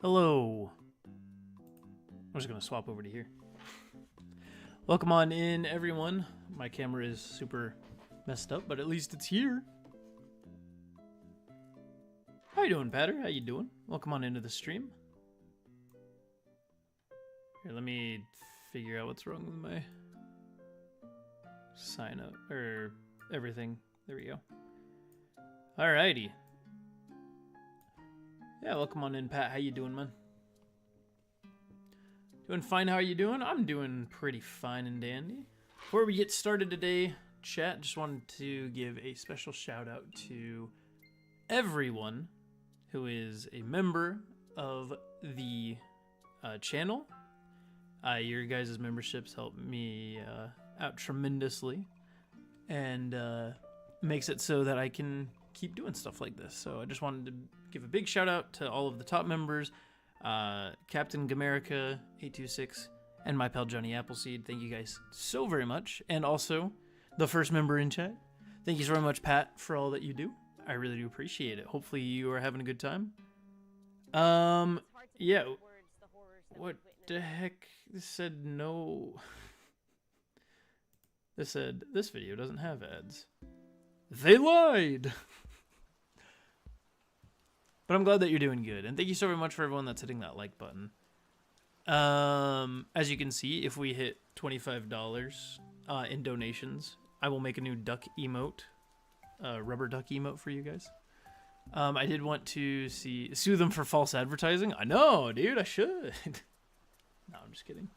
Hello. I'm just gonna swap over to here. Welcome on in, everyone. My camera is super messed up, but at least it's here. How you doing, Patter? How you doing? Welcome on into the stream. Here, let me figure out what's wrong with my sign up or everything. There we go. Alrighty. Yeah, welcome on in, Pat. How you doing, man? Doing fine. How are you doing? I'm doing pretty fine and dandy. Before we get started today, chat, just wanted to give a special shout out to everyone who is a member of the channel. Your guys' memberships help me out tremendously and makes it so that I can keep doing stuff like this. So I just wanted to give a big shout out to all of the top members, Captain Gamerica 826 and my pal Johnny Appleseed. Thank you guys so very much. And also the first member in chat. Thank you so very much, Pat, for all that you do. I really do appreciate it. Hopefully you are having a good time. Yeah. What the heck? This said no. This said this video doesn't have ads. They lied. But I'm glad that you're doing good. And thank you so very much for everyone that's hitting that like button. As you can see, if we hit $25 in donations, I will make a new duck emote, rubber duck emote for you guys. I did want to sue them for false advertising. I know, dude, I should. No, I'm just kidding.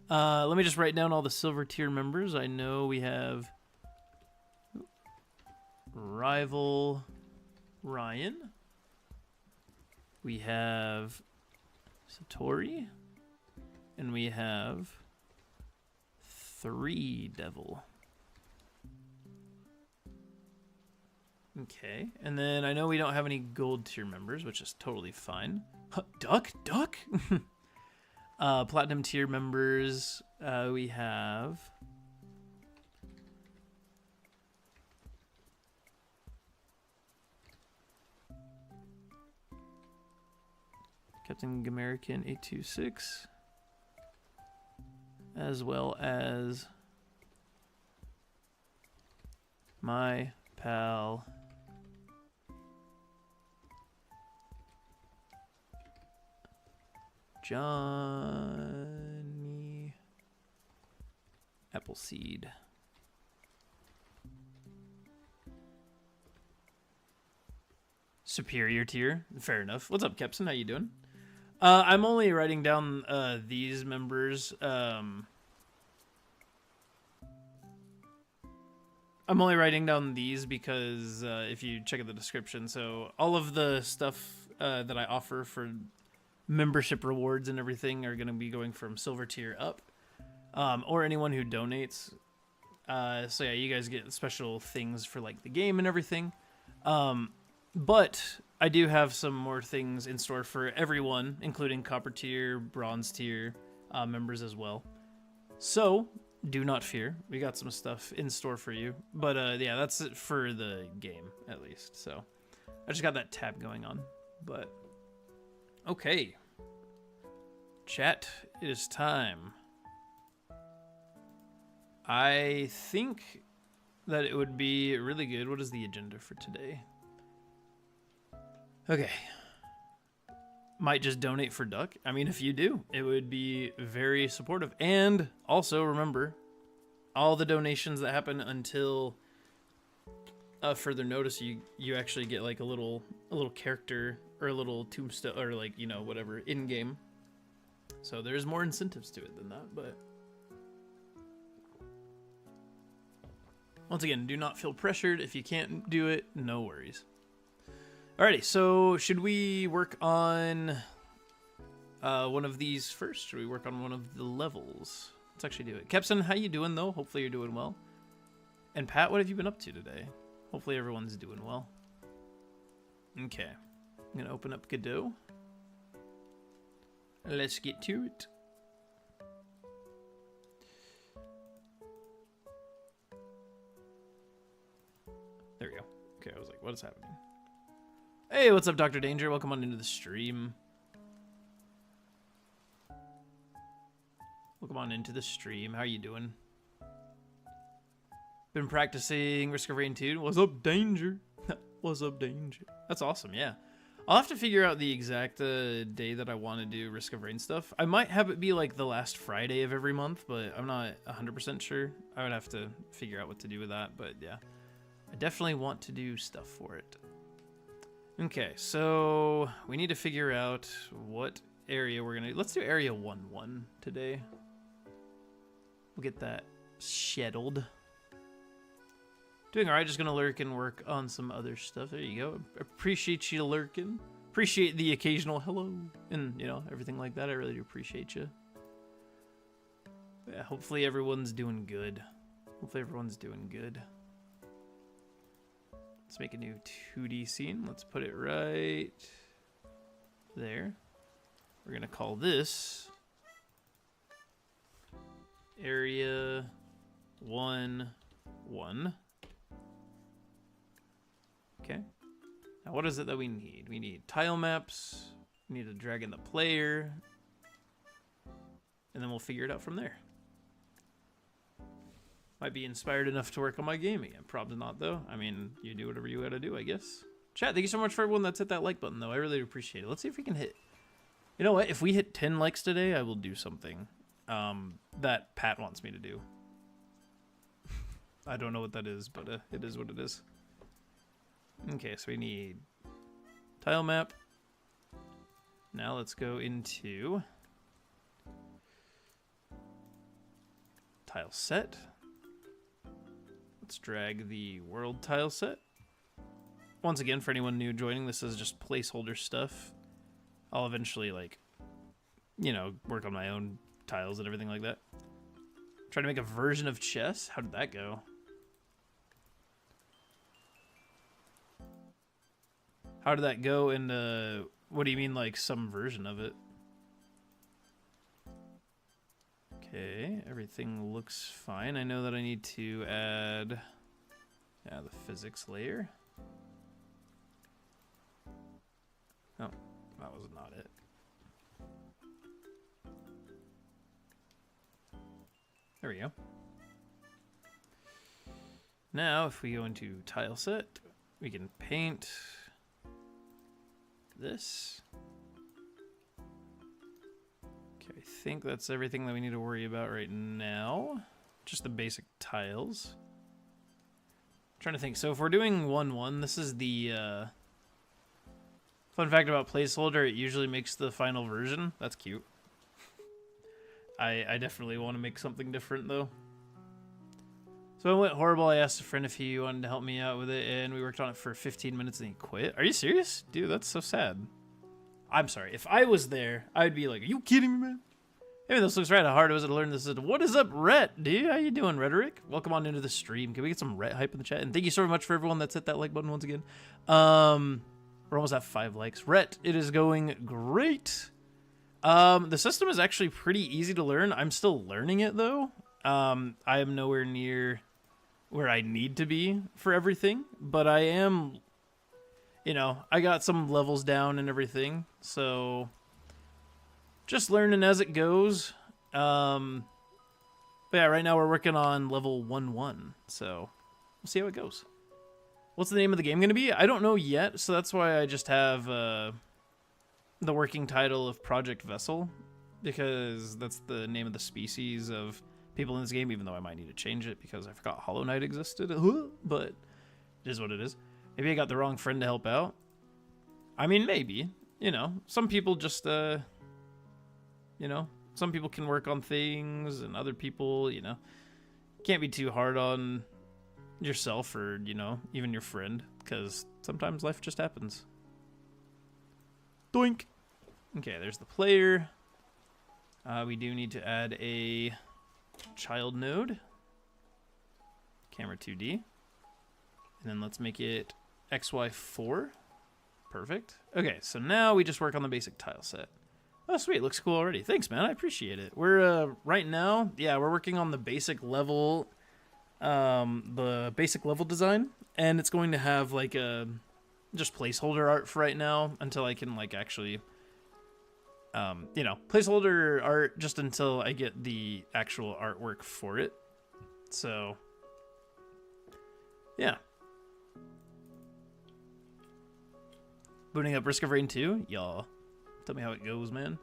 Let me just write down all the silver tier members. I know we have Rival Ryan. We have Satori. And we have 3 Devil. Okay. And then I know we don't have any gold tier members, which is totally fine. Huh, duck? Platinum tier members, we have Captain American 826, as well as my pal Johnny Appleseed. Superior tier, fair enough. What's up, Kepson? How you doing? I'm only writing down these members. I'm only writing down these because if you check out the description, so all of the stuff that I offer for membership rewards and everything are going to be going from silver tier up, or anyone who donates. So yeah, you guys get special things for like the game and everything. But I do have some more things in store for everyone, including copper tier, bronze tier members as well. So do not fear. We got some stuff in store for you. But yeah, that's it for the game, at least. So I just got that tab going on. But okay. Chat, it is time. I think that it would be really good. What is the agenda for today? Okay. Might just donate for Duck. I mean, if you do, it would be very supportive. And also remember, all the donations that happen until further notice, you actually get like a little character or a little tombstone or like, you know, whatever in game. So there's more incentives to it than that, but once again, do not feel pressured. If you can't do it, no worries. Alrighty, so should we work on one of these first? Should we work on one of the levels? Let's actually do it. Kepson, how you doing though? Hopefully you're doing well. And Pat, what have you been up to today? Hopefully everyone's doing well. Okay, I'm gonna open up Godot. Let's get to it. There we go. Okay, I was like, what is happening? Hey, what's up, Dr. Danger? Welcome on into the stream. Welcome on into the stream. How are you doing? Been practicing Risk of Rain 2. What's up, Danger? What's up, Danger? That's awesome, yeah. I'll have to figure out the exact day that I want to do Risk of Rain stuff. I might have it be like the last Friday of every month, but I'm not 100% sure. I would have to figure out what to do with that, but yeah. I definitely want to do stuff for it. Okay, so we need to figure out what area we're gonna... Let's do area 1-1 today. We'll get that scheduled. Doing alright, just gonna lurk and work on some other stuff. There you go. Appreciate you lurking. Appreciate the occasional hello and, you know, everything like that. I really do appreciate you. Yeah, hopefully everyone's doing good. Hopefully everyone's doing good. Let's make a new 2D scene. Let's put it right there. We're gonna call this area 1-1. Okay. Now what is it that we need? We need tile maps. We need to drag in the player. And then we'll figure it out from there. Might be inspired enough to work on my gaming. Probably not, though. I mean, you do whatever you gotta do, I guess. Chat, thank you so much for everyone that's hit that like button, though. I really appreciate it. Let's see if we can hit... You know what? If we hit 10 likes today, I will do something that Pat wants me to do. I don't know what that is, but it is what it is. Okay, so we need tile map. Now let's go into tile set. Let's drag the world tile set. Once again, for anyone new joining, this is just placeholder stuff. I'll eventually, like, you know, work on my own tiles and everything like that. Try to make a version of chess? How did that go? How did that go in, what do you mean, like, some version of it? Okay, everything looks fine. I know that I need to add, yeah, the physics layer. Oh, that was not it. There we go. Now, if we go into tile set, we can paint this. Okay, I think that's everything that we need to worry about right now. Just the basic tiles. I'm trying to think. So if we're doing 1-1, this is the fun fact about placeholder. It usually makes the final version. That's cute. I definitely want to make something different though. So it went horrible. I asked a friend if he wanted to help me out with it, and we worked on it for 15 minutes and he quit. Are you serious? Dude, that's so sad. I'm sorry. If I was there, I'd be like, are you kidding me, man? Hey, this looks right. How hard was it to learn this? What is up, Rhett, dude? How you doing, Rhetoric? Welcome on into the stream. Can we get some Rhett hype in the chat? And thank you so much for everyone that's hit that like button once again. We're almost at 5 likes. Rhett, it is going great. The system is actually pretty easy to learn. I'm still learning it, though. I am nowhere near where I need to be for everything, but I am, you know, I got some levels down and everything, so just learning as it goes. But yeah, right now we're working on level 1-1, so we'll see how it goes. What's the name of the game going to be? I don't know yet, so that's why I just have the working title of Project Vessel, because that's the name of the species of people in this game, even though I might need to change it because I forgot Hollow Knight existed. But it is what it is. Maybe I got the wrong friend to help out. I mean, maybe. You know, some people just, you know, some people can work on things, and other people, you know, can't be too hard on yourself or, you know, even your friend, because sometimes life just happens. Doink! Okay, there's the player. We do need to add a child node. Camera 2D. And then let's make it XY4. Perfect. Okay, so now we just work on the basic tile set. Oh, sweet. Looks cool already. Thanks, man. I appreciate it. We're, right now, yeah, we're working on the basic level, design. And it's going to have, like, a just placeholder art for right now until I can, like, actually you know, placeholder art just until I get the actual artwork for it. So, yeah. Booting up Risk of Rain 2? Y'all. Tell me how it goes, man.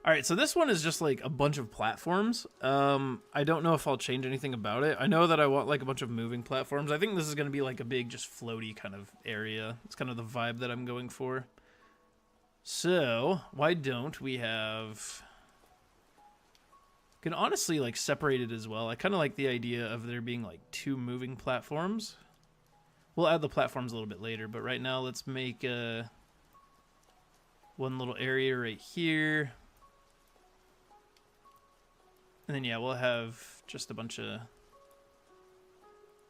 Alright, so this one is just like a bunch of platforms. I don't know if I'll change anything about it. I know that I want like a bunch of moving platforms. I think this is going to be like a big, just floaty kind of area. It's kind of the vibe that I'm going for. So, why don't we have... Can honestly like separate it as well. I kind of like the idea of there being like 2 moving platforms. We'll add the platforms a little bit later, but right now let's make one little area right here. And then yeah, we'll have just a bunch of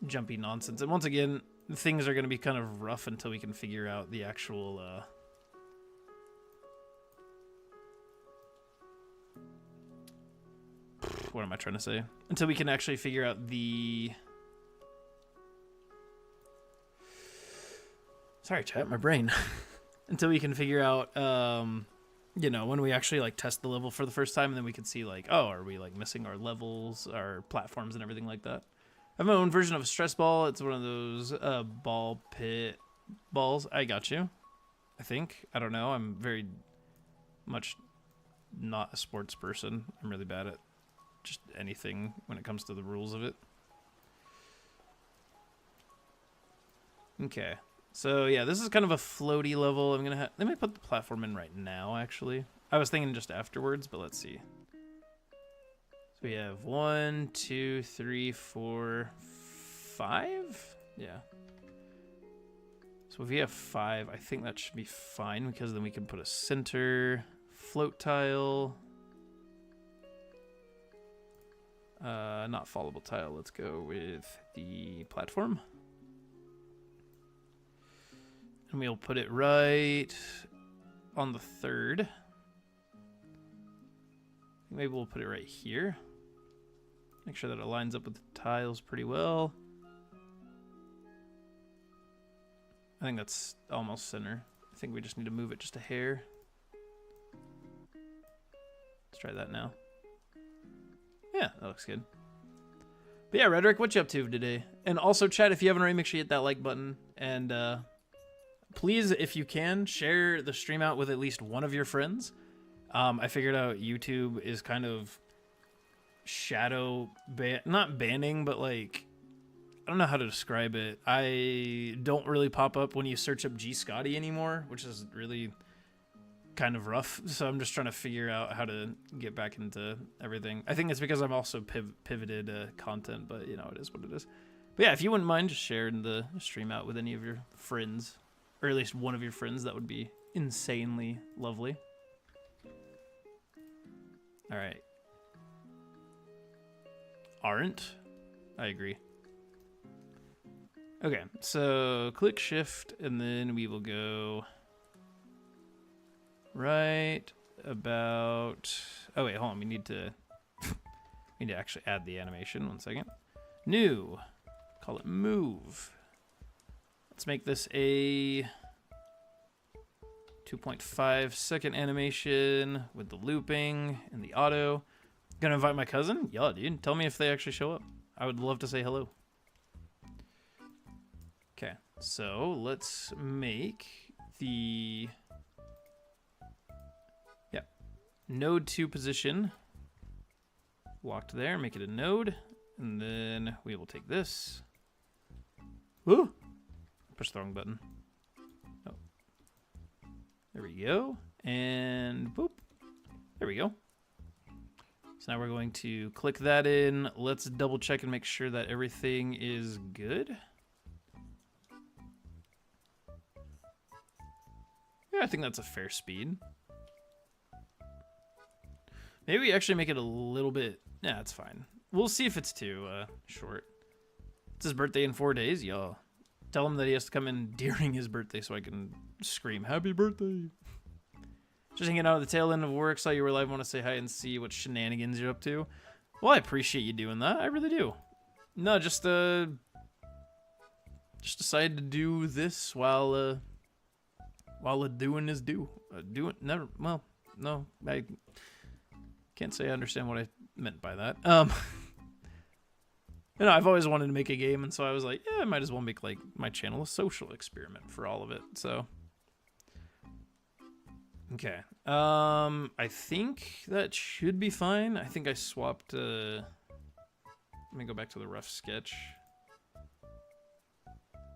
jumpy nonsense. And once again, things are going to be kind of rough until we can figure out the actual... what am I trying to say? Until we can actually figure out the... Sorry, chat, my brain. Until we can figure out, you know, when we actually like test the level for the first time, and then we can see like, oh, are we like missing our levels, our platforms, and everything like that. I have my own version of a stress ball. It's one of those ball pit balls. I got you. I think. I don't know. I'm very much not a sports person. I'm really bad at just anything when it comes to the rules of it. Okay. So yeah, this is kind of a floaty level. Let me put the platform in right now, actually. I was thinking just afterwards, but let's see. So we have 1, 2, 3, 4, 5? Yeah. So if we have 5, I think that should be fine, because then we can put a center float tile. Not fallable tile. Let's go with the platform. And we'll put it right on the 3rd. Maybe we'll put it right here. Make sure that it lines up with the tiles pretty well. I think that's almost center. I think we just need to move it just a hair. Let's try that now. Yeah, that looks good. But yeah, Rhetoric, what you up to today? And also, chat, if you haven't already, make sure you hit that like button. And please, if you can, share the stream out with at least one of your friends. I figured out YouTube is kind of not banning, but like, I don't know how to describe it. I don't really pop up when you search up g-scotty anymore, which is really kind of rough. So I'm just trying to figure out how to get back into everything. I think it's because I'm also pivoted content, but you know, it is what it is. But yeah, if you wouldn't mind just sharing the stream out with any of your friends, or at least one of your friends, that would be insanely lovely. All right. Aren't? I agree. Okay, so click shift, and then we will go right about... Oh wait, hold on. We need to actually add the animation. 1 second. New. Call it move. Let's make this a 2.5 second animation with the looping and the auto. Gonna invite my cousin? Yeah, dude. Tell me if they actually show up. I would love to say hello. Okay, so let's make the node 2 position locked there. Make it a node, and then we will take this. Woo! Push the wrong button. Oh, there we go, and boop. There we go. So now we're going to click that in. Let's double check and make sure that everything is good. Yeah, I think that's a fair speed. Maybe we actually make it a little bit... Yeah, it's fine. We'll see if it's too short. It's his birthday in 4 days, y'all. Tell him that he has to come in during his birthday so I can scream, happy birthday. Just hanging out at the tail end of work, saw you were live, want to say hi and see what shenanigans you're up to. Well, I appreciate you doing that. I really do. No, just decided to do this while doing is due. no, I can't say I understand what I meant by that. You know, I've always wanted to make a game, and so I was like, yeah, I might as well make like my channel a social experiment for all of it. So, okay. I think that should be fine. I think I swapped. Let me go back to the rough sketch.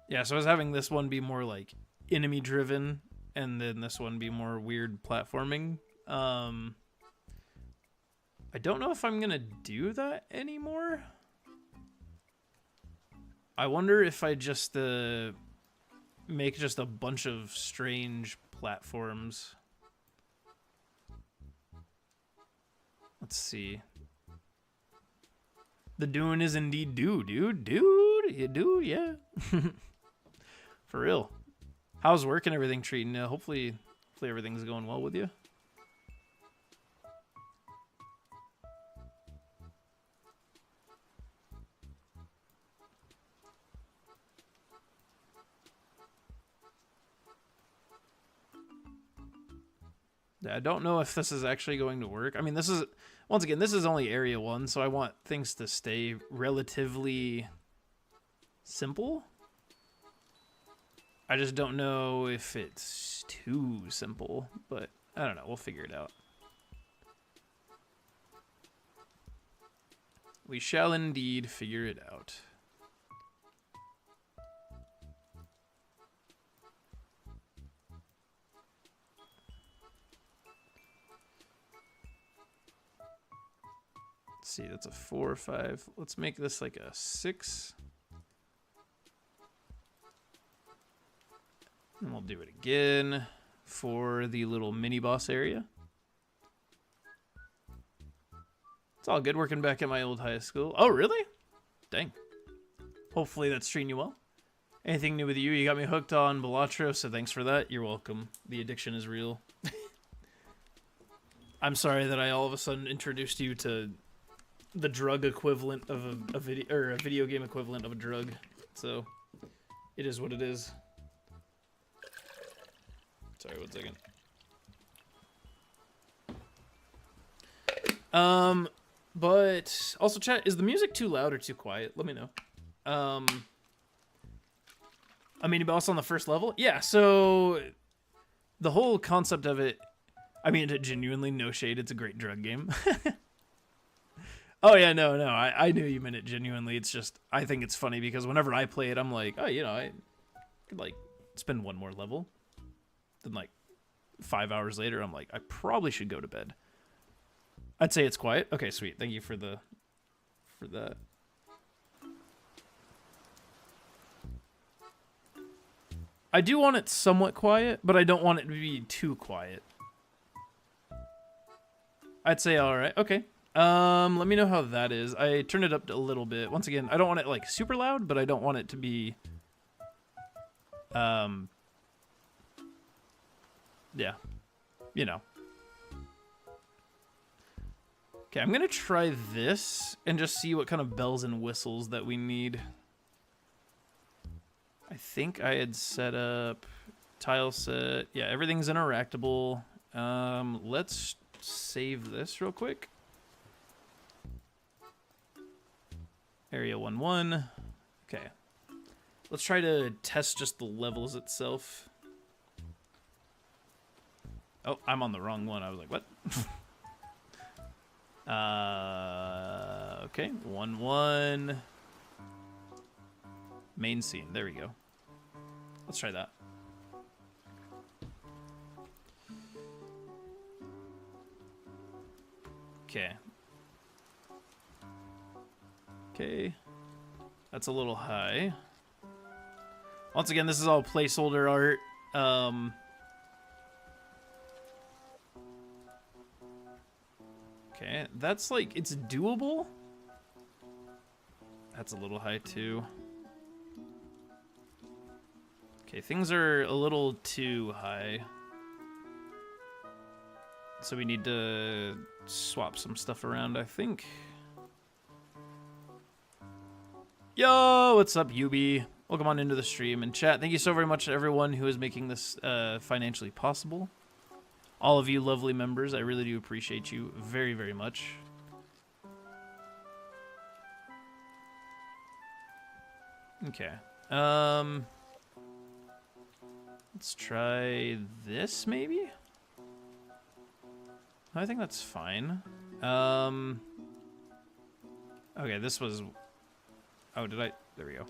Yeah, so I was having this one be more like enemy driven, and then this one be more weird platforming. I don't know if I'm gonna do that anymore. I wonder if I just make just a bunch of strange platforms. Let's see. The doing is indeed dude. You do, yeah. For real. How's work and everything treating you? Hopefully everything's going well with you. I don't know if this is actually going to work. I mean, this is, once again, this is only area 1, so I want things to stay relatively simple. I just don't know if it's too simple, but I don't know. We'll figure it out. We shall indeed figure it out. Let's see, that's a 4 or 5. Let's make this like a 6. And we'll do it again for the little mini boss area. It's all good working back at my old high school. Oh, really? Dang. Hopefully that's treating you well. Anything new with you? You got me hooked on Balatro, so thanks for that. You're welcome. The addiction is real. I'm sorry that I all of a sudden introduced you to the drug equivalent of a video, or a video game equivalent of a drug. So it is what it is. Sorry, 1 second. But also, chat, is the music too loud or too quiet? Let me know. A mini boss on the first level? Yeah, so the whole concept of it, I mean, genuinely, no shade, it's a great drug game. Oh, yeah, no, I knew you meant it genuinely. It's just, I think it's funny because whenever I play it, I'm like, oh, you know, I could, like, spend 1 more level. Then, like, 5 hours later, I'm like, I probably should go to bed. I'd say it's quiet. Okay, sweet. Thank you for that. I do want it somewhat quiet, but I don't want it to be too quiet. I'd say all right. Okay. Let me know how that is. I turned it up a little bit. Once again, I don't want it like super loud, but I don't want it to be yeah. You know. Okay, I'm going to try this and just see what kind of bells and whistles that we need. I think I had set up tile set. Yeah, everything's interactable. Let's save this real quick. Area 1-1. Okay. Let's try to test just the levels itself. Oh, I'm on the wrong one. I was like, what? Okay. 1-1. Main scene. There we go. Let's try that. Okay. Okay. That's a little high. Once again, this is all placeholder art. Okay, that's like, it's doable. That's a little high too. Okay, things are a little too high. So we need to swap some stuff around, I think. Yo, what's up, Yubi? Welcome on into the stream and chat. Thank you so very much to everyone who is making this financially possible. all of you lovely members. I really do appreciate you very, very much. Okay. Let's try this, maybe? I think that's fine. Okay, this was... Oh, did I... There we go.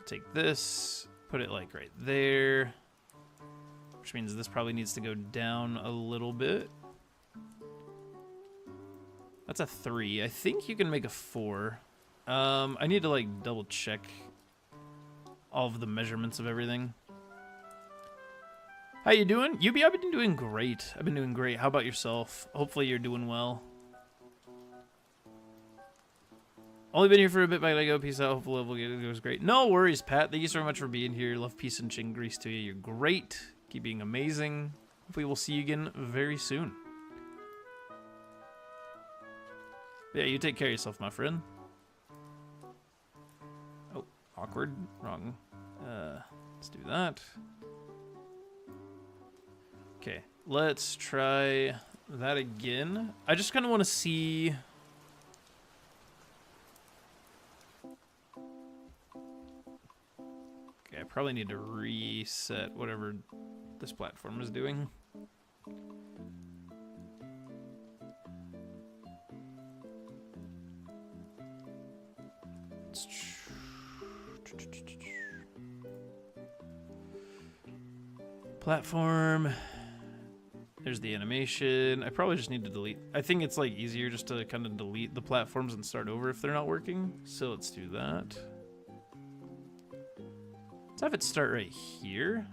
Take this, put it like right there, which means this probably needs to go down a little bit. That's a 3. I think you can make a 4. I need to like double check all of the measurements of everything. How you doing? Yubi, I've been doing great. I've been doing great. How about yourself? Hopefully you're doing well. Only been here for a bit, but I gotta go. Peace out. Hopefully level goes great. No worries, Pat. Thank you so much for being here. Love, peace, and chin grease to you. You're great. Keep being amazing. Hopefully we'll see you again very soon. Yeah, you take care of yourself, my friend. Oh, awkward. Wrong. Let's do that. Okay, let's try that again. I just kind of want to see... Okay, I probably need to reset whatever this platform is doing. Platform. There's the animation. I probably just need to delete. I think it's like easier just to kind of delete the platforms and start over if they're not working. So let's do that. Let's have it start right here.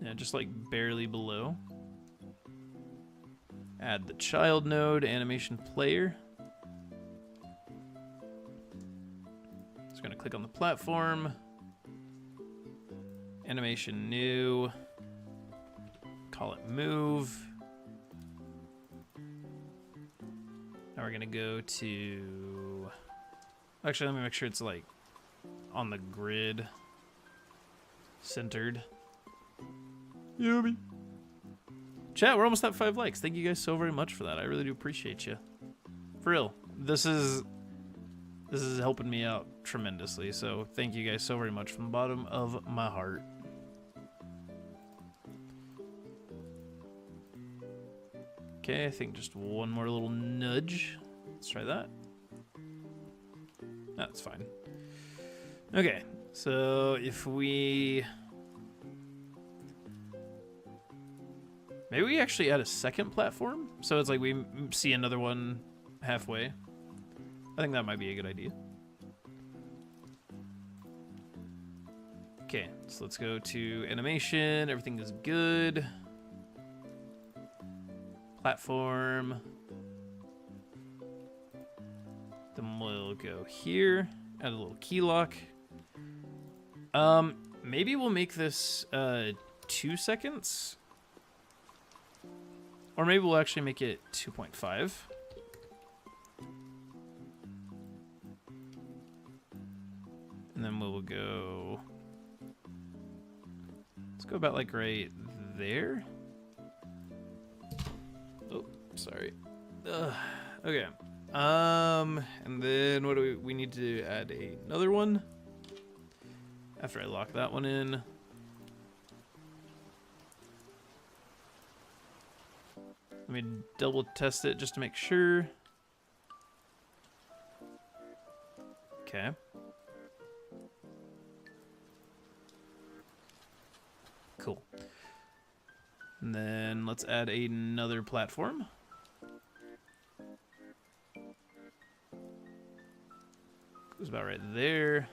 Yeah, just like barely below. Add the child node, animation player. Just gonna click on the platform. Animation new. Call it move. Now we're gonna go to... Actually, let me make sure it's like on the grid. Centered. Yummy. Chat, we're almost at 5 likes. Thank you guys so very much for that. I really do appreciate you. For real. This is helping me out tremendously. So thank you guys so very much from the bottom of my heart. Okay, I think just one more little nudge. Let's try that. That's fine. Okay, so if we... Maybe we actually add a second platform? So it's like we see another one halfway. I think that might be a good idea. Okay, so let's go to animation. Everything is good. Platform. Then we'll go here. Add a little key lock. Maybe we'll make this 2 seconds. Or maybe we'll actually make it 2.5. And then we'll go... Let's go about like right there. Oh, sorry. Okay. And then what do we need to add another one? After I lock that one in. Let me double test it just to make sure. Okay. Cool. And then let's add another platform. Goes about right there.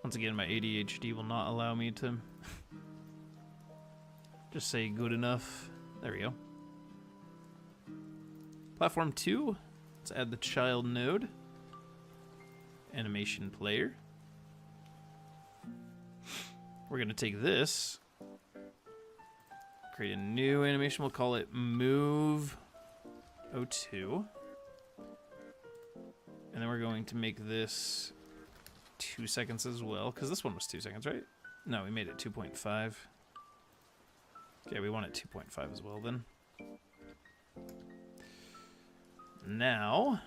Once again, my ADHD will not allow me to just say good enough. There we go. Platform 2. Let's add the child node. Animation player. We're going to take this, create a new animation. We'll call it Move 02. And then we're going to make this 2 seconds as well, because this one was 2 seconds, right? No, we made it 2.5. Okay, we want it 2.5 as well then. Now,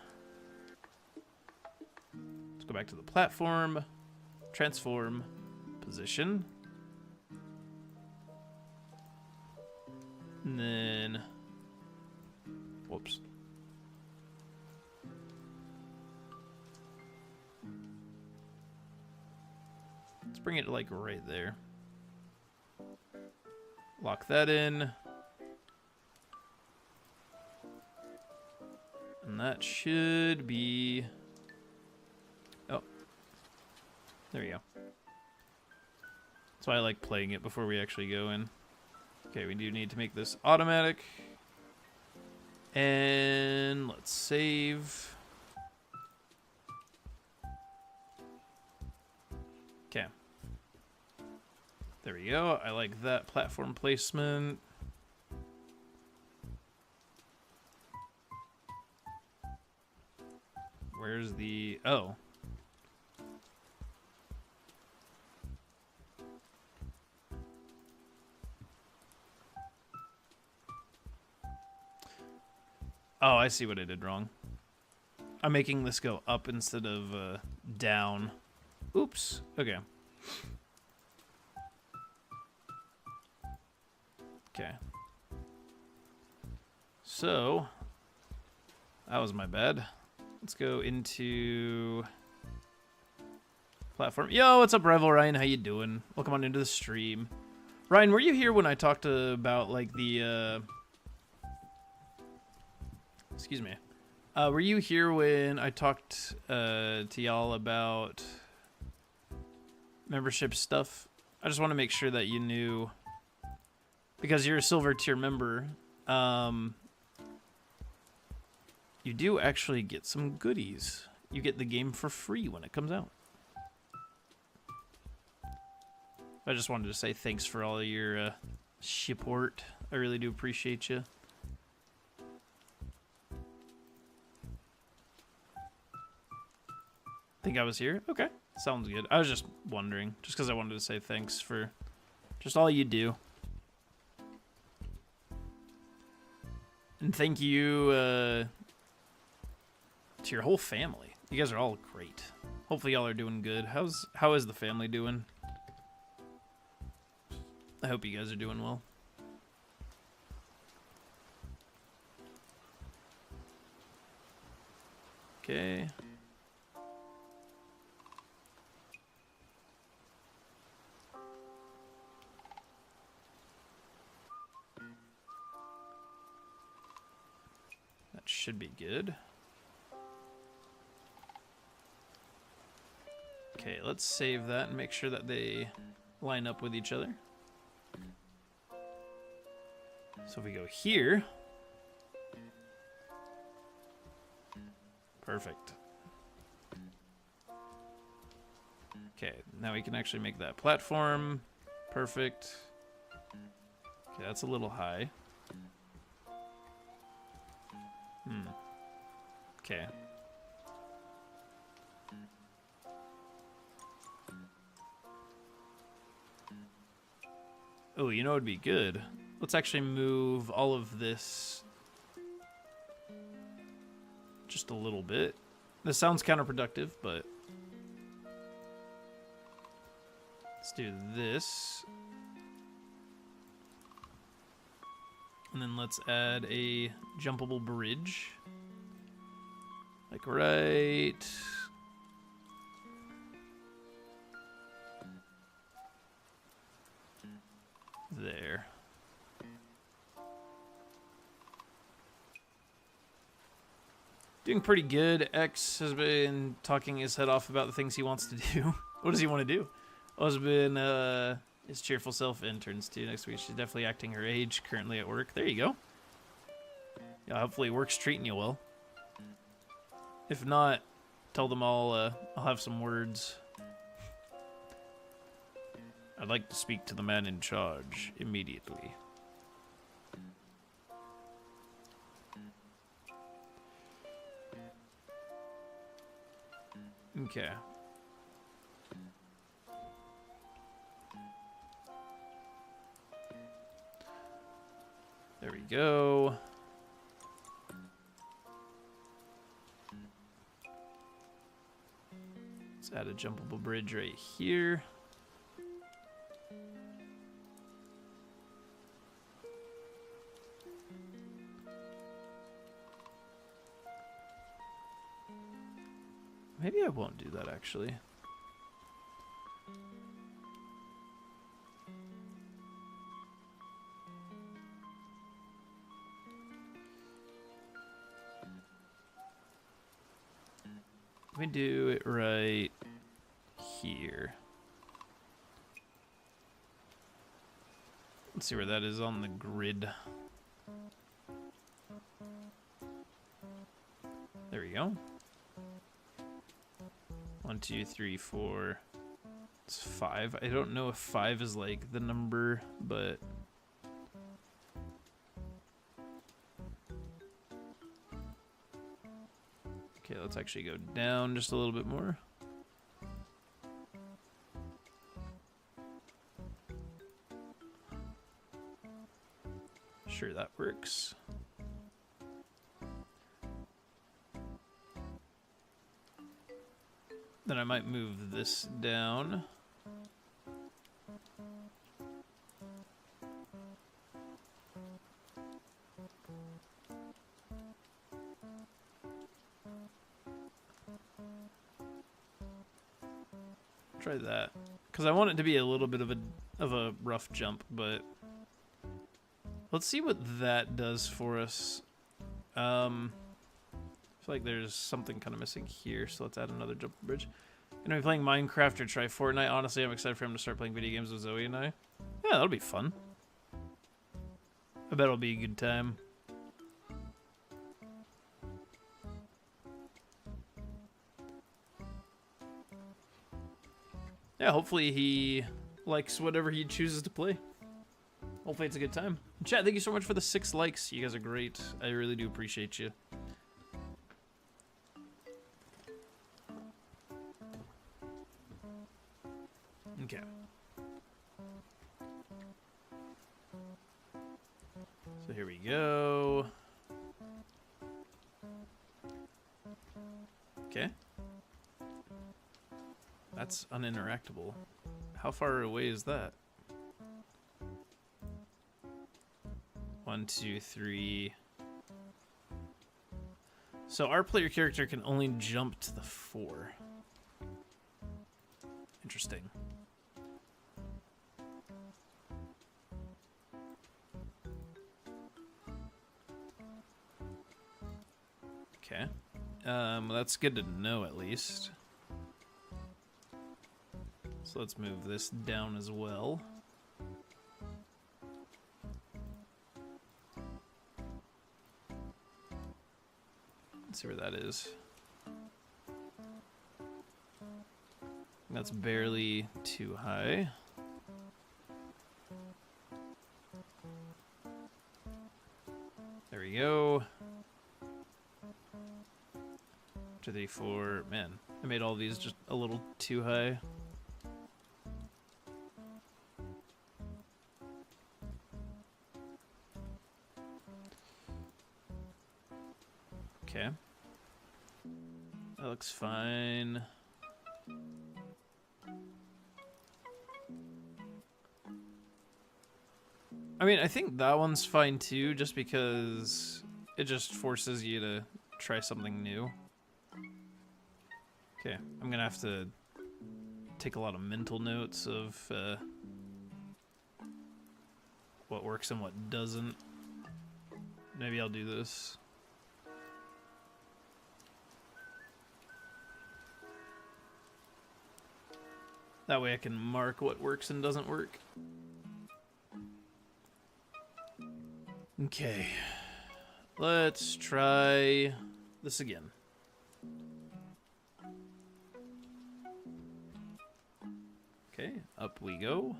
let's go back to the platform, transform, position. And then, whoops. Let's bring it like right there. Lock that in. And that should be... Oh. There we go. That's why I like playing it before we actually go in. Okay, we do need to make this automatic. And let's save. Okay. There we go. I like that platform placement. Where's the... Oh. Oh, I see what I did wrong. I'm making this go up instead of down. Oops. Okay. Okay. So, that was my bad. Let's go into platform. Yo, what's up, Rival Ryan? How you doing? Welcome on into the stream. Ryan, were you here when I talked about like the excuse me. Were you here when I talked to y'all about membership stuff? I just want to make sure that you knew, because you're a silver tier member. You do actually get some goodies. You get the game for free when it comes out. I just wanted to say thanks for all of your support. I really do appreciate you. Think I was here? Okay, sounds good. I was just wondering, just because I wanted to say thanks for just all you do. And thank you to your whole family. You guys are all great. Hopefully y'all are doing good. How is the family doing? I hope you guys are doing well. Okay. That should be good. Okay, let's save that and make sure that they line up with each other. So if we go here. Perfect. Okay, now we can actually make that platform. Perfect. Okay, that's a little high. Okay. Oh, you know what would be good? Let's actually move all of this just a little bit. This sounds counterproductive, but let's do this. And then let's add a jumpable bridge. Like right there. Doing pretty good. X has been talking his head off about the things he wants to do. What does he want to do? Has been his cheerful self interns too next week. She's definitely acting her age currently at work. There you go. Yeah, hopefully work's treating you well. If not, tell them I'll have some words. I'd like to speak to the man in charge immediately. Okay. There we go. Let's add a jumpable bridge right here. Maybe I won't do that actually. Let me do it right here. Let's see where that is on the grid. There we go. 1, 2, 3, 4. It's 5. I don't know if 5 is like the number, but okay, let's actually go down just a little bit more. Sure, that works. Then I might move this down. Try that, because I want it to be a little bit of a rough jump, but let's see what that does for us. I feel like there's something kind of missing here, so let's add another jump bridge. You know, playing Minecraft or try Fortnite. Honestly, I'm excited for him to start playing video games with Zoe and I. Yeah, that'll be fun. I bet it'll be a good time. Yeah, hopefully he likes whatever he chooses to play. Hopefully it's a good time. Chat, thank you so much for the 6 likes. You guys are great. I really do appreciate you. Okay. So here we go. Okay. That's uninteractable. How far away is that? 1, 2, 3. So our player character can only jump to the 4. Interesting. Okay. That's good to know at least. So let's move this down as well. Let's see where that is. That's barely too high. There we go. 2, 3, 4. Man, I made all these just a little too high. Okay. That looks fine. I mean, I think that one's fine too, just because it just forces you to try something new. Okay, I'm gonna have to take a lot of mental notes of what works and what doesn't. Maybe I'll do this. That way I can mark what works and doesn't work. Okay, let's try this again. Okay, up we go.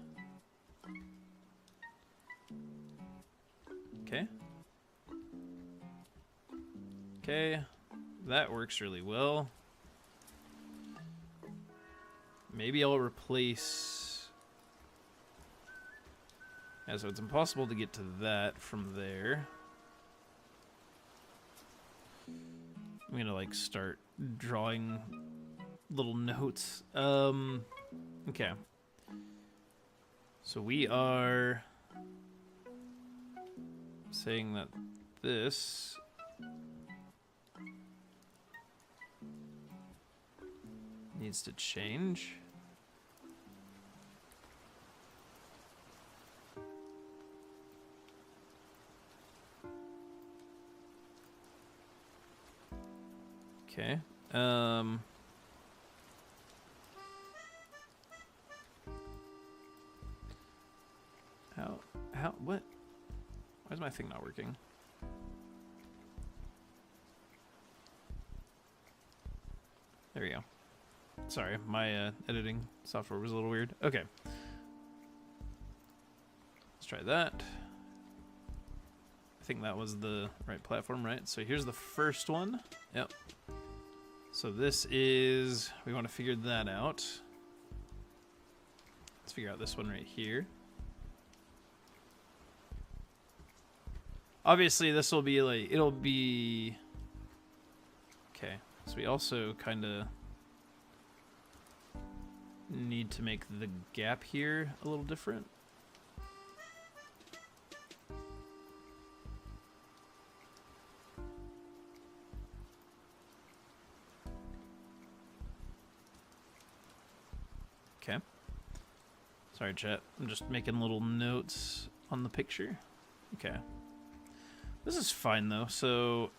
Okay. Okay, that works really well. Maybe I'll replace... Yeah, so it's impossible to get to that from there. I'm gonna like start drawing little notes. Okay. So we are saying that this needs to change. Okay. What? Why is my thing not working? There we go. Sorry, my editing software was a little weird. Okay. Let's try that. I think that was the right platform, right? So here's the first one. Yep. So this is, we want to figure that out. Let's figure out this one right here. Obviously this will be like, it'll be, okay. So we also kind of need to make the gap here a little different. Okay. Sorry, chat. I'm just making little notes on the picture. Okay. This is fine, though. So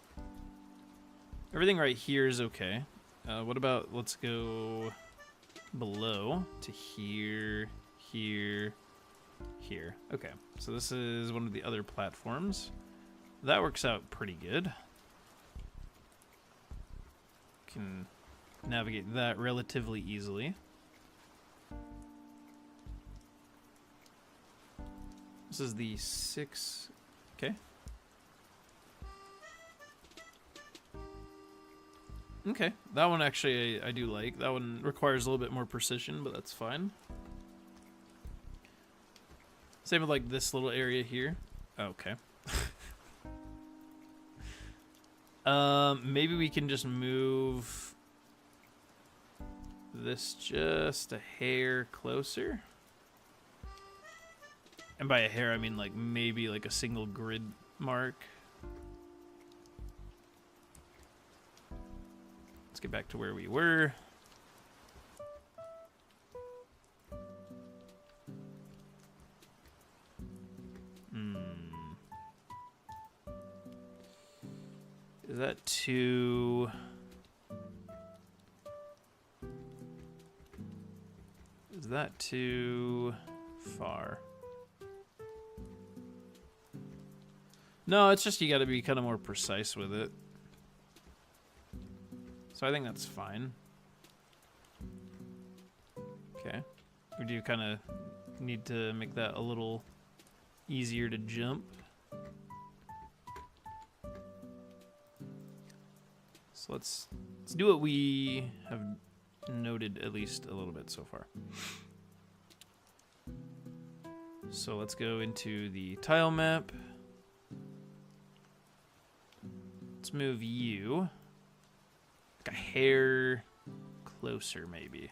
everything right here is okay. What about, let's go below to here, here, here. Okay. So this is one of the other platforms. That works out pretty good. Can navigate that relatively easily. This is the 6. Okay. Okay, that one actually I do like. That one requires a little bit more precision, but that's fine. Same with like this little area here. Okay. Maybe we can just move this just a hair closer. And by a hair, I mean like maybe like a single grid mark. Let's get back to where we were. Is that too... Is that too far? No, it's just you gotta be kind of more precise with it. So I think that's fine. Okay. We do kind of need to make that a little easier to jump. So let's do what we have noted at least a little bit so far. So let's go into the tile map. Let's move you like a hair closer, maybe.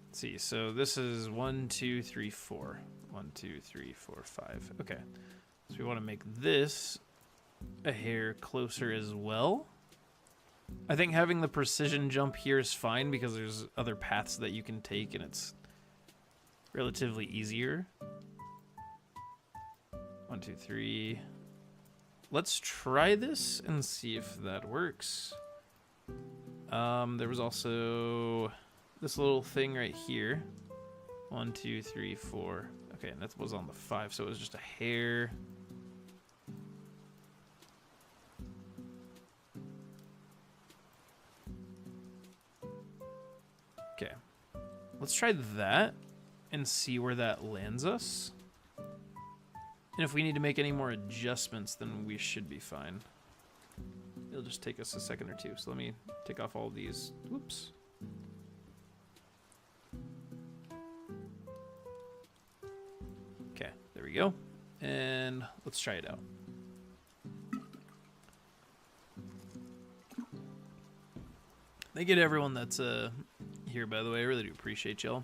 Let's see. So this is 1, 2, 3, 4. 1, 2, 3, 4, 5. Okay. So we want to make this a hair closer as well. I think having the precision jump here is fine because there's other paths that you can take and it's relatively easier. 1, 2, 3. Let's try this and see if that works. There was also this little thing right here. 1, 2, 3, 4. Okay, and that was on the 5, so it was just a hair. Okay, let's try that and see where that lands us. And if we need to make any more adjustments, then we should be fine. It'll just take us a second or two. So let me take off all these. Whoops. we go. And let's try it out. Thank you to everyone that's here, by the way. I really do appreciate y'all.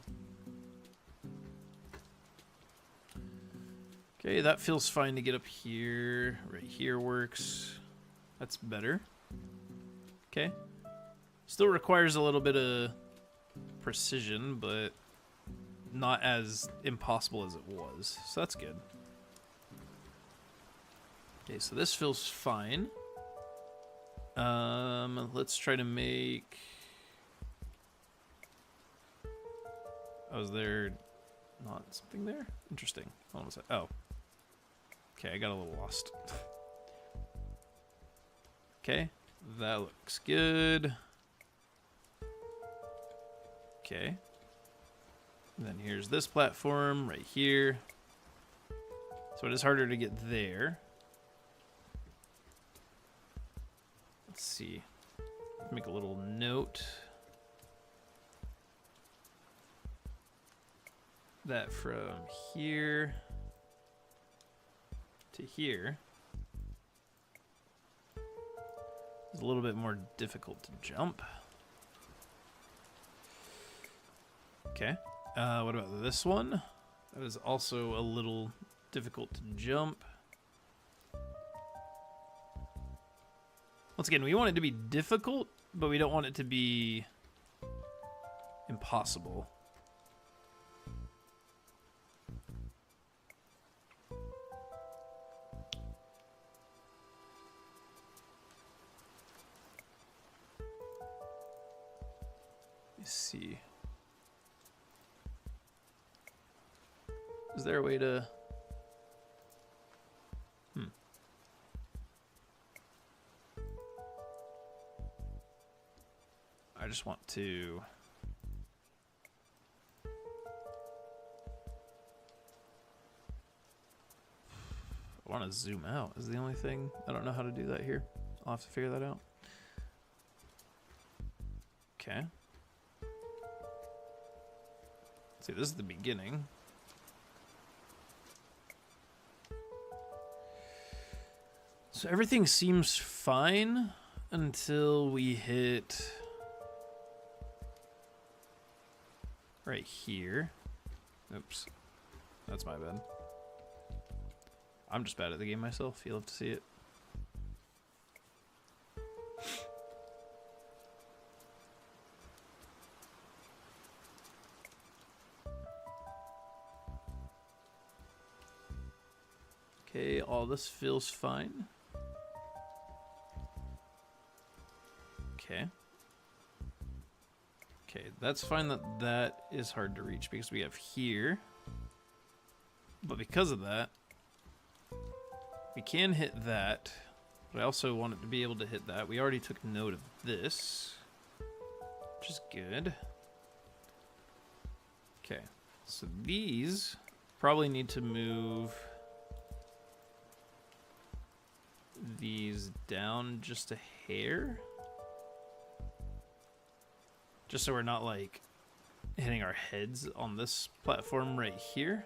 Okay, that feels fine to get up here. Right here works. That's better. Okay. Still requires a little bit of precision, but not as impossible as it was. So that's good. Okay, so this feels fine. Let's try to make... Oh, is there not something there? Interesting. Hold on a sec. Oh. Okay, I got a little lost. Okay, that looks good. Okay. And then here's this platform right here. So it is harder to get there. Let's see. Make a little note. That from here to here is a little bit more difficult to jump. Okay. What about this one? That is also a little difficult to jump. Once again, we want it to be difficult, but we don't want it to be impossible. Let's see. Is there a way to... I just want to... I want to zoom out is the only thing. I don't know how to do that here. I'll have to figure that out. Okay. See, this is the beginning. So everything seems fine until we hit right here. Oops. That's my bad. I'm just bad at the game myself. You'll have to see it. Okay, all this feels fine. Okay. Okay, that's fine that that is hard to reach because we have here. But because of that, we can hit that. But I also want it to be able to hit that. We already took note of this, which is good. Okay, so these probably need to move these down just a hair. Just so we're not like hitting our heads on this platform right here.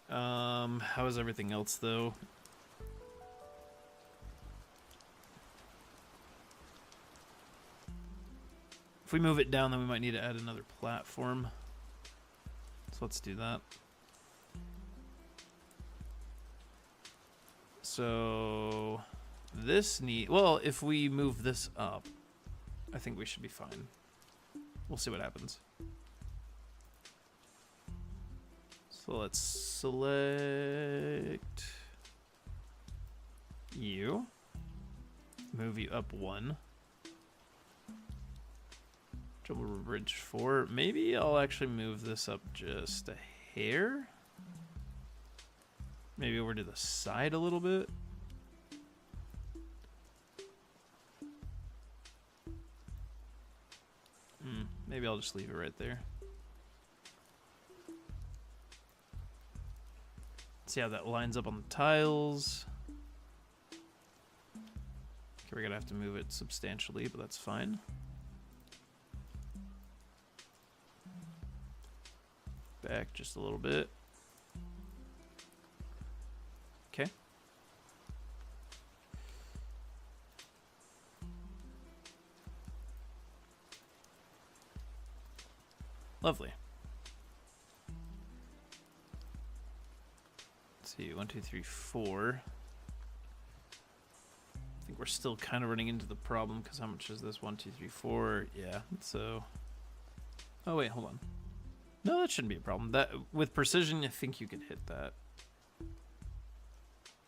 How is everything else though? If we move it down, then we might need to add another platform. So let's do that. So this well, if we move this up, I think we should be fine. We'll see what happens. So let's select you. Move you up 1. Jump over bridge 4. Maybe I'll actually move this up just a hair. Maybe over to the side a little bit. Maybe I'll just leave it right there. See how that lines up on the tiles. Okay, we're gonna have to move it substantially, but that's fine. Back just a little bit. Lovely. Let's see, 1, 2, 3, 4. I think we're still kind of running into the problem because how much is this? 1, 2, 3, 4. Yeah, so. Oh wait, hold on. No, that shouldn't be a problem. That with precision, I think you could hit that.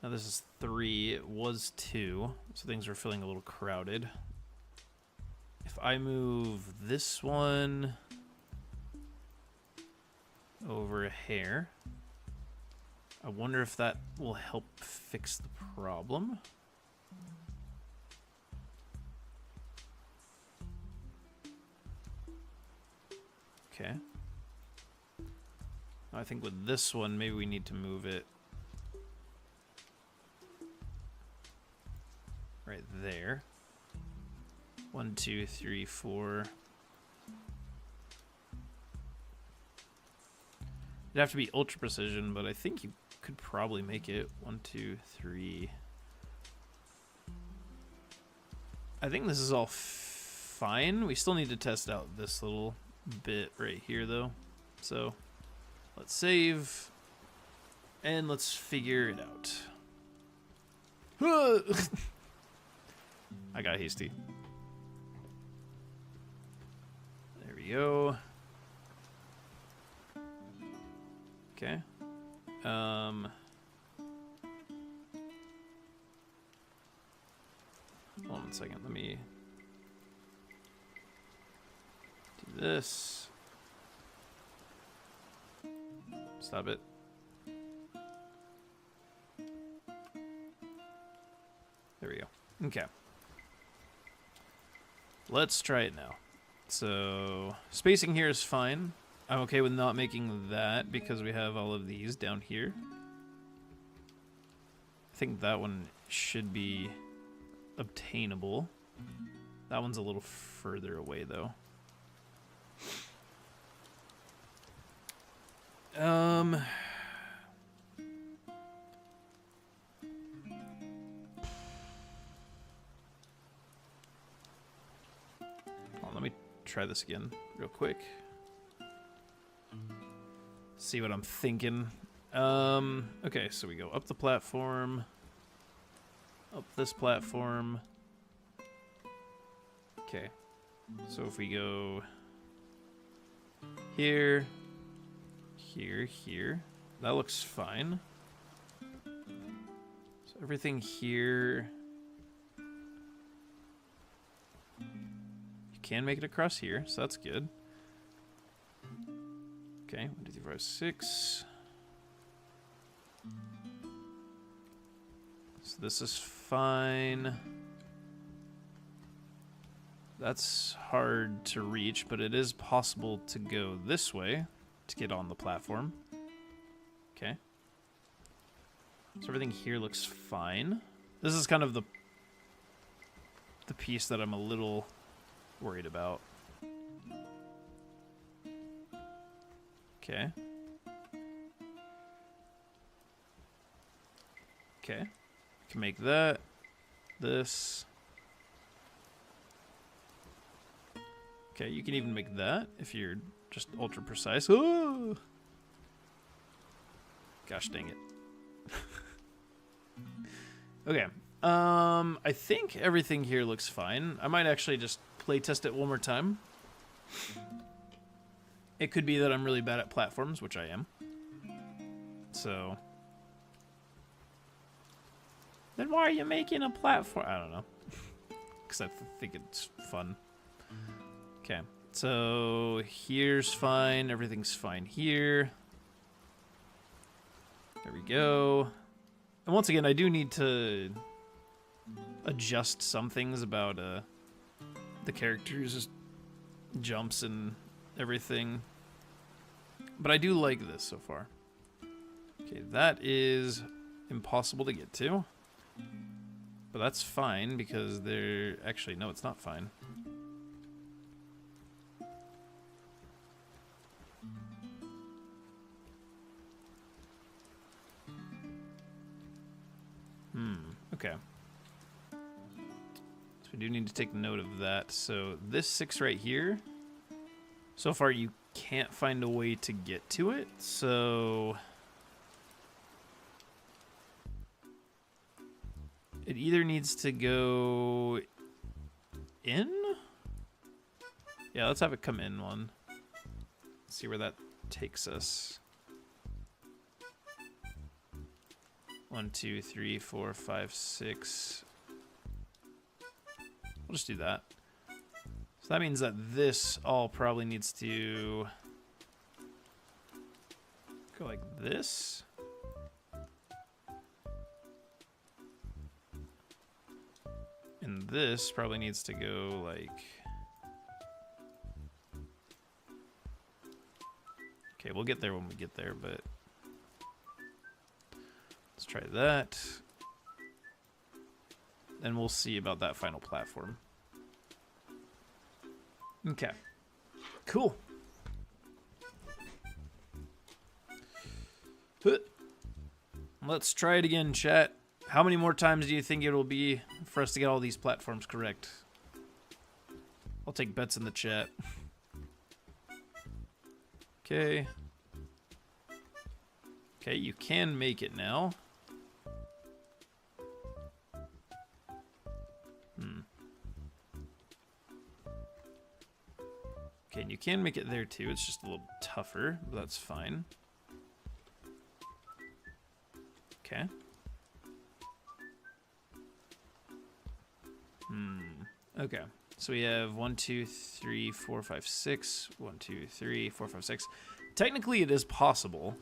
Now this is 3. It was 2, so things are feeling a little crowded. If I move this one over a hair, I wonder if that will help fix the problem. Okay. I think with this one, maybe we need to move it right there. 1, 2, 3, 4. It'd have to be ultra precision, but I think you could probably make it. 1, 2, 3. I think this is all fine. We still need to test out this little bit right here, though. So let's save and let's figure it out. I got hasty. There we go. Okay. Hold on a second. Let me do this. Stop it. There we go. Okay. Let's try it now. So, spacing here is fine. I'm okay with not making that because we have all of these down here. I think that one should be obtainable. That one's a little further away, though. Let me try this again real quick. See what I'm thinking. Okay, so we go up the platform, up this platform. Okay, so if we go here, here, here, that looks fine. So everything here, you can make it across here, so that's good. Okay, 1, 2, 3, 4, 5, 6. So this is fine. That's hard to reach, but it is possible to go this way to get on the platform. Okay. So everything here looks fine. This is kind of the piece that I'm a little worried about. Okay. Okay. Can make that. This. Okay, you can even make that if you're just ultra precise. Oh! Gosh dang it. Okay. I think everything here looks fine. I might actually just play test it one more time. It could be that I'm really bad at platforms, which I am. So. Then why are you making a platform? I don't know. Because I think it's fun. Okay. So here's fine. Everything's fine here. There we go. And once again, I do need to adjust some things about the characters' jumps and everything. But I do like this so far. Okay, that is impossible to get to. But that's fine because they're... Actually, no, it's not fine. Okay. So we do need to take note of that. So this 6 right here, so far you can't find a way to get to it, so it either needs to go in. Yeah, let's have it come in one. See where that takes us. 1, 2, 3, 4, 5, 6. We'll just do that. So that means that this all probably needs to go like this. And this probably needs to go like... Okay, we'll get there when we get there, but... Let's try that. Then we'll see about that final platform. Okay. Cool. Let's try it again, chat. How many more times do you think it will be for us to get all these platforms correct? I'll take bets in the chat. Okay. Okay, you can make it now. Okay, and you can make it there too. It's just a little tougher, but that's fine. Okay. Okay. So we have 1, 2, 3, 4, 5, 6. 1, 2, 3, 4, 5, 6. Technically, it is possible.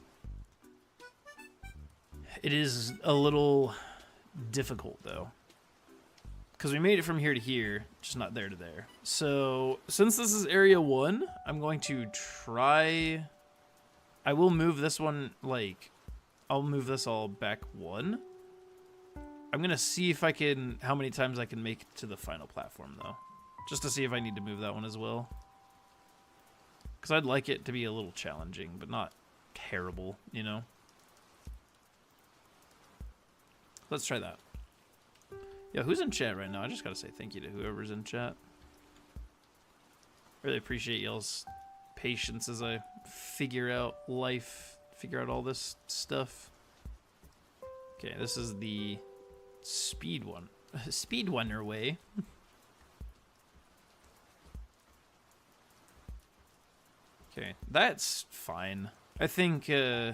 It is a little difficult, though. Because we made it from here to here, just not there to there. So, since this is area 1, I'm going to try... I will move this one, like... I'll move this all back 1. I'm going to see if I can... How many times I can make it to the final platform, though. Just to see if I need to move that one as well. Because I'd like it to be a little challenging, but not terrible, you know? Let's try that. Yo, who's in chat right now? I just gotta say thank you to whoever's in chat. Really appreciate y'all's patience as I figure out life, figure out all this stuff. Okay, this is the speed one. Speedrunner way. Okay, that's fine. I think, yeah,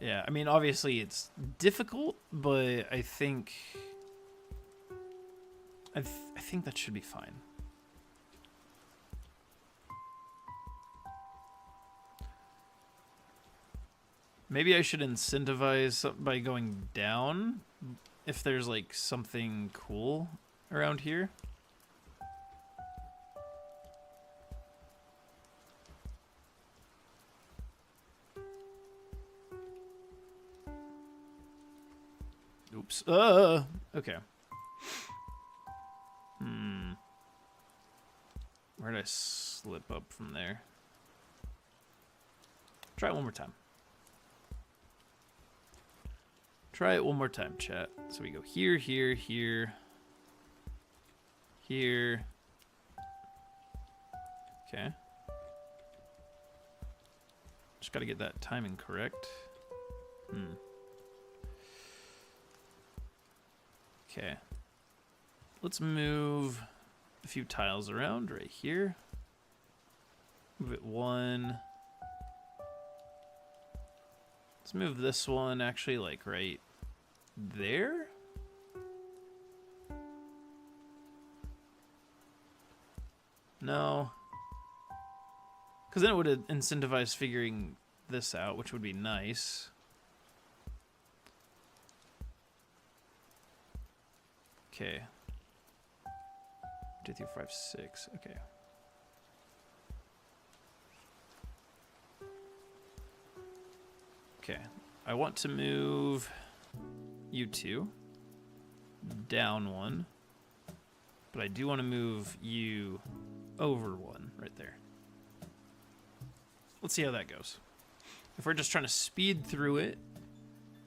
I mean, obviously it's difficult, but I think... I think that should be fine. Maybe I should incentivize by going down if there's, like, something cool around here. Oops. Okay. Where did I slip up from there? Try it one more time. Try it one more time, chat. So we go here, here, here, here. Okay. Just gotta get that timing correct. Okay. Let's move a few tiles around right here. Move it 1. Let's move this one actually like right there. No. Because then it would have incentivized figuring this out, which would be nice. Okay. 2, 3, 4, 5, 6. Okay. Okay. I want to move you 2 down 1, but I do want to move you over 1 right there. Let's see how that goes. If we're just trying to speed through it,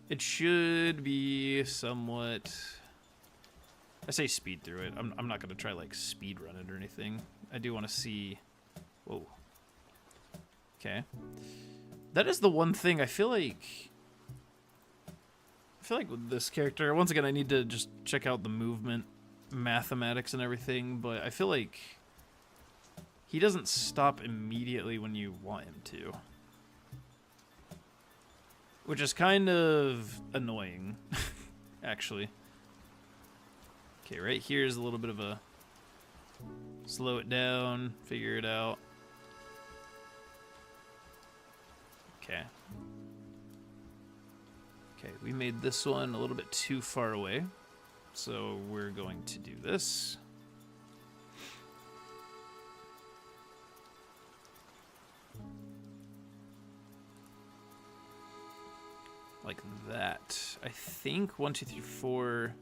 it should be somewhat... I say speed through it. I'm not going to try like speed run it or anything. I do want to see Whoa. Okay. That is the one thing I feel like with this character, once again, I need to just check out the movement mathematics and everything, but I feel like he doesn't stop immediately when you want him to. Which is kind of annoying, actually. Okay, right here is a little bit of a slow it down, figure it out. Okay. Okay, we made this one a little bit too far away, so we're going to do this. Like that. I think 1, 2, 3, 4.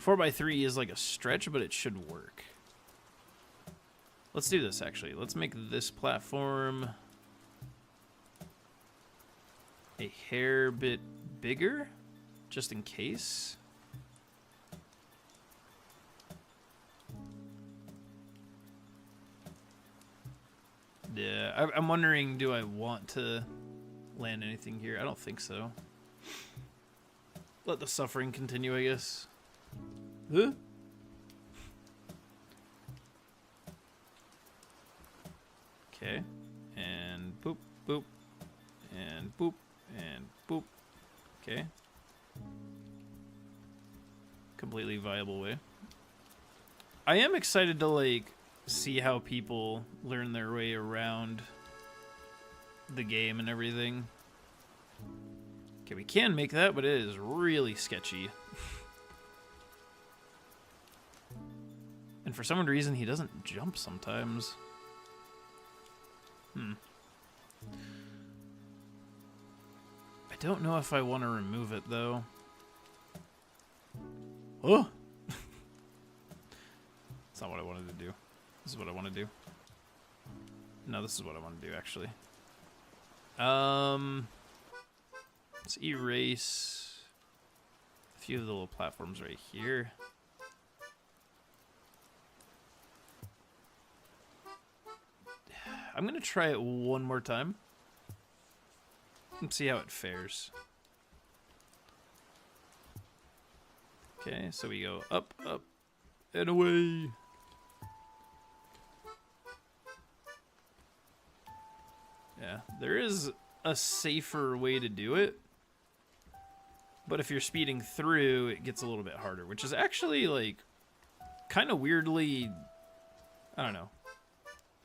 4x3 is like a stretch, but it should work. Let's do this, actually. Let's make this platform a hair bit bigger, just in case. Yeah, I'm wondering, do I want to land anything here? I don't think so. Let the suffering continue, I guess. Huh? Okay. And boop, boop, and boop, and boop. Okay. Completely viable way. I am excited to, like, see how people learn their way around the game and everything. Okay, we can make that, but it is really sketchy. And for some reason, he doesn't jump sometimes. I don't know if I want to remove it, though. Oh! That's not what I wanted to do. This is what I want to do. No, this is what I want to do, actually. Let's erase a few of the little platforms right here. I'm going to try it one more time and see how it fares. Okay, so we go up, up, and away. Yeah, there is a safer way to do it. But if you're speeding through, it gets a little bit harder, which is actually, like, kind of weirdly, I don't know,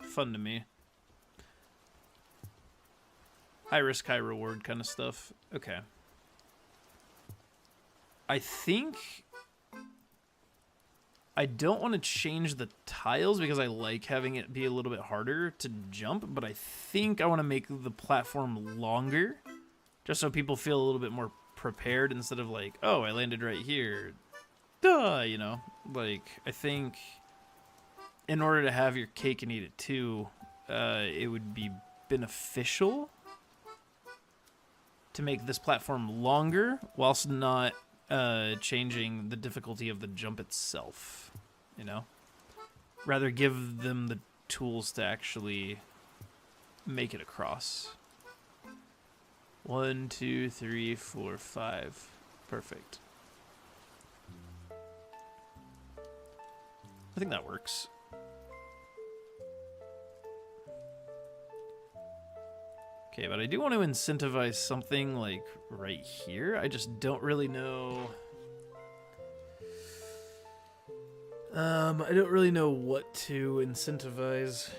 fun to me. High risk, high reward kind of stuff. Okay. I think I don't want to change the tiles because I like having it be a little bit harder to jump, but I think I want to make the platform longer just so people feel a little bit more prepared instead of like, oh, I landed right here. Duh, you know? Like, I think in order to have your cake and eat it too, it would be beneficial to make this platform longer whilst not changing the difficulty of the jump itself, you know? Rather give them the tools to actually make it across. 1, 2, 3, 4, 5. Perfect. I think that works. Okay, but I do want to incentivize something like right here. I just don't really know. I don't really know what to incentivize.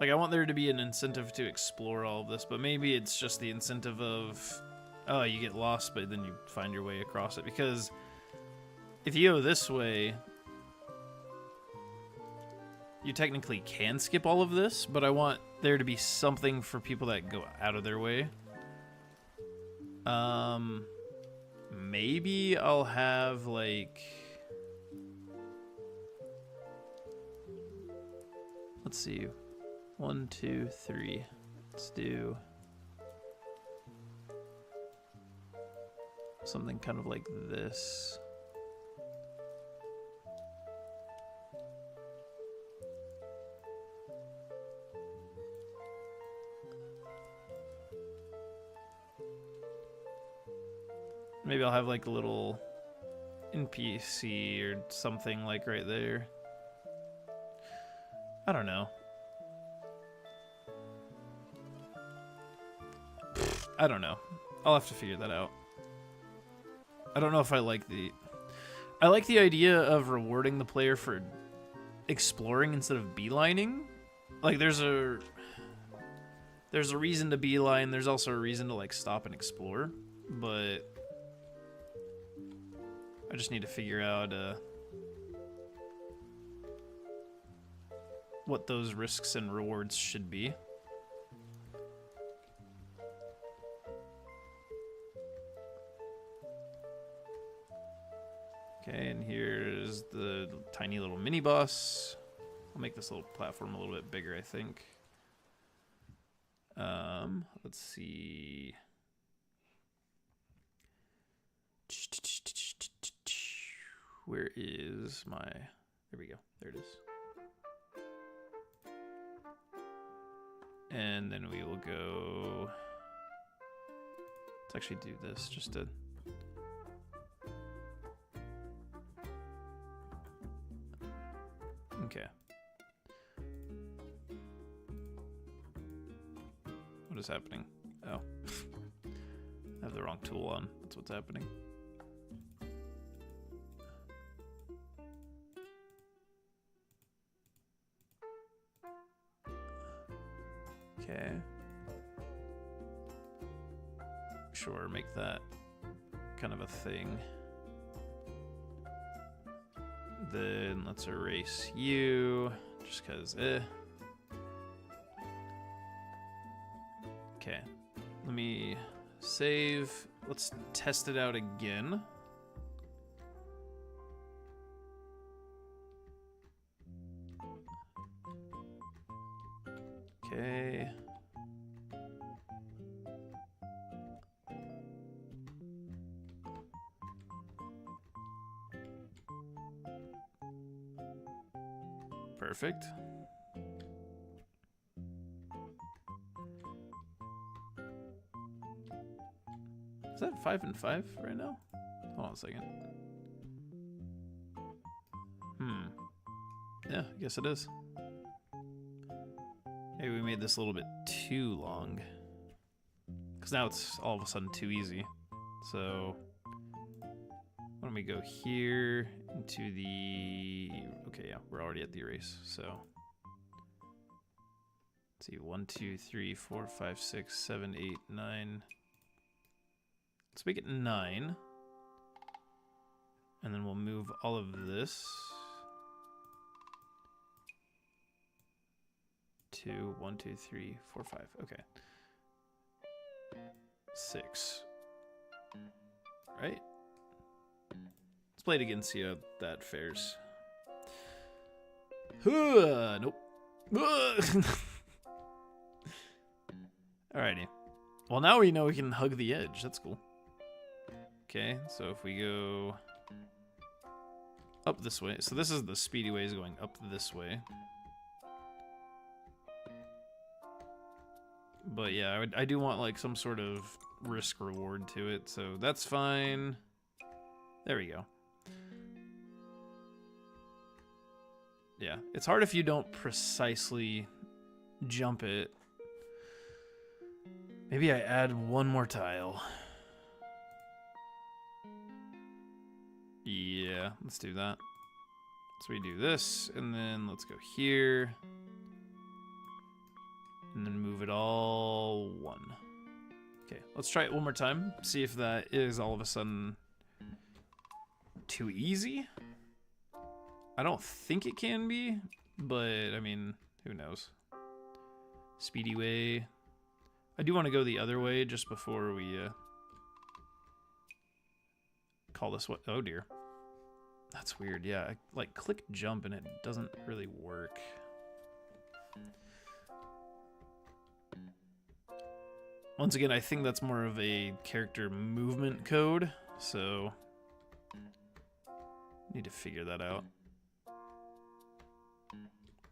Like, I want there to be an incentive to explore all of this, but maybe it's just the incentive of, oh, you get lost, but then you find your way across it. Because if you go this way, you technically can skip all of this, but I want there to be something for people that go out of their way. Maybe I'll have, like, let's see, 1, 2, 3. Let's do something kind of like this. Maybe I'll have like a little NPC or something like right there. I don't know. I don't know. I'll have to figure that out. I don't know if I like the... I like the idea of rewarding the player for exploring instead of beelining. Like, there's a reason to beeline. There's also a reason to, like, stop and explore. But I just need to figure out what those risks and rewards should be. Okay, and here's the tiny little mini boss. I'll make this little platform a little bit bigger, I think. Let's see. Where is my... There we go. There it is. And then we will go... Let's actually do this just to... Okay. What is happening? Oh. I have the wrong tool on. That's what's happening. Okay. Sure, make that kind of a thing. Then let's erase you, just because, Okay, let me save. Let's test it out again. Okay. Perfect. Is that 5 and 5 right now? Hold on a second. Yeah, I guess it is. Maybe we made this a little bit too long. Because now it's all of a sudden too easy. So, why don't we go here into the... Okay, yeah, we're already at the erase, so... Let's see, 1, 2, 3, 4, 5, 6, 7, 8, 9... Let's make it 9. And then we'll move all of this to 1, 2, 3, 4, 5. Okay. 6. Right? Let's play it again, see how that fares. Nope. Alrighty. Well, now we know we can hug the edge. That's cool. Okay, so if we go up this way, so this is the speedy ways going up this way. But yeah, I do want like some sort of risk reward to it, so that's fine. There we go. Yeah, it's hard if you don't precisely jump it. Maybe I add one more tile. Yeah, let's do that. So we do this, and then let's go here. And then move it all 1. Okay, let's try it one more time. See if that is all of a sudden too easy. I don't think it can be, but I mean, who knows? Speedy way. I do want to go the other way just before we call this what? Oh dear. That's weird. Yeah, I like click jump and it doesn't really work. Once again, I think that's more of a character movement code, so need to figure that out.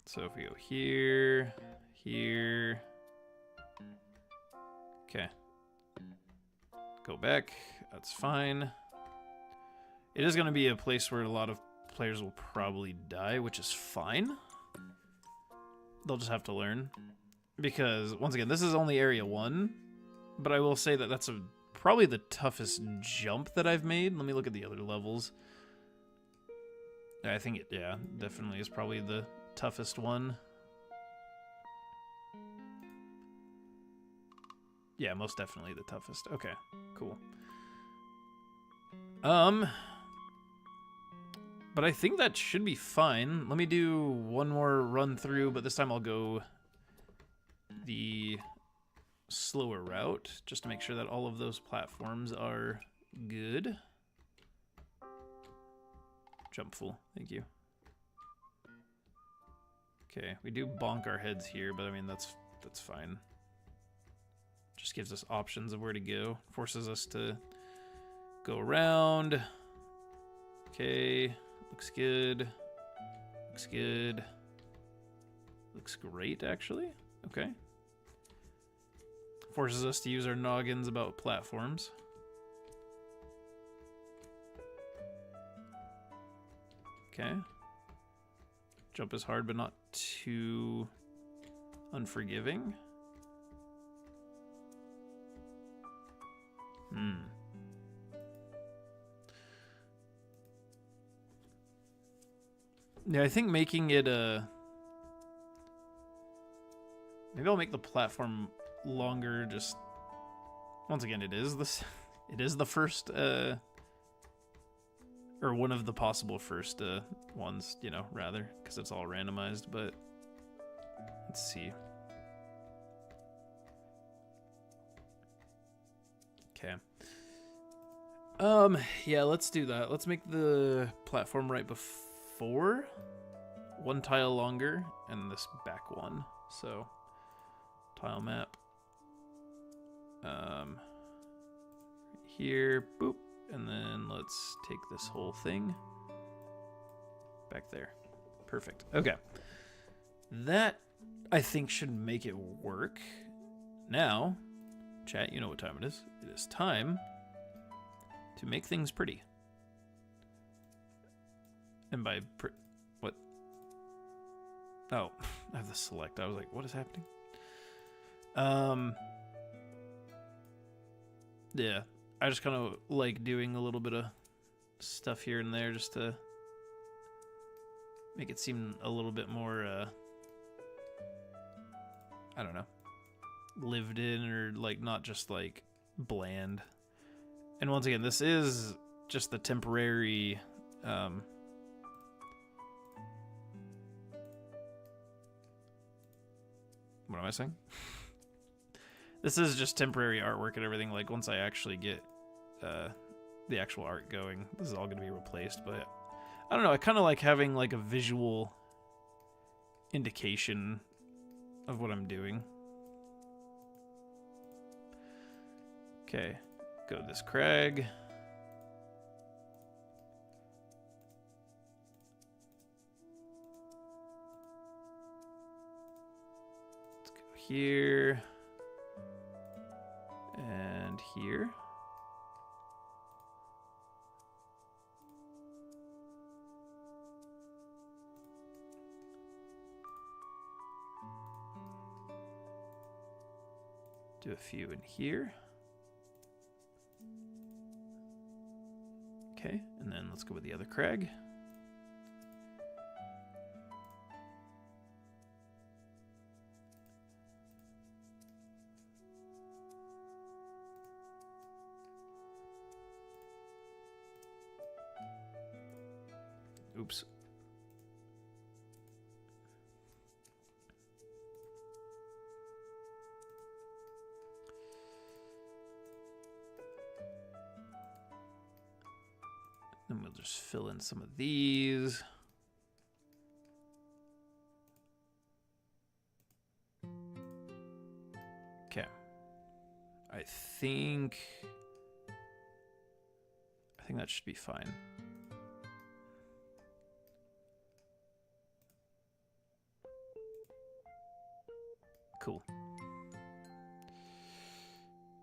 So if we go here, here, okay. Go back. That's fine. It is going to be a place where a lot of players will probably die, which is fine. They'll just have to learn. Because, once again, this is only Area 1. But I will say that that's probably the toughest jump that I've made. Let me look at the other levels. I think it, yeah, definitely is probably the toughest one. Yeah, most definitely the toughest. Okay, cool. But I think that should be fine. Let me do one more run through, but this time I'll go the slower route, just to make sure that all of those platforms are good. Jump full, thank you. Okay, we do bonk our heads here, but I mean, that's fine. Just gives us options of where to go. Forces us to go around. Okay, looks good. Looks good. Looks great, actually. Okay. Forces us to use our noggins about platforms. Okay. Jump is hard, but not too unforgiving. Yeah, I think making it a... Maybe I'll make the platform longer, just... Once again, it is the first, or one of the possible first ones, you know, rather, because it's all randomized, but... Let's see. Okay. Yeah, let's do that. Let's make the platform right before, one tile longer, and this back one. So, tile map. Here, boop, and then let's take this whole thing back there. Perfect. Okay. That, I think, should make it work. Now, chat, you know what time it is. It is time to make things pretty. And by what? Oh, I have the select. I was like, what is happening? Yeah, I just kind of like doing a little bit of stuff here and there just to make it seem a little bit more, I don't know, lived in, or like not just like bland. And once again, this is just the temporary what am I saying? This is just temporary artwork and everything. Like, once I actually get the actual art going, this is all going to be replaced. But I don't know, I kind of like having like a visual indication of what I'm doing. Okay, go to this crag. Let's go here. And here. Do a few in here. Okay, and then let's go with the other crag. Oops. Then we'll just fill in some of these. Okay. I think that should be fine. Cool.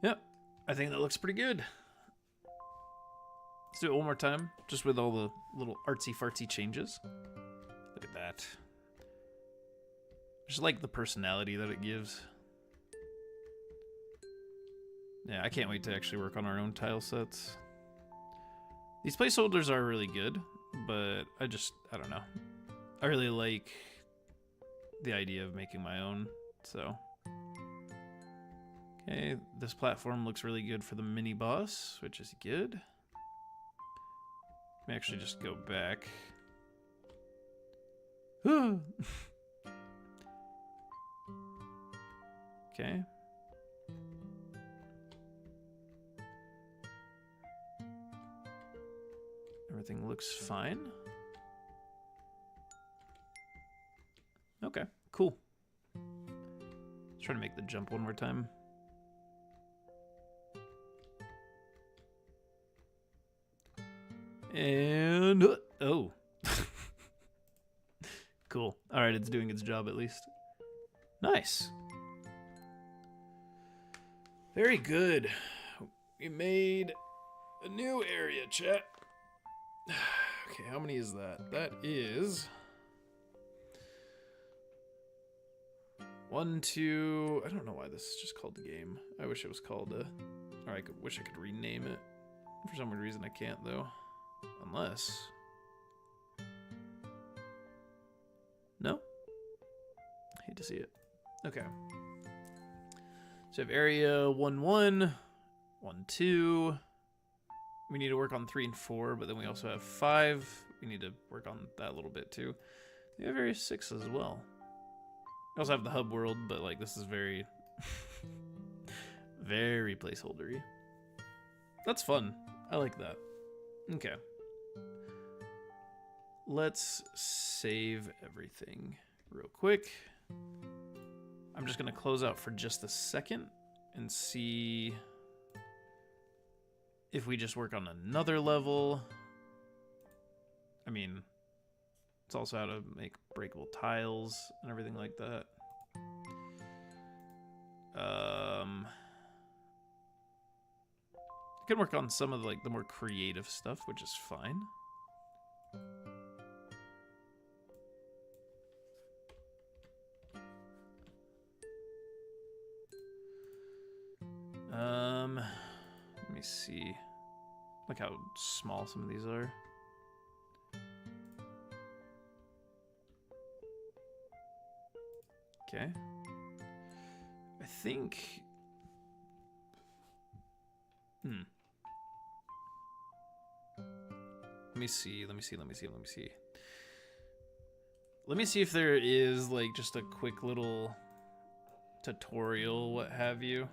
Yep. I think that looks pretty good. Let's do it one more time, just with all the little artsy-fartsy changes. Look at that. Just like the personality that it gives. Yeah, I can't wait to actually work on our own tile sets. These placeholders are really good, but I don't know. I really like the idea of making my own, so. Okay, this platform looks really good for the mini boss, which is good. Let me actually just go back. Okay. Everything looks fine. Okay, cool. Let's try to make the jump one more time. And oh. Cool. All right, it's doing its job at least. Nice. Very good. We made a new area, chat. Okay, how many is that? That is 1, 2. I don't know why this is just called the game. I wish it was called or I wish I could rename it. For some weird reason I can't though. Unless. No? Hate to see it. Okay. So I have area 1, 1, 1, 2. We need to work on 3 and 4, but then we also have 5. We need to work on that a little bit too. We have area 6 as well. We also have the hub world, but like this is very, very placeholdery. That's fun. I like that. Okay. Let's save everything real quick. I'm just gonna close out for just a second and see if we just work on another level. I mean, it's also how to make breakable tiles and everything like that. You can work on some of like the more creative stuff, which is fine. Let me see. Look how small some of these are. Okay. I think. Let me see. Let me see if there is like just a quick little tutorial, what have you.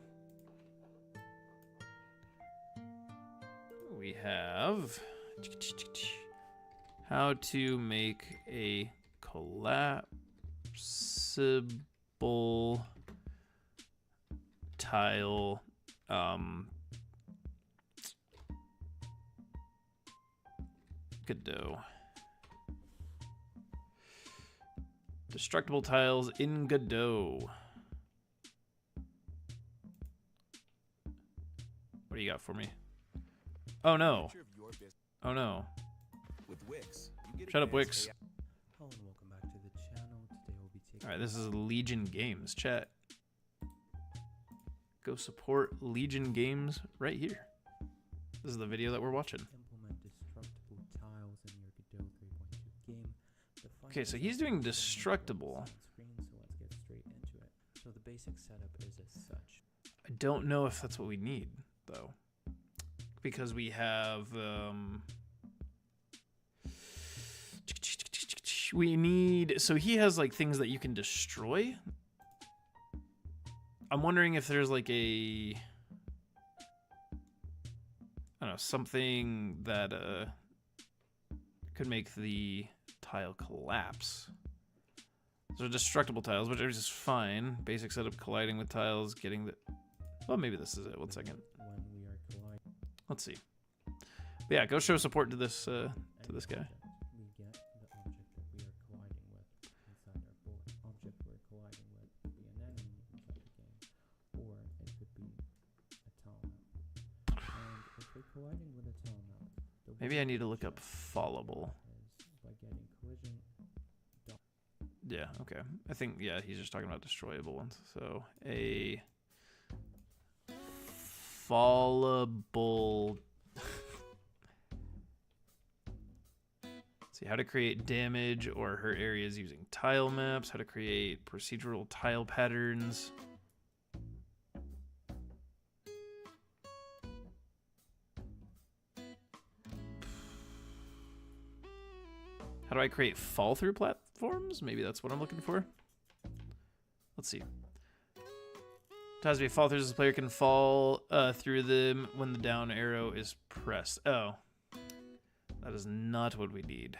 We have how to make a collapsible tile Godot. Destructible tiles in Godot. What do you got for me? Oh no. Oh no. Shut up, Wix. Hello and welcome back to the channel. Today we'll be taking. Alright, this is Legion Games, chat. Go support Legion Games right here. This is the video that we're watching. Implement destructible tiles in your Godot 3.2 game. Okay, so he's doing destructible. Screen, so let's get straight into it. So the basic setup is as such. I don't know if that's what we need, though. Because we have, we need, so he has like things that you can destroy. I'm wondering if there's like a, I don't know, something that could make the tile collapse. So destructible tiles, which are just fine. Basic setup, colliding with tiles, getting the, well, maybe this is it. 1 second. When we are colliding. Let's see. But yeah, go show support to this guy. We get the object that we are colliding with inside our board. Object we're colliding with could be an enemy inside the game, or it could be a tile map. colliding with a tile map, the Maybe way I need to we look up check fallable. is by getting collision. Yeah, okay. I think, yeah, he's just talking about destroyable ones. So, a fallable... See, how to create damage or hurt areas using tile maps, how to create procedural tile patterns. How do I create fall-through platforms? Maybe that's what I'm looking for. Let's see. Times be fall-throughs, the player can fall through them when the down arrow is pressed. Oh. That is not what we need.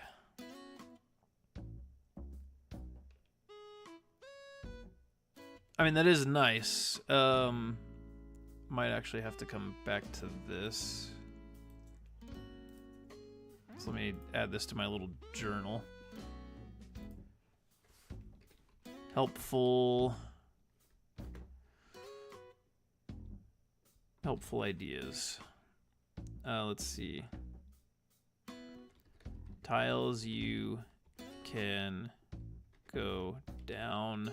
I mean, that is nice. Might actually have to come back to this. So let me add this to my little journal. Helpful ideas. Let's see. Tiles you can go down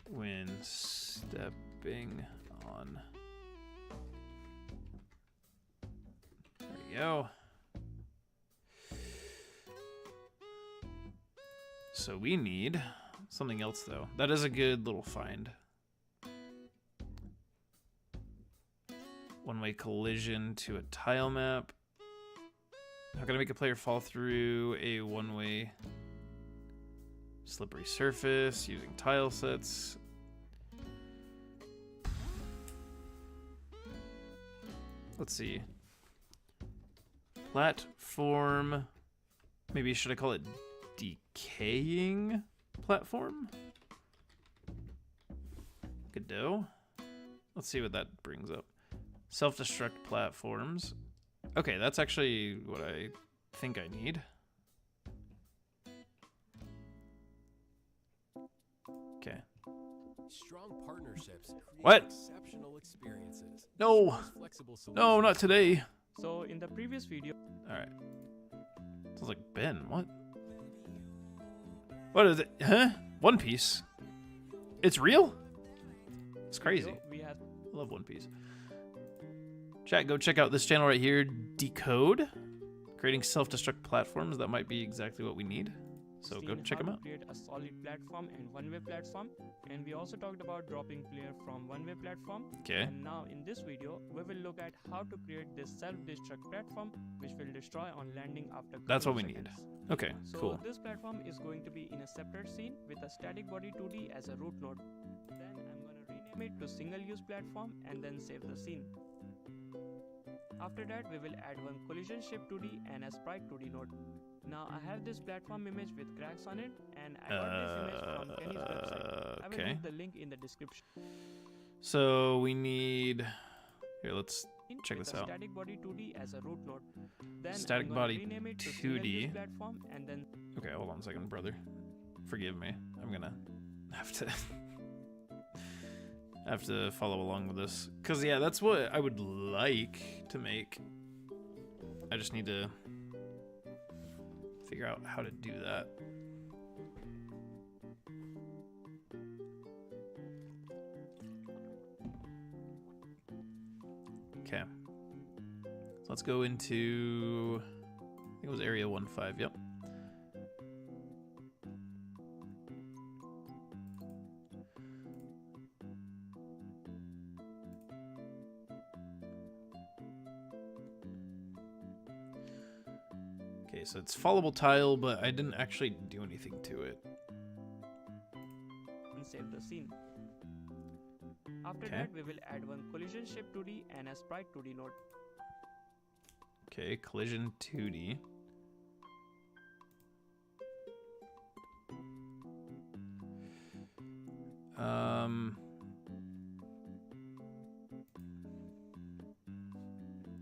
when stepping on. There we go. So we need something else though. That is a good little find. One-way collision to a tile map. How can I make a player fall through a one-way slippery surface using tile sets? Let's see. Platform. Maybe should I call it decaying platform? Godot. Let's see what that brings up. Self-destruct platforms. Okay, that's actually what I think I need. Okay. Strong partnerships create What? exceptional experiences. No. Choose flexible No, solutions. not today. So in the previous video, Alright. Sounds like Ben. What? What is it? Huh? One Piece? It's real? It's crazy. we have I love One Piece. Chat, go check out this channel right here, Decode. Creating self-destruct platforms. That might be exactly what we need. So go seen check how them to out. create a solid platform and one-way platform, and we also talked about dropping player from one-way platform. Okay. And now in this video, we will look at how to create this self-destruct platform, which will destroy on landing after. That's what we couple need. seconds. Okay, So cool. this platform is going to be in a separate scene with a static body 2D as a root node. Then I'm gonna rename it to single-use platform and then save the scene. After that, we will add one collision shape 2D and a sprite 2D node. Now I have this platform image with cracks on it, and I got this image from Kenny's website. I will Okay. leave the link in the description. So we need... Here, let's check With this a out. Static body 2D as a root node. Then Static I'm gonna body rename it to 2D. single-use platform and then Okay, hold on a second, brother. Forgive me. I'm gonna have to... have to follow along with this. Because, yeah, that's what I would like to make. I just need to figure out how to do that. Okay. So let's go into... I think it was area 1-5, yep. Okay, so it's fallable tile, but I didn't actually do anything to it. save the scene. After Okay. that, we will add one collision shape 2D and a sprite 2D node. Okay, collision 2D.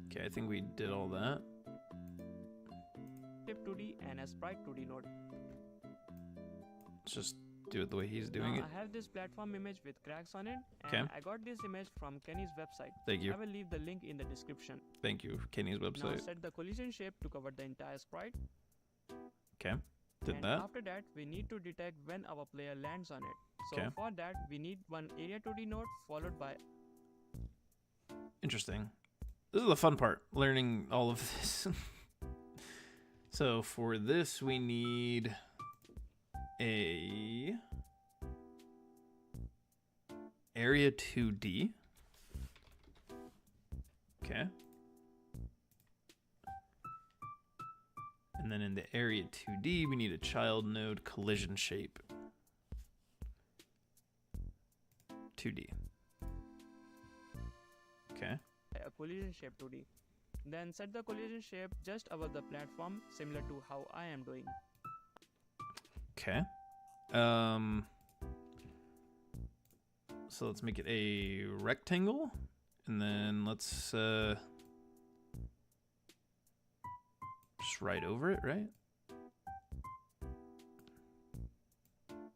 Okay, I think we did all that. Shape 2D and a sprite 2D node. Let's just do it the way he's doing now it. I have this platform image with cracks on it, and Okay. I got this image from Kenny's website. Thank you. I will leave the link in the description. Thank you, Kenny's Now website. set the collision shape to cover the entire sprite. Okay. Did And that. after that, we need to detect when our player lands on it. So Okay. for that, we need one area 2D node followed by. Interesting. This is the fun part, learning all of this. So for this, we need a area 2D. Okay. And then in the area 2D, we need a child node collision shape. 2D. Okay. A collision shape 2D. Then set the collision shape just above the platform, similar to how I am doing. Okay. So let's make it a rectangle, and then let's just write over it, right?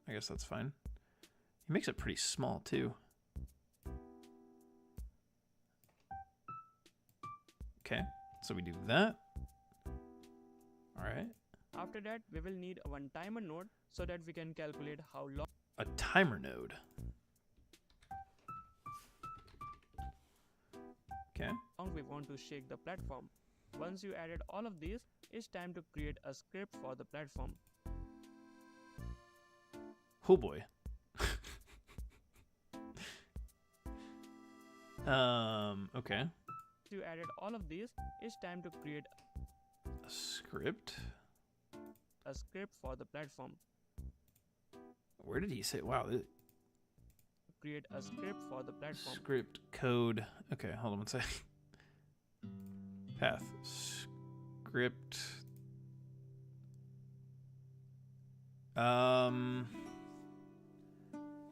I guess that's fine. He makes it pretty small too. Okay, so we do that. All right. After that, we will need one timer node so that we can calculate how A timer node. Okay. long we want to shake the platform. Once you added all of these, it's time to create a script for the platform. Oh boy. Okay. Once you added all of these, it's time to create A script. a script for the platform. Where did he say? Wow. Create a script for the platform. Script code. Okay, hold on one sec. Path. Script.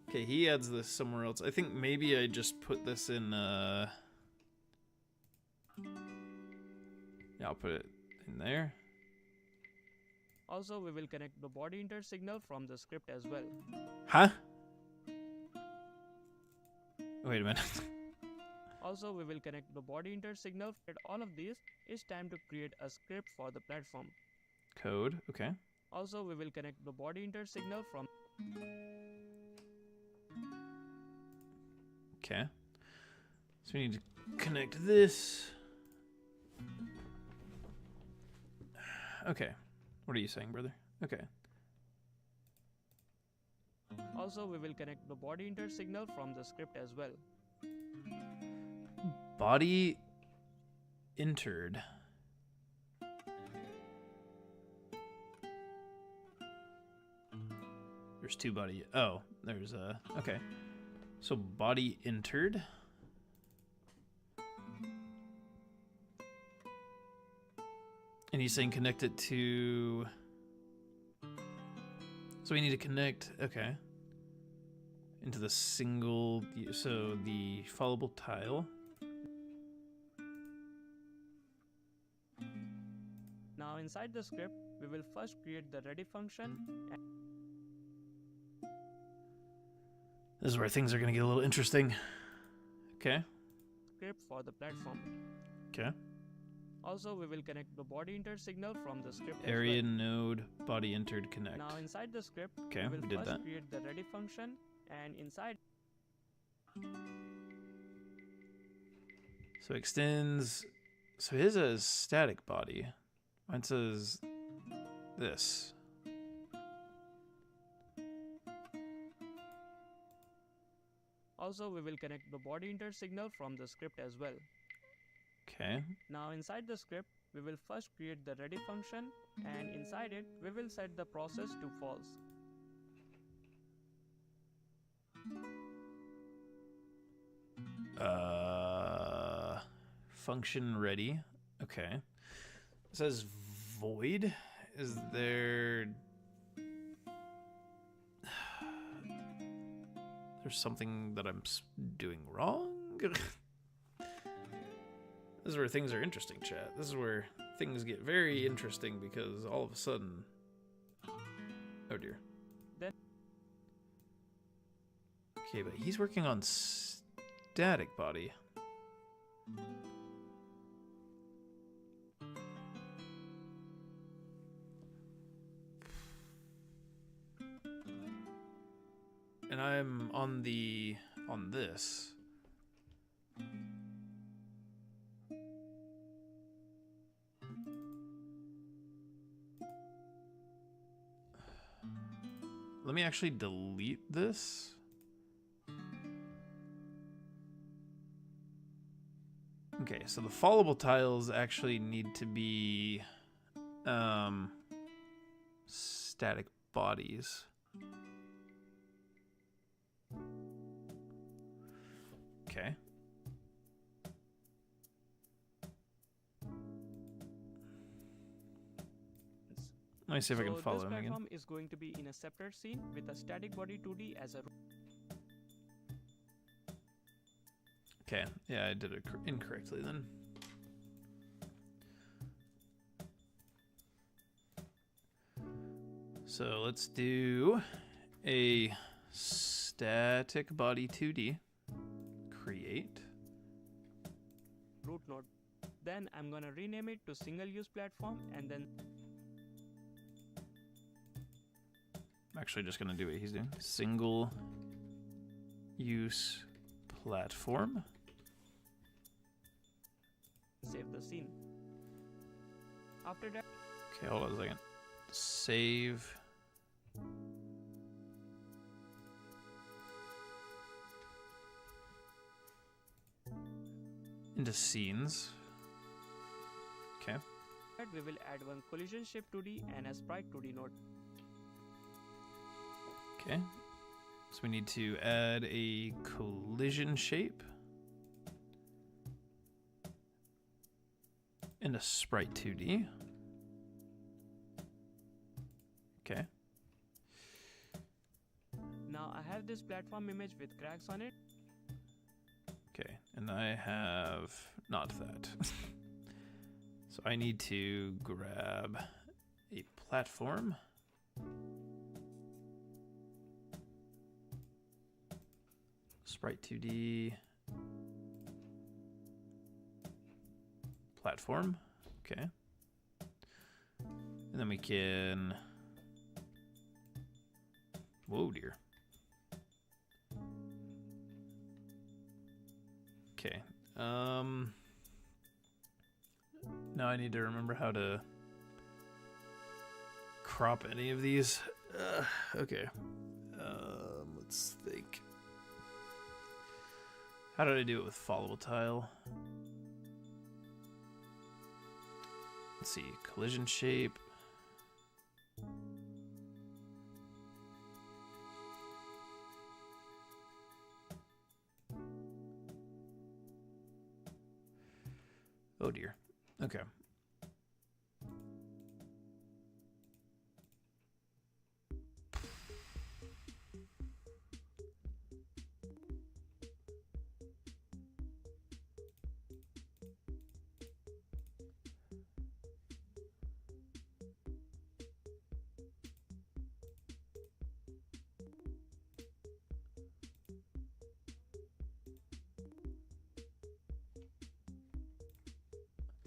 Okay, he adds this somewhere else. I think maybe I just put this in yeah, I'll put it in there. Also, we will connect the body inter signal from the script as well. Huh? Wait a minute. Also, we will connect the body inter signal. At all of these, it's time to create a script for the platform. Code. Okay. Also, we will connect the body inter signal from. Okay. So we need to connect this. Okay. What are you saying, brother? Okay. Also, we will connect the body inter signal from the script as well. Body entered. There's two body. Oh, there's a. Okay. So body entered. And he's saying connect it to. So we need to connect. Okay. Into the single. So the followable tile. Now, inside the script, we will first create the ready function. This is where things are going to get a little interesting. Okay. Script for the platform. Okay. Also, we will connect the body inter signal from the script. Area as well. node body entered connect. Now, inside the script, Okay, we will we did first that. create the ready function, and inside. So extends. So his is static body. Mine says this. Also, we will connect the body inter signal from the script as well. Okay. Now, inside the script, we will first create the ready function, and inside it, we will set the process to false. Function ready. Okay. It says void. Is there. There's something that I'm doing wrong? This is where things are interesting, chat. This is where things get very interesting because all of a sudden. Oh dear. Okay, but he's working on static body. And I'm on this. Let me actually delete this. Okay, so the fallable tiles actually need to be static bodies. Okay. Let me see if I can follow him this again. platform is going to be in a separate scene with a static body 2D as a Okay, yeah, I did it incorrectly then. So let's do a static body 2D. Create. root node. Then I'm gonna rename it to single use platform and then I'm actually just gonna do what he's doing. Single use platform. save the scene. After that, Okay, hold on a second. Save. Into scenes. Okay. we will add one collision shape 2D and a sprite 2D node. Okay. So we need to add a collision shape. And a sprite 2D. Okay. Now I have this platform image with cracks on it. Okay, and I have not that. So I need to grab a platform. Sprite 2D. Platform. Okay. And then we can... Whoa, dear. Okay. Now I need to remember how to crop any of these. Okay. Let's think. How did I do it with followable tile? Let's see. Collision shape. Oh dear. Okay.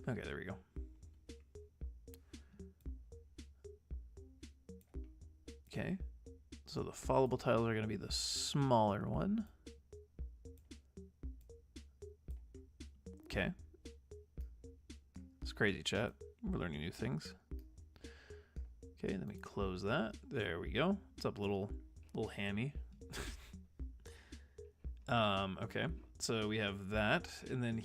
Okay, there we go. Okay, so the followable tiles are going to be the smaller one. Okay. It's crazy, chat. We're learning new things. Okay, let me close that. There we go. What's up, little hammy? Okay, so we have that, and then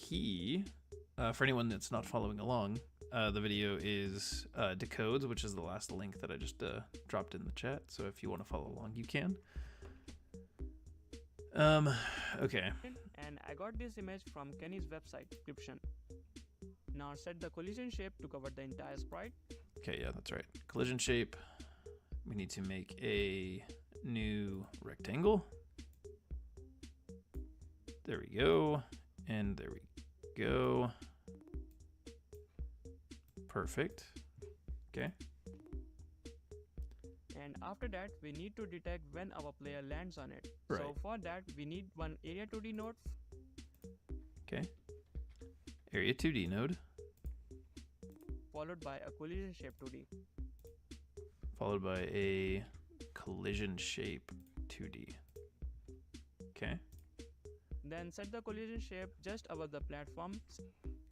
for anyone that's not following along, the video is decodes, which is the last link that I just dropped in the chat. So if you want to follow along, you can. Okay. And I got this image from Kenny's website description. Now set the collision shape to cover the entire sprite. Okay, yeah, that's right. Collision shape. We need to make a new rectangle. There we go. And there we go. Perfect. Okay. And after that, we need to detect when our player lands on it. Right. So for that, we need one area 2D node Okay. Area 2D node, followed by a collision shape 2D. followed by a collision shape 2D. Okay. Then set the collision shape just above the platform.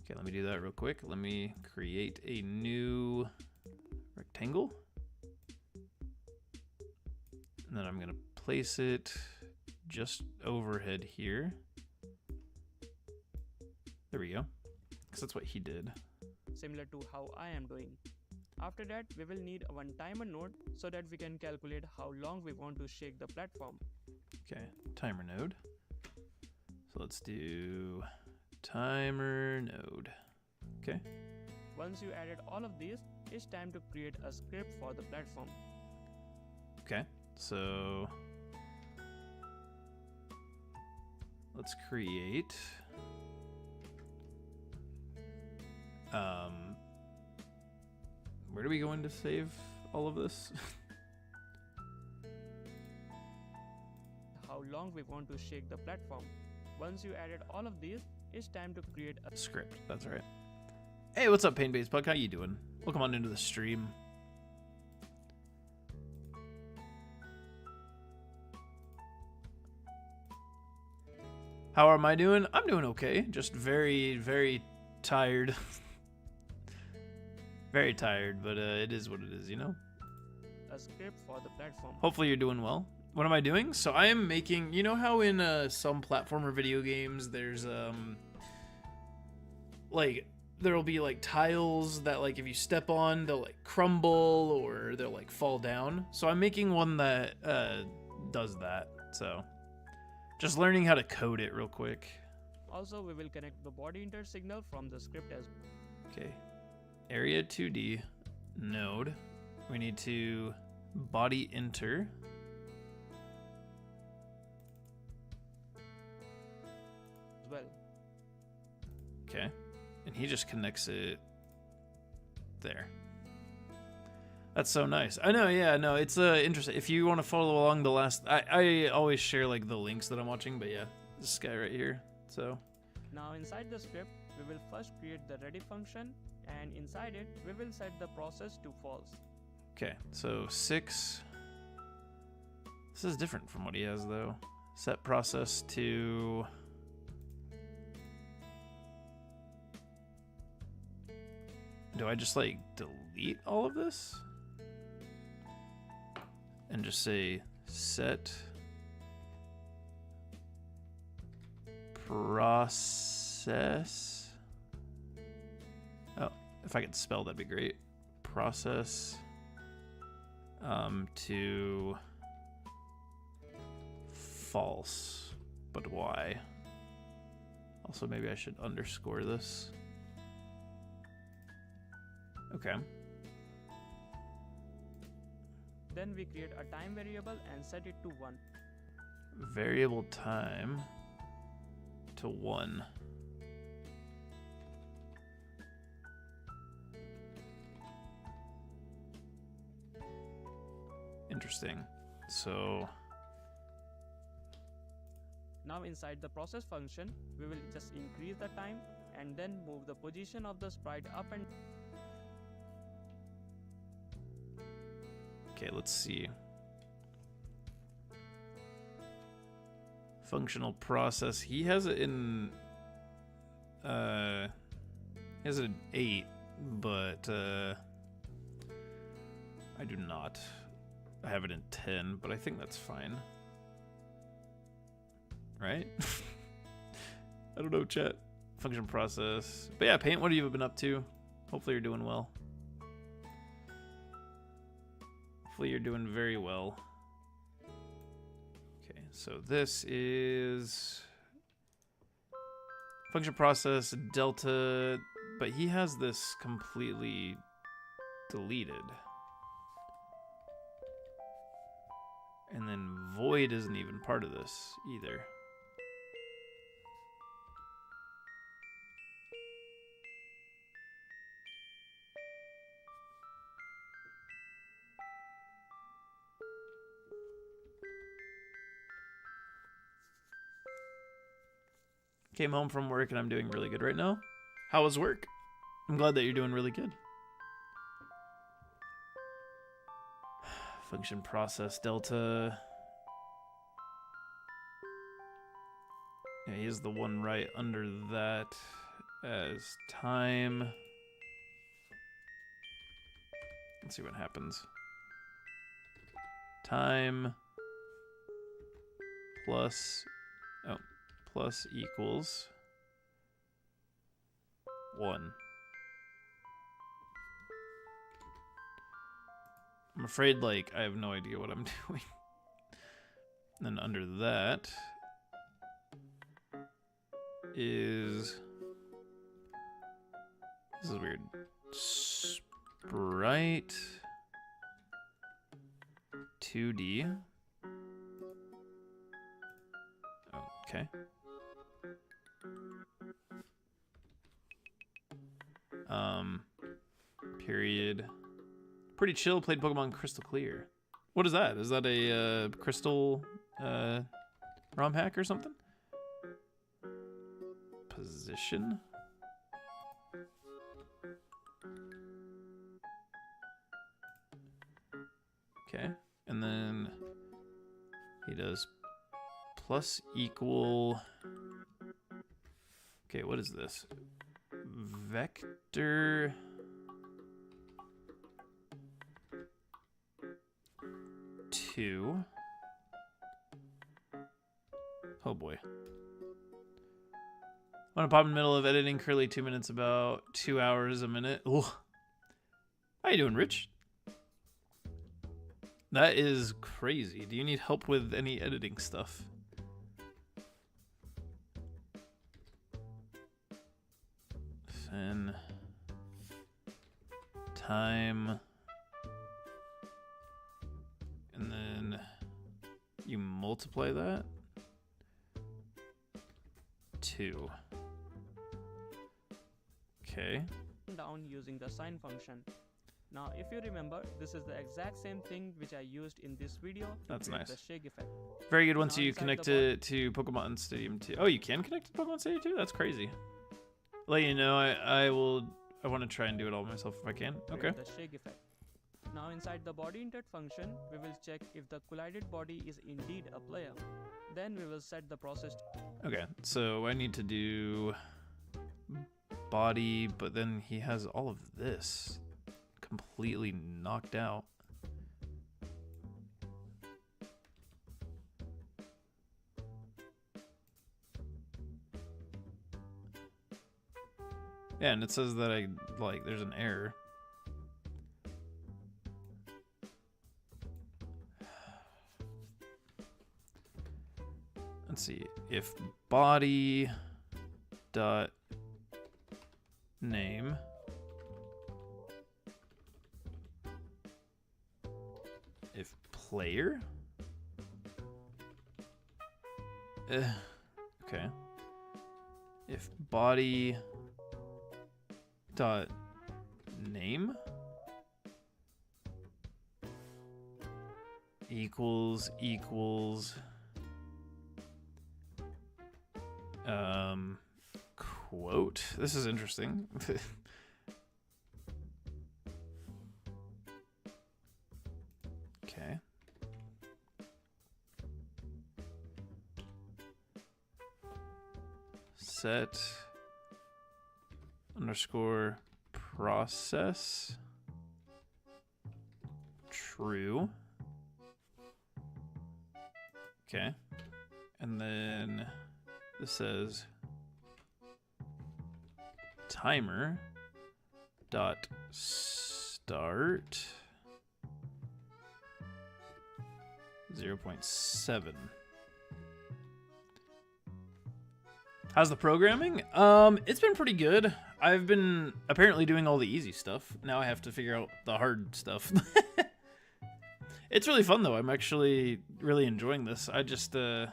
Okay, let me do that real quick. Let me create a new rectangle. And then I'm going to place it just overhead here. There we go. Because that's what he did. Similar to how I am doing. After that, we will need one timer node so that we can calculate how long we want to shake the platform. Okay, timer node. So let's do timer node. Okay. Once you added all of these, it's time to create a script for the platform. Okay, so let's create where do we go in to save all of this? How long we want to shake the platform. Once you added all of these, it's time to create a Script, that's right. Hey, what's up, Pain-Based Pug? How you doing? Welcome on into the stream. How am I doing? I'm doing okay. Just very, very tired. Very tired, but it is what it is, you know? script for the platform. Hopefully you're doing well. What am I doing? So I am making, you know how in some platformer video games there's like there'll be like tiles that like if you step on they'll like crumble or they'll like fall down. So I'm making one that does that. So just learning how to code it real quick. Also, we will connect the body inter signal from the script as well. Okay. Area 2D node. We need to body enter. as well. Okay. And he just connects it there. That's so nice. I know, yeah, no, it's interesting. If you want to follow along the last, I always share like the links that I'm watching, but yeah, this guy right here. So Now inside the script, we will first create the ready function, and inside it, we will set the process to false. okay, so 6. This is different from what he has though. Set process to do I just like delete all of this? And just say set process. Oh, if I could spell, that'd be great. Process to false, but why? Also, maybe I should underscore this. Okay. Then we create a time variable and set it to 1. Variable time to 1. Interesting. So Now inside the process function, we will just increase the time and then move the position of the sprite up and okay, let's see. Functional process. He has it in he has it in 8, but I do not. I have it in 10, but I think that's fine. Right? I don't know, chat. Function process. But yeah, Paint, what have you been up to? Hopefully you're doing well. Hopefully you're doing very well. Okay, so this is function process delta, but he has this completely deleted. And then void isn't even part of this either. Came home from work and I'm doing really good right now. How was work? I'm glad that you're doing really good. Function process delta. Yeah, he is the one right under that as time. Let's see what happens. Time plus equals 1. I'm afraid, like, I have no idea what I'm doing. And then under that is... This is weird. Sprite 2D. Okay. Period. Pretty chill. Played Pokemon Crystal Clear. What is that? Is that a crystal ROM hack or something? Position. Okay, and then he does plus equal. Okay, what is this? Vector 2. Oh boy. Want to pop in the middle of editing curly 2 minutes, about 2 hours a minute. Ooh. How you doing, Rich? That is crazy. Do you need help with any editing stuff? Then time, and then you multiply that 2. Okay. Down using the sine function. Now, if you remember, this is the exact same thing which I used in this video to That's create nice. the shake effect. Very good once Now you inside connect the it to Pokemon Stadium 2. Oh, you can connect to Pokemon Stadium 2? That's crazy. Let you know, I want to try and do it all myself if I can. Okay. The shake effect. Now inside the body intet function, we will check if the collided body is indeed a player. Then we will set the process. Okay, so I need to do body, but then he has all of this completely knocked out. Yeah, and it says that there's an error. Let's see, if body dot name if player okay, if body dot name equals quote. This is interesting. Okay. Set underscore process true. Okay. And then this says timer dot start 0.7. How's the programming? It's been pretty good. I've been apparently doing all the easy stuff. Now I have to figure out the hard stuff. It's really fun though. I'm actually really enjoying this. I just I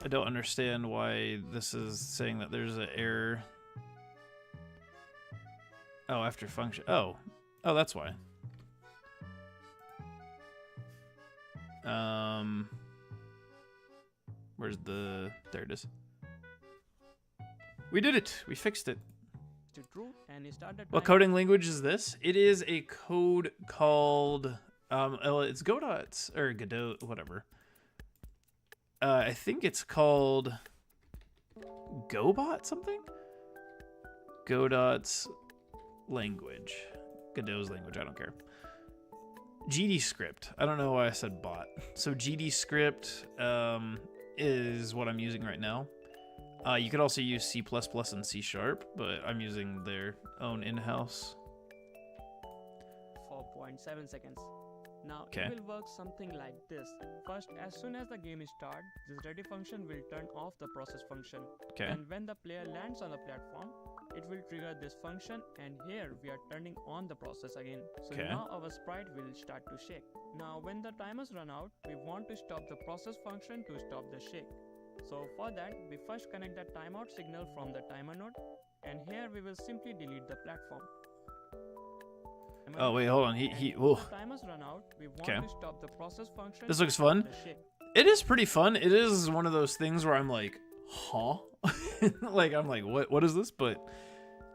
don't understand why this is saying that there's an error. Oh, after function. Oh, that's why. Where's the... There it is. We did it. We fixed it. to true and started What trying- coding language is this? It is a code called... it's Godot's, or Godot, whatever. I think it's called... Gobot something? Godot's language. Godot's language, I don't care. GDScript. I don't know why I said bot. So GDScript is what I'm using right now. You could also use C++ and C#, but I'm using their own in-house. 4.7 seconds. Now Okay. it will work something like this. First, as soon as the game is started, this ready function will turn off the process function. Okay. And when the player lands on the platform, it will trigger this function, and here we are turning on the process again. So Okay. now our sprite will start to shake. Now when the timers run out, we want to stop the process function to stop the shake. So for that, we first connect the timeout signal from the timer node, and here we will simply delete the platform. Oh, wait, hold on. And He when oh. the timers run out, we want Okay. to stop the process function. This looks to fun. stop the shake. It is pretty fun. It is one of those things where I'm like, huh? Like, I'm like, what is this? But,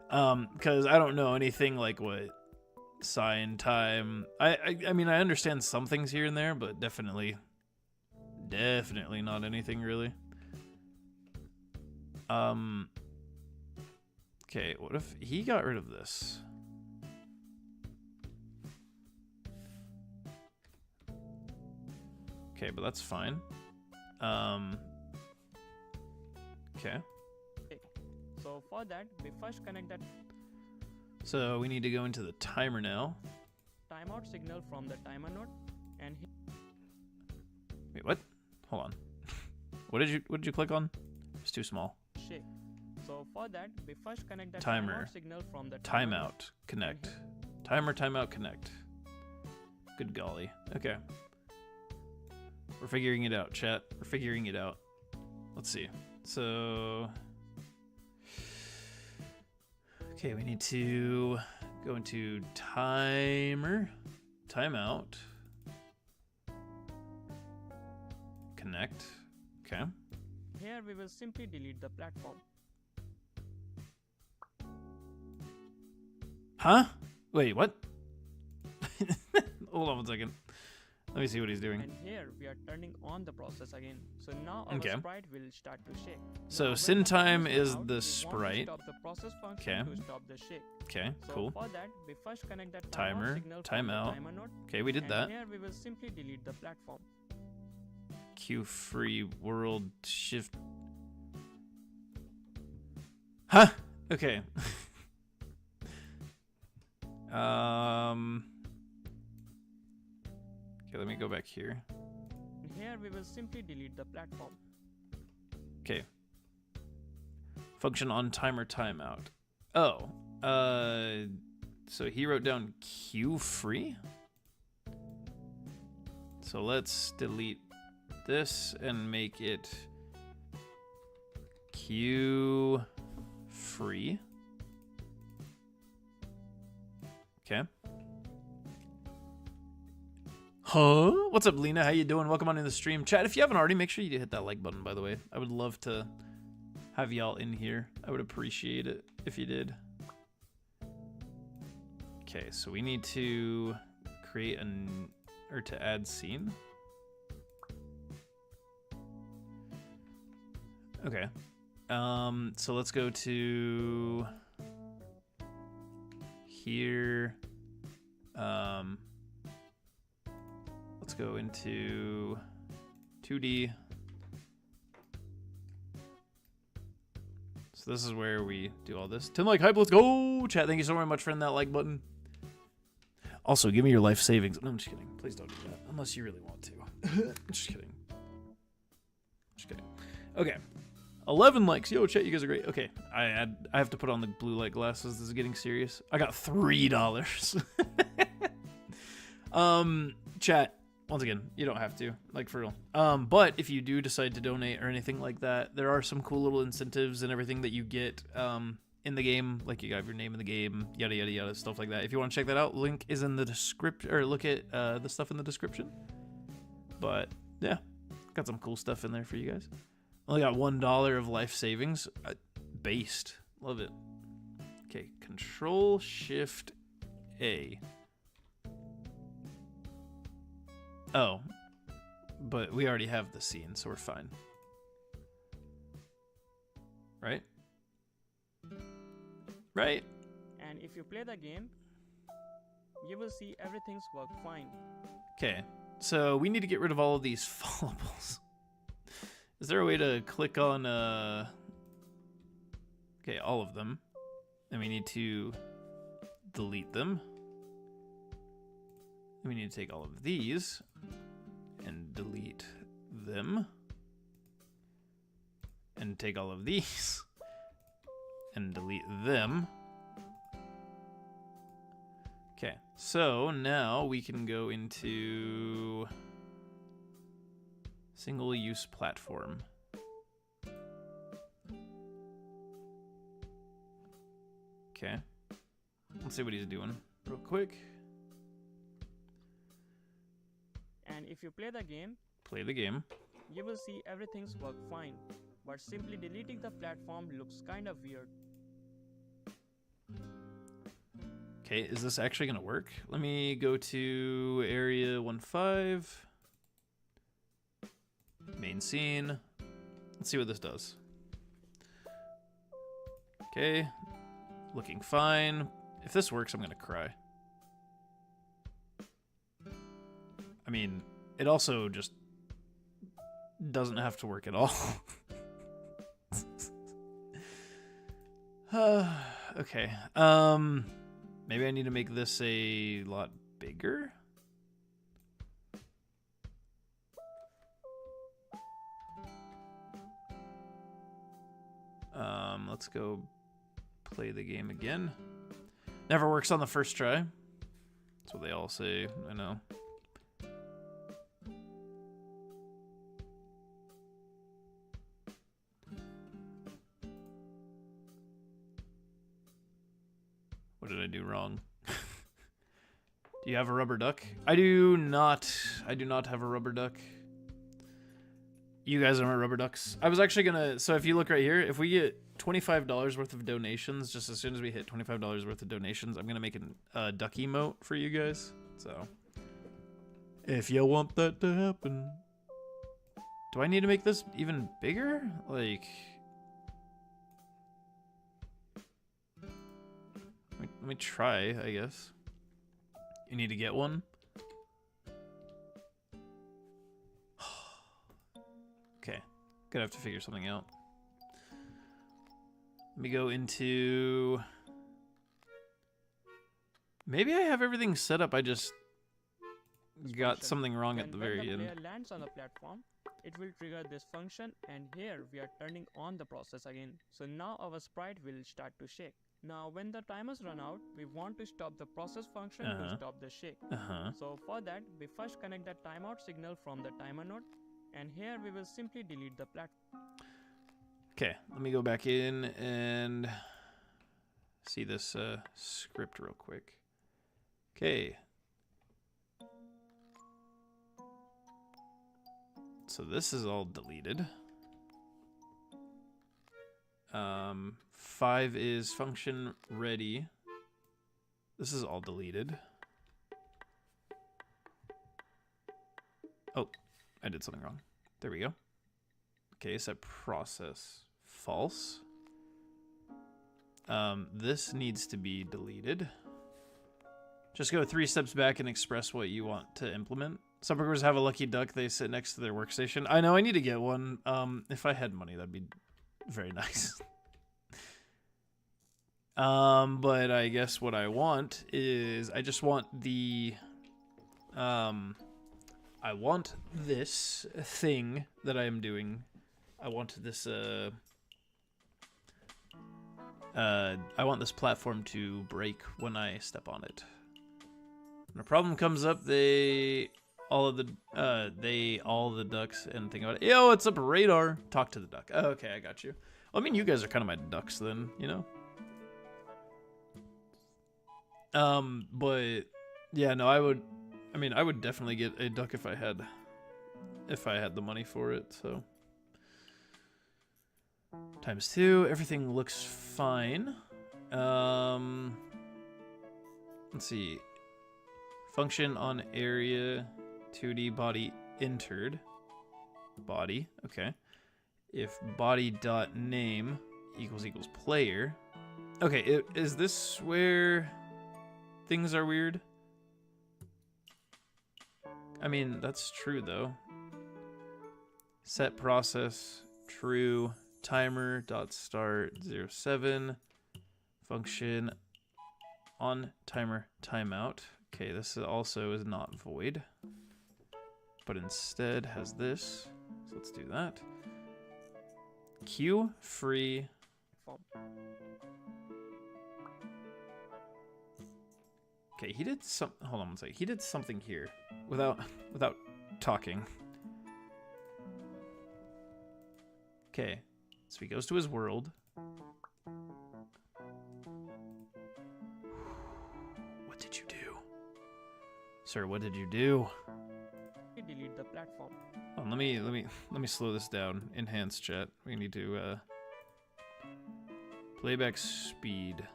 because I don't know anything like what sign time. I mean, I understand some things here and there, but definitely not anything really. Okay, what if he got rid of this? Okay, but that's fine. Okay. So for that, we first connect that So we need to go into the timer now. timeout signal from the timer node, and Wait, what? Hold on. What did you click on? It's too small. shake. So for that, we first connect the Timer. timeout signal from the timer node. Timeout. Connect. Timer, timeout, connect. Good golly. Okay. We're figuring it out, chat. We're figuring it out. Let's see. So... Okay, we need to go into timer, timeout, connect. Okay. Here we will simply delete the platform. Huh? Wait, what? Hold on 1 second. Let me see what he's doing. And here we are turning on the process again. So now our Okay. sprite will start to shake. So Now when sin the time timers run is out, the we want to sprite. Stop the process function Okay. to stop the shake. Okay, So cool. for that, we first connect the Timer, timeout signal from the timeout. timer node. Okay, we did And that. here we will simply delete the platform. Q free world shift. Huh? Okay. Okay, let me go back here. And here we will simply delete the platform. Okay. Function on timer timeout. Oh. So he wrote down Q free. So let's delete this and make it Q free. Okay. Huh? What's up, Lena? How you doing? Welcome on in the stream. Chat, if you haven't already, make sure you hit that like button, by the way. I would love to have y'all in here. I would appreciate it if you did. Okay, so we need to create or to add scene. Okay. So let's go to here. Let's go into 2D. So this is where we do all this. 10 like hype, let's go! Chat, thank you so very much for hitting that like button. Also, give me your life savings. No, I'm just kidding. Please don't do that. Unless you really want to. Just kidding. Just kidding. Okay. 11 likes. Yo, chat, you guys are great. Okay. I have to put on the blue light glasses. This is getting serious. I got $3. Chat, once again, you don't have to, like, for real. But if you do decide to donate or anything like that, there are some cool little incentives and everything that you get in the game. Like, you have your name in the game, yada yada yada, stuff like that. If you want to check that out, link is in the description, or look at the stuff in the description. But yeah, got some cool stuff in there for you guys. Only got $1 of life savings. Based. Love it. Okay, Control Shift A. Oh, but we already have the scene, so we're fine. Right? Right? And if you play the game, you will see everything's work fine. Okay, so we need to get rid of all of these fallables. Is there a way to click on, okay, all of them. And we need to delete them. And we need to take all of these and delete them. And take all of these and delete them. Okay, so now we can go into single-use platform. Okay, let's see what he's doing real quick. And if you play the game, you will see everything's work fine. But simply deleting the platform looks kind of weird. Okay, is this actually gonna work? Let me go to area 1.5. Main scene. Let's see what this does. Okay, looking fine. If this works, I'm gonna cry. I mean, it also just doesn't have to work at all. Okay. Maybe I need to make this a lot bigger. Let's go play the game again. Never works on the first try. That's what they all say, I know. What did I do wrong? Do you have a rubber duck? I do not. I do not have a rubber duck. You guys are my rubber ducks. I was actually gonna, so if you look right here, if we get $25 worth of donations, just as soon as we hit $25 worth of donations, I'm gonna make a duck emote for you guys. So, if you want that to happen. Do I need to make this even bigger? Like, let me try, I guess. You need to get one? Okay, gonna have to figure something out. Let me go into... Maybe I have everything set up, I just got something wrong at the very end. When the player lands on the platform, it will trigger this function, and here we are turning on the process again. So now our sprite will start to shake. Now when the timers run out, we want to stop the process function to stop the shake. So for that, we first connect the timeout signal from the timer node, and here we will simply delete the platform. Okay, let me go back in and see this script real quick. Okay. So this is all deleted. 5 is function ready. This is all deleted. Oh, I did something wrong. There we go. Okay, set process false. This needs to be deleted. Just go 3 steps back and express what you want to implement. Some programmers have a lucky duck. They sit next to their workstation. I know, I need to get one. If I had money, that'd be very nice. But I guess what I want is, I just want the, I want this thing that I am doing. I want this, I want this platform to break when I step on it. When a problem comes up, all the ducks and think about it. Yo, it's up radar. Talk to the duck. Oh, okay, I got you. Well, I mean, you guys are kind of my ducks then, you know? But yeah, no, I would definitely get a duck if I had the money for it, so. Times 2. Everything looks fine. Let's see. Function on area 2D body entered. Body, okay. If body.name equals player. Okay, is this where things are weird? I mean, that's true though. Set process true. Timer dot start 07. Function on timer timeout. Okay, this also is not void, but instead has this. So let's do that. Queue free. Okay, he did some. Hold on one second. He did something here without talking. Okay, so he goes to his world. What did you do, sir? What did you do? Delete the platform. Oh, let me slow this down. Enhance chat. We need to playback speed.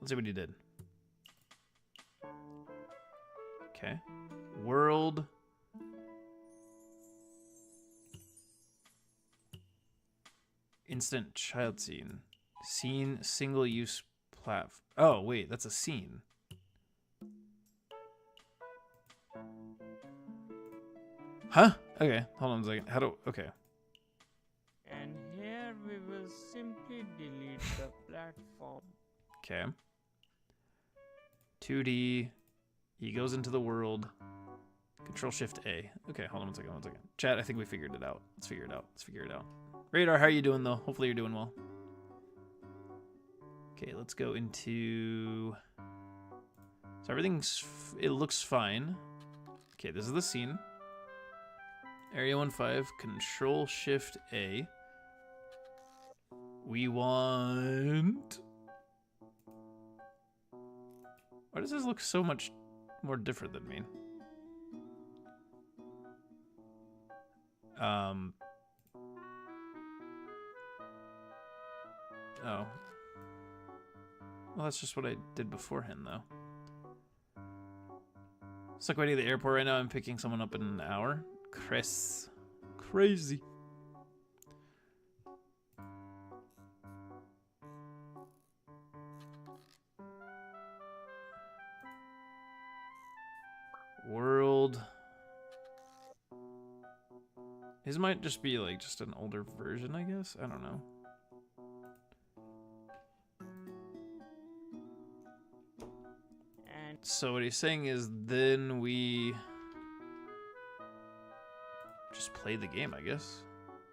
Let's see what he did. Okay. World. Instant child scene. Scene single use platform. Oh, wait, that's a scene. Huh? Okay, hold on a second. Okay. And here we will simply delete the platform. Okay. 2D. He goes into the world. Control Shift A. Okay, hold on one second. Chat, I think we figured it out. Let's figure it out. Radar, how are you doing though? Hopefully you're doing well. Okay, let's go into... So it looks fine. Okay, this is the scene. Area 1.5, Control Shift A. We want... Why does this look so much more different than me? Oh. Well, that's just what I did beforehand, though. Stuck waiting at the airport right now. I'm picking someone up in an hour. Chris. Crazy. World. His might just be like just an older version, I guess. I don't know. And So what he's saying is then we just play the game, I guess.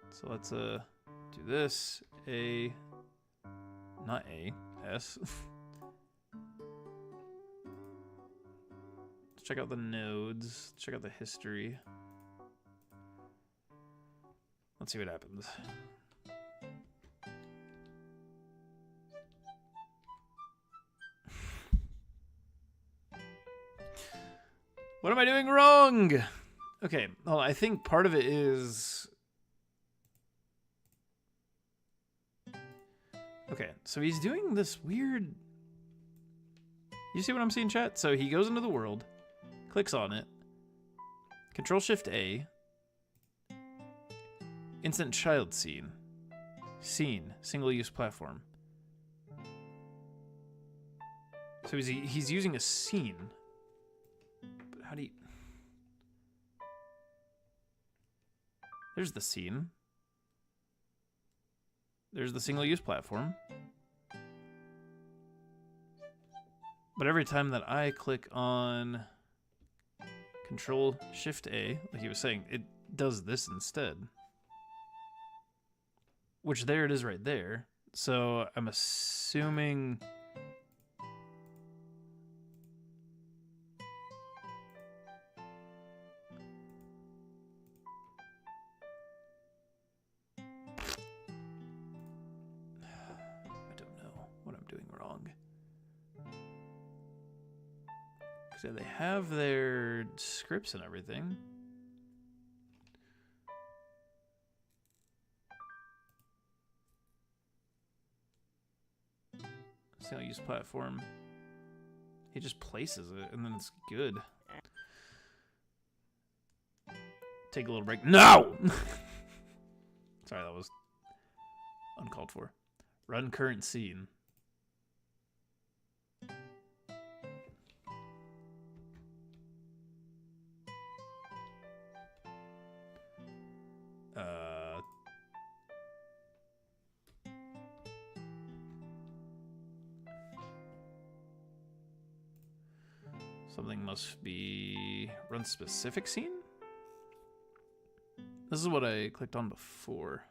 So let's do this. Not S. Let's check out the nodes. Check out the history. Let's see what happens. What am I doing wrong? Okay, hold on. I think part of it is... Okay, so he's doing this weird... You see what I'm seeing, chat? So he goes into the world, clicks on it, Control Shift A, instant child scene, single use platform. So he's using a scene. But how do you... There's the scene. There's the single use platform. But every time that I click on Control Shift A, like he was saying, it does this instead. Which there it is right there. So I'm assuming... I don't know what I'm doing wrong. Because they have their scripts and everything. single use platform. He just places it and then it's good. Take a little break. No! Sorry, that was uncalled for. Run current scene. Something must be run specific scene? This is what I clicked on before.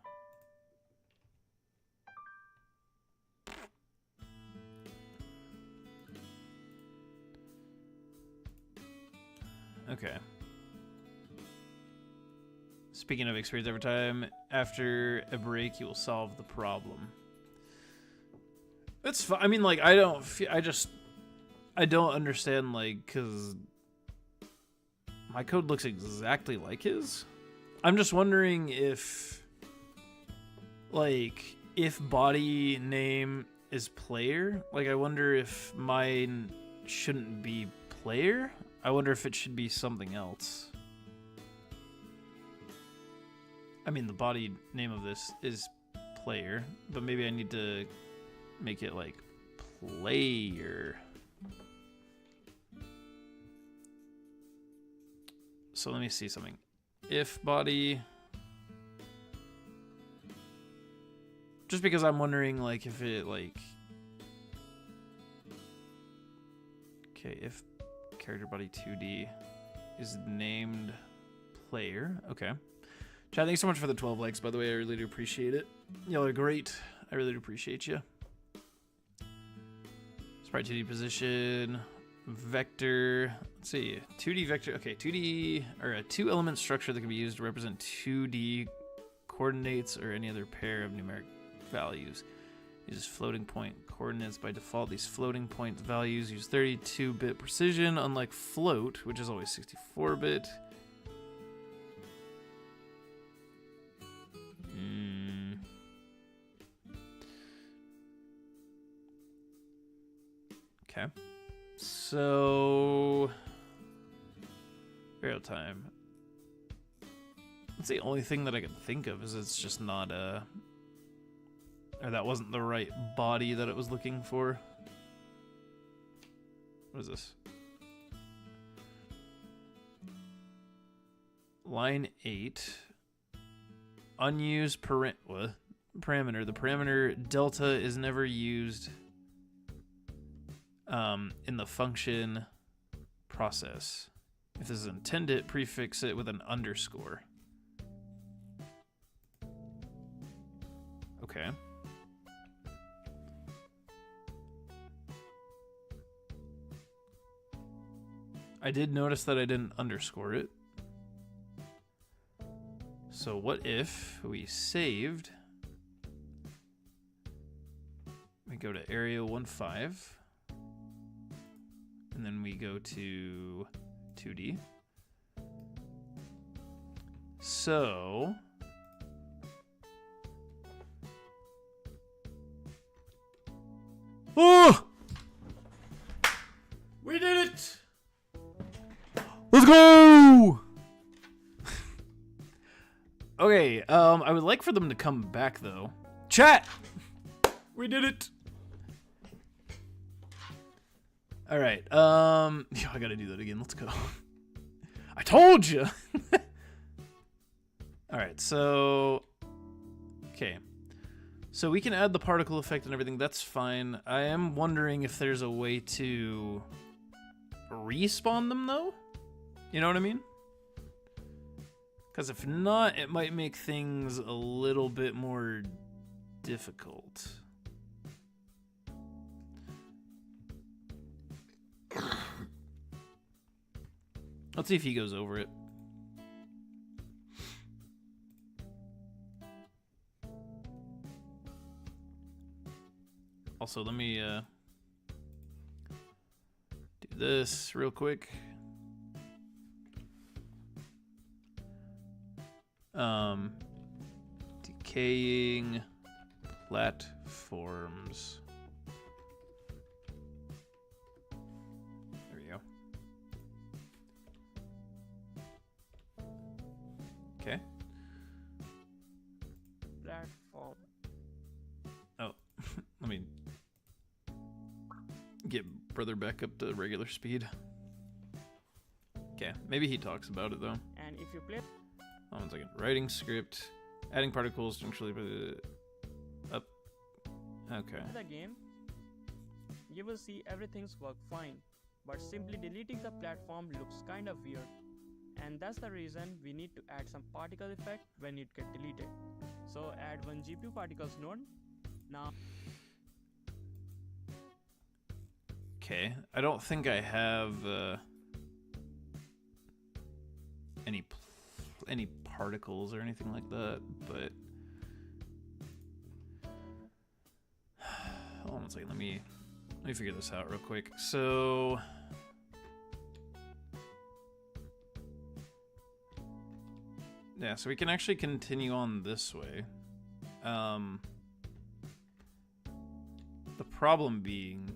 Okay. Speaking of experience, every time after a break, you will solve the problem. That's fine. I mean, like, I don't understand, like, because my code looks exactly like his. I'm just wondering if, like, if body name is player, like, I wonder if mine shouldn't be player. I wonder if it should be something else. I mean, the body name of this is player, but maybe I need to make it like player. So let me see something. If body, just because I'm wondering, like, if it, like, okay, if character body 2D is named player. Okay. Chad, thanks so much for the 12 likes, by the way. I really do appreciate it. Y'all are great. I really do appreciate you. Sprite 2D position. Vector. Let's see. 2D vector. Okay, 2D, or a 2-element structure that can be used to represent 2D coordinates or any other pair of numeric values. Uses floating point coordinates by default. These floating point values use 32-bit precision, unlike float, which is always 64-bit. Okay. So, burial time. That's the only thing that I can think of, is it's just not a... Or that wasn't the right body that it was looking for. What is this? Line 8. Unused parameter. The parameter delta is never used in the function process. If this is intended, prefix it with an underscore. Okay. I did notice that I didn't underscore it. So what if we saved? We go to area 1.5. And then we go to 2D. So oh! We did it! Let's go! Okay, I would like for them to come back though. Chat! We did it! Alright, yeah, I gotta do that again. Let's go. I told you! Alright, so... Okay. So we can add the particle effect and everything, that's fine. I am wondering if there's a way to respawn them though? You know what I mean? Because if not, it might make things a little bit more difficult. Let's see if he goes over it. Also, let me do this real quick. Decaying platforms. Okay. platform. Oh, let me get brother back up to regular speed. Okay, maybe he talks about it though. And if you play Oh, 1 second. Writing script, adding particles, actually up. Okay. the game, you will see everything's work fine, but simply deleting the platform looks kind of weird. And that's the reason we need to add some particle effect when it gets deleted. So add one GPU particles node. Now Okay. I don't think I have any particles or anything like that, but hold on 1 second. Let me figure this out real quick. So yeah, so we can actually continue on this way. The problem being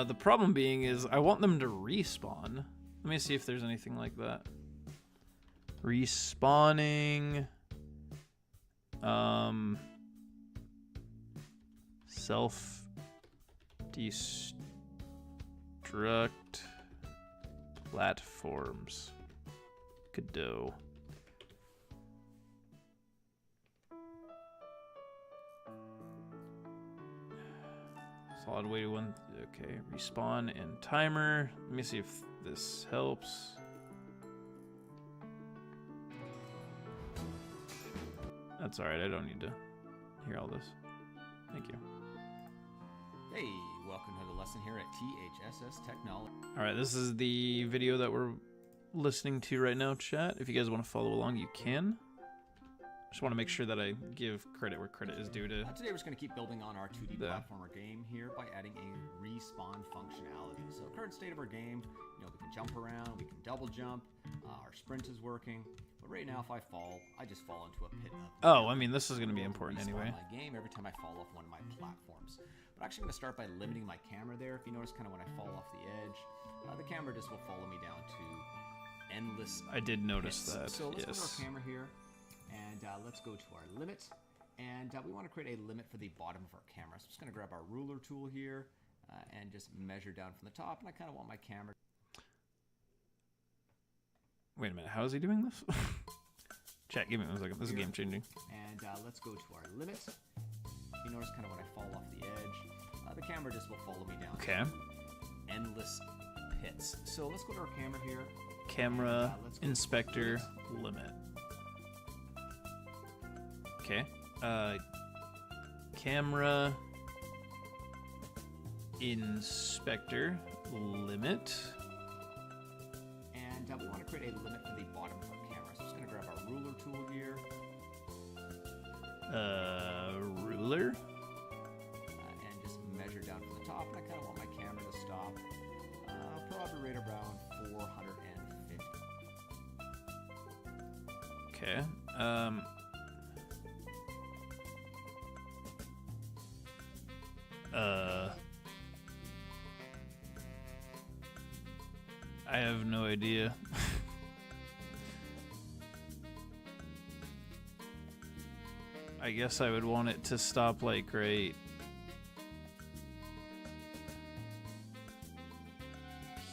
the problem being is I want them to respawn. Let me see if there's anything like that. Respawning. Self-destruct platforms. Godot. Solid way to one. Okay, respawn and timer. Let me see if this helps. That's alright, I don't need to hear all this. Thank you. Hey, welcome to the lesson here at THSS Technology. Alright, this is the video that we're listening to right now, chat. If you guys want to follow along, you can. Just want to make sure that I give credit where credit is due to Today we're just going to keep building on our 2D the- platformer game here by adding a respawn functionality. So current state of our game, we can jump around, we can double jump, our sprint is working, but right now if I fall, I just fall into a pit of... Oh, I mean, this is going to be important respawn anyway. my game every time I fall off one of my platforms. But I'm actually going to start by limiting my camera there. If you notice kind of when I fall off the edge, the camera just will follow me down to endless I did notice pits. that, So let's go to yes. our camera here. And let's go to our limit. And we want to create a limit for the bottom of our camera. So I'm just going to grab our ruler tool here and just measure down from the top. And I kind of want my camera. Wait a minute, how is he doing this? Chat, give me 1 second. This is game changing. And let's go to our limit. You notice kind of when I fall off the edge, the camera just will follow me down Okay. to endless pits. So let's go to our camera here. Camera, And, let's go to inspector, limit. Okay. Camera, inspector, limit. And we want to create a limit for the bottom of our camera. So I'm just going to grab our ruler tool here. Ruler. And just measure down from the top. And I kind of want my camera to stop probably right around 450. Okay. I have no idea. I guess I would want it to stop like right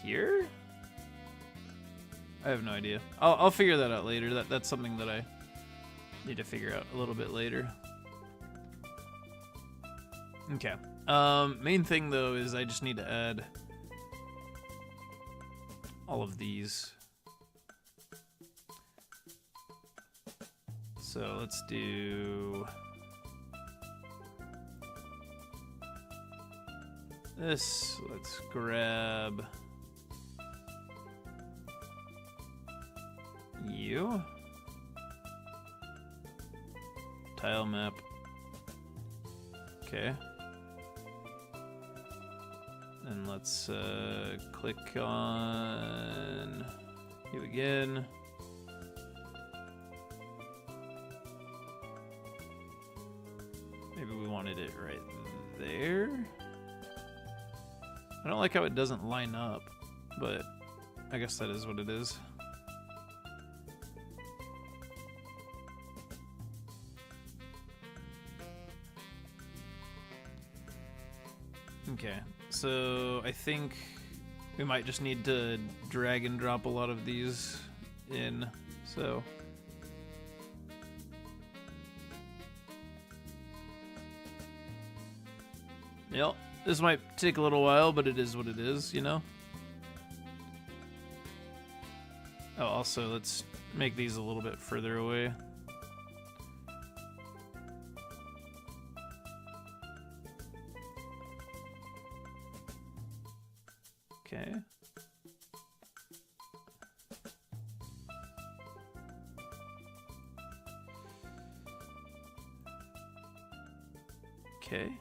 here? I have no idea. I'll figure that out later. That's something that I need to figure out a little bit later. Okay. Main thing though is I just need to add all of these. So let's do this. Let's grab you. Tile map. Okay. And let's click on you again. Maybe we wanted it right there. I don't like how it doesn't line up, but I guess that is what it is. Okay, so I think we might just need to drag and drop a lot of these in, so... Yep, this might take a little while, but it is what it is, you know? Oh, also, let's make these a little bit further away. Okay. Okay.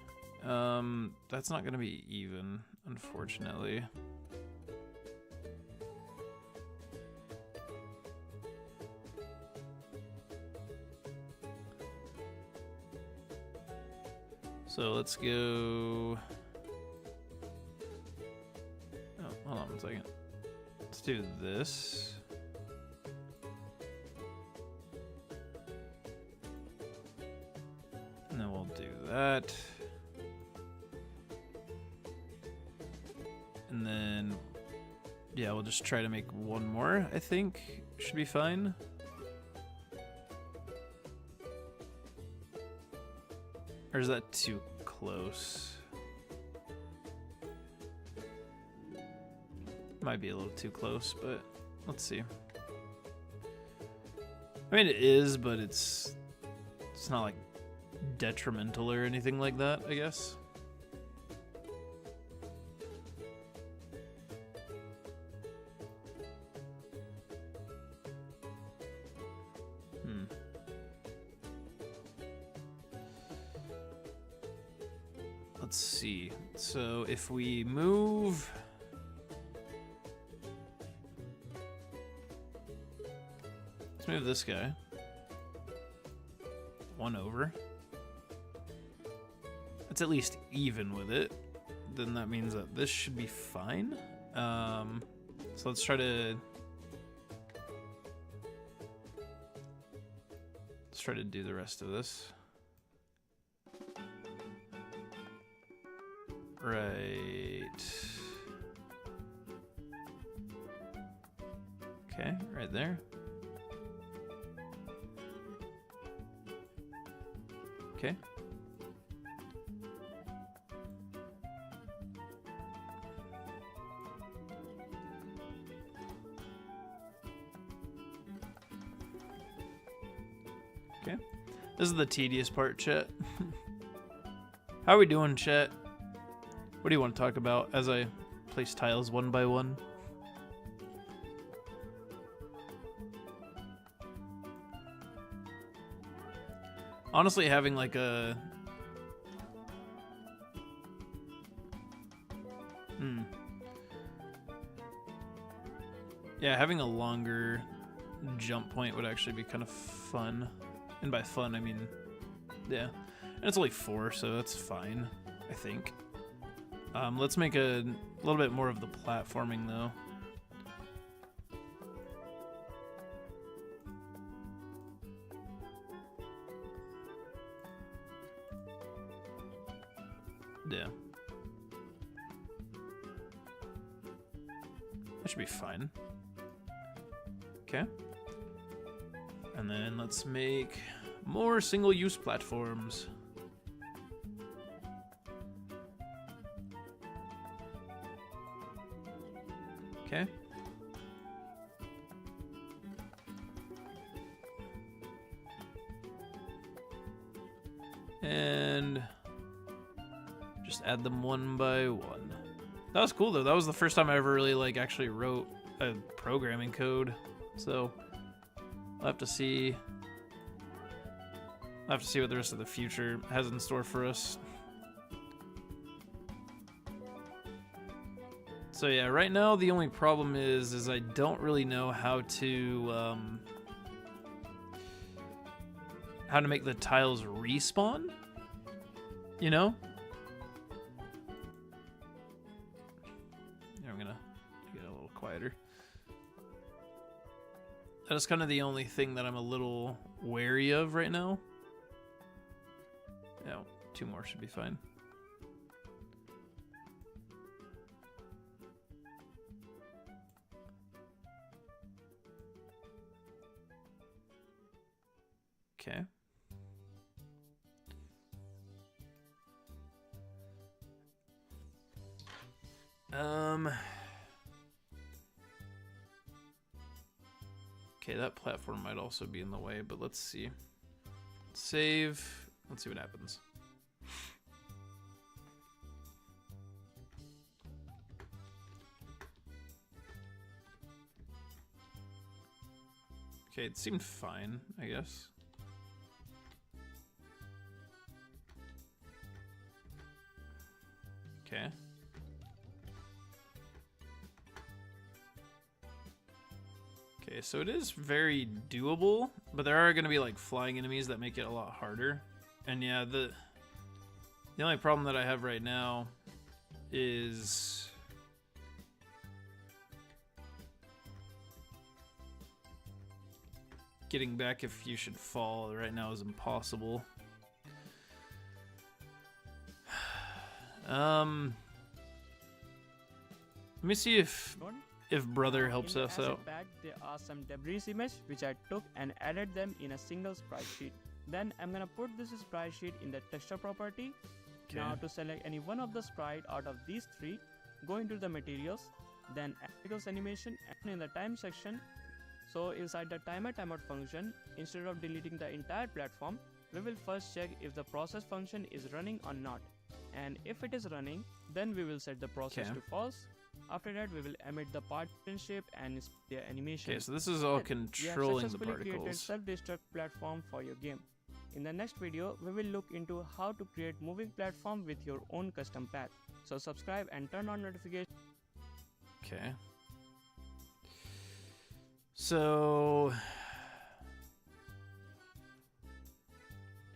That's not gonna be even, unfortunately. So let's go... Oh, hold on a second. Let's do this. And then we'll do that. And then, yeah, we'll just try to make one more, I think. Should be fine. Or is that too close? Might be a little too close, but let's see. I mean, it is, but it's not like detrimental or anything like that, I guess. Let's see. So if we move... Let's move this guy. One over. That's at least even with it. Then that means that this should be fine. So let's try to... Let's try to do the rest of this. Right. Okay, right there. Okay. Okay. This is the tedious part, chat. How are we doing, chat? What do you want to talk about as I place tiles one by one? Honestly, having like a... Yeah, having a longer jump point would actually be kind of fun. And by fun, I mean... Yeah. And it's only 4, so that's fine, I think. Let's make a little bit more of the platforming, though. Yeah. That should be fine. Okay. And then let's make more single-use platforms. Okay. And just add them one by one. That was cool though. That was the first time I ever really like actually wrote a programming code. So I'll have to see what the rest of the future has in store for us. So yeah, right now the only problem is I don't really know how to make the tiles respawn, you know? That is kind of the only thing that I'm a little wary of right now. Yeah, 2 more should be fine. Okay. Okay, that platform might also be in the way, but let's see. Save. Let's see what happens. Okay, it seemed fine, I guess. Okay. Okay, so it is very doable, but there are going to be like flying enemies that make it a lot harder. And yeah, the only problem that I have right now is getting back if you should fall right now is impossible. Let me see if brother helps in the us asset out. pack, there are some debris image which I took and added them in a single sprite sheet. Then I'm gonna put this sprite sheet in the texture property. Okay. Now to select any one of the sprite out of these 3, go into the materials, then articles animation, and in the time section. So inside the timer timeout function, instead of deleting the entire platform, we will first check if the process function is running or not. And if it is running, then we will set the process Okay. to false. After that, we will emit the partition shape and their animation. Okay, so this is all Then, you have controlling the successfully created particles. self-destruct platform for your game. In the next video, we will look into how to create moving platform with your own custom path. So subscribe and turn on notifications. Okay. So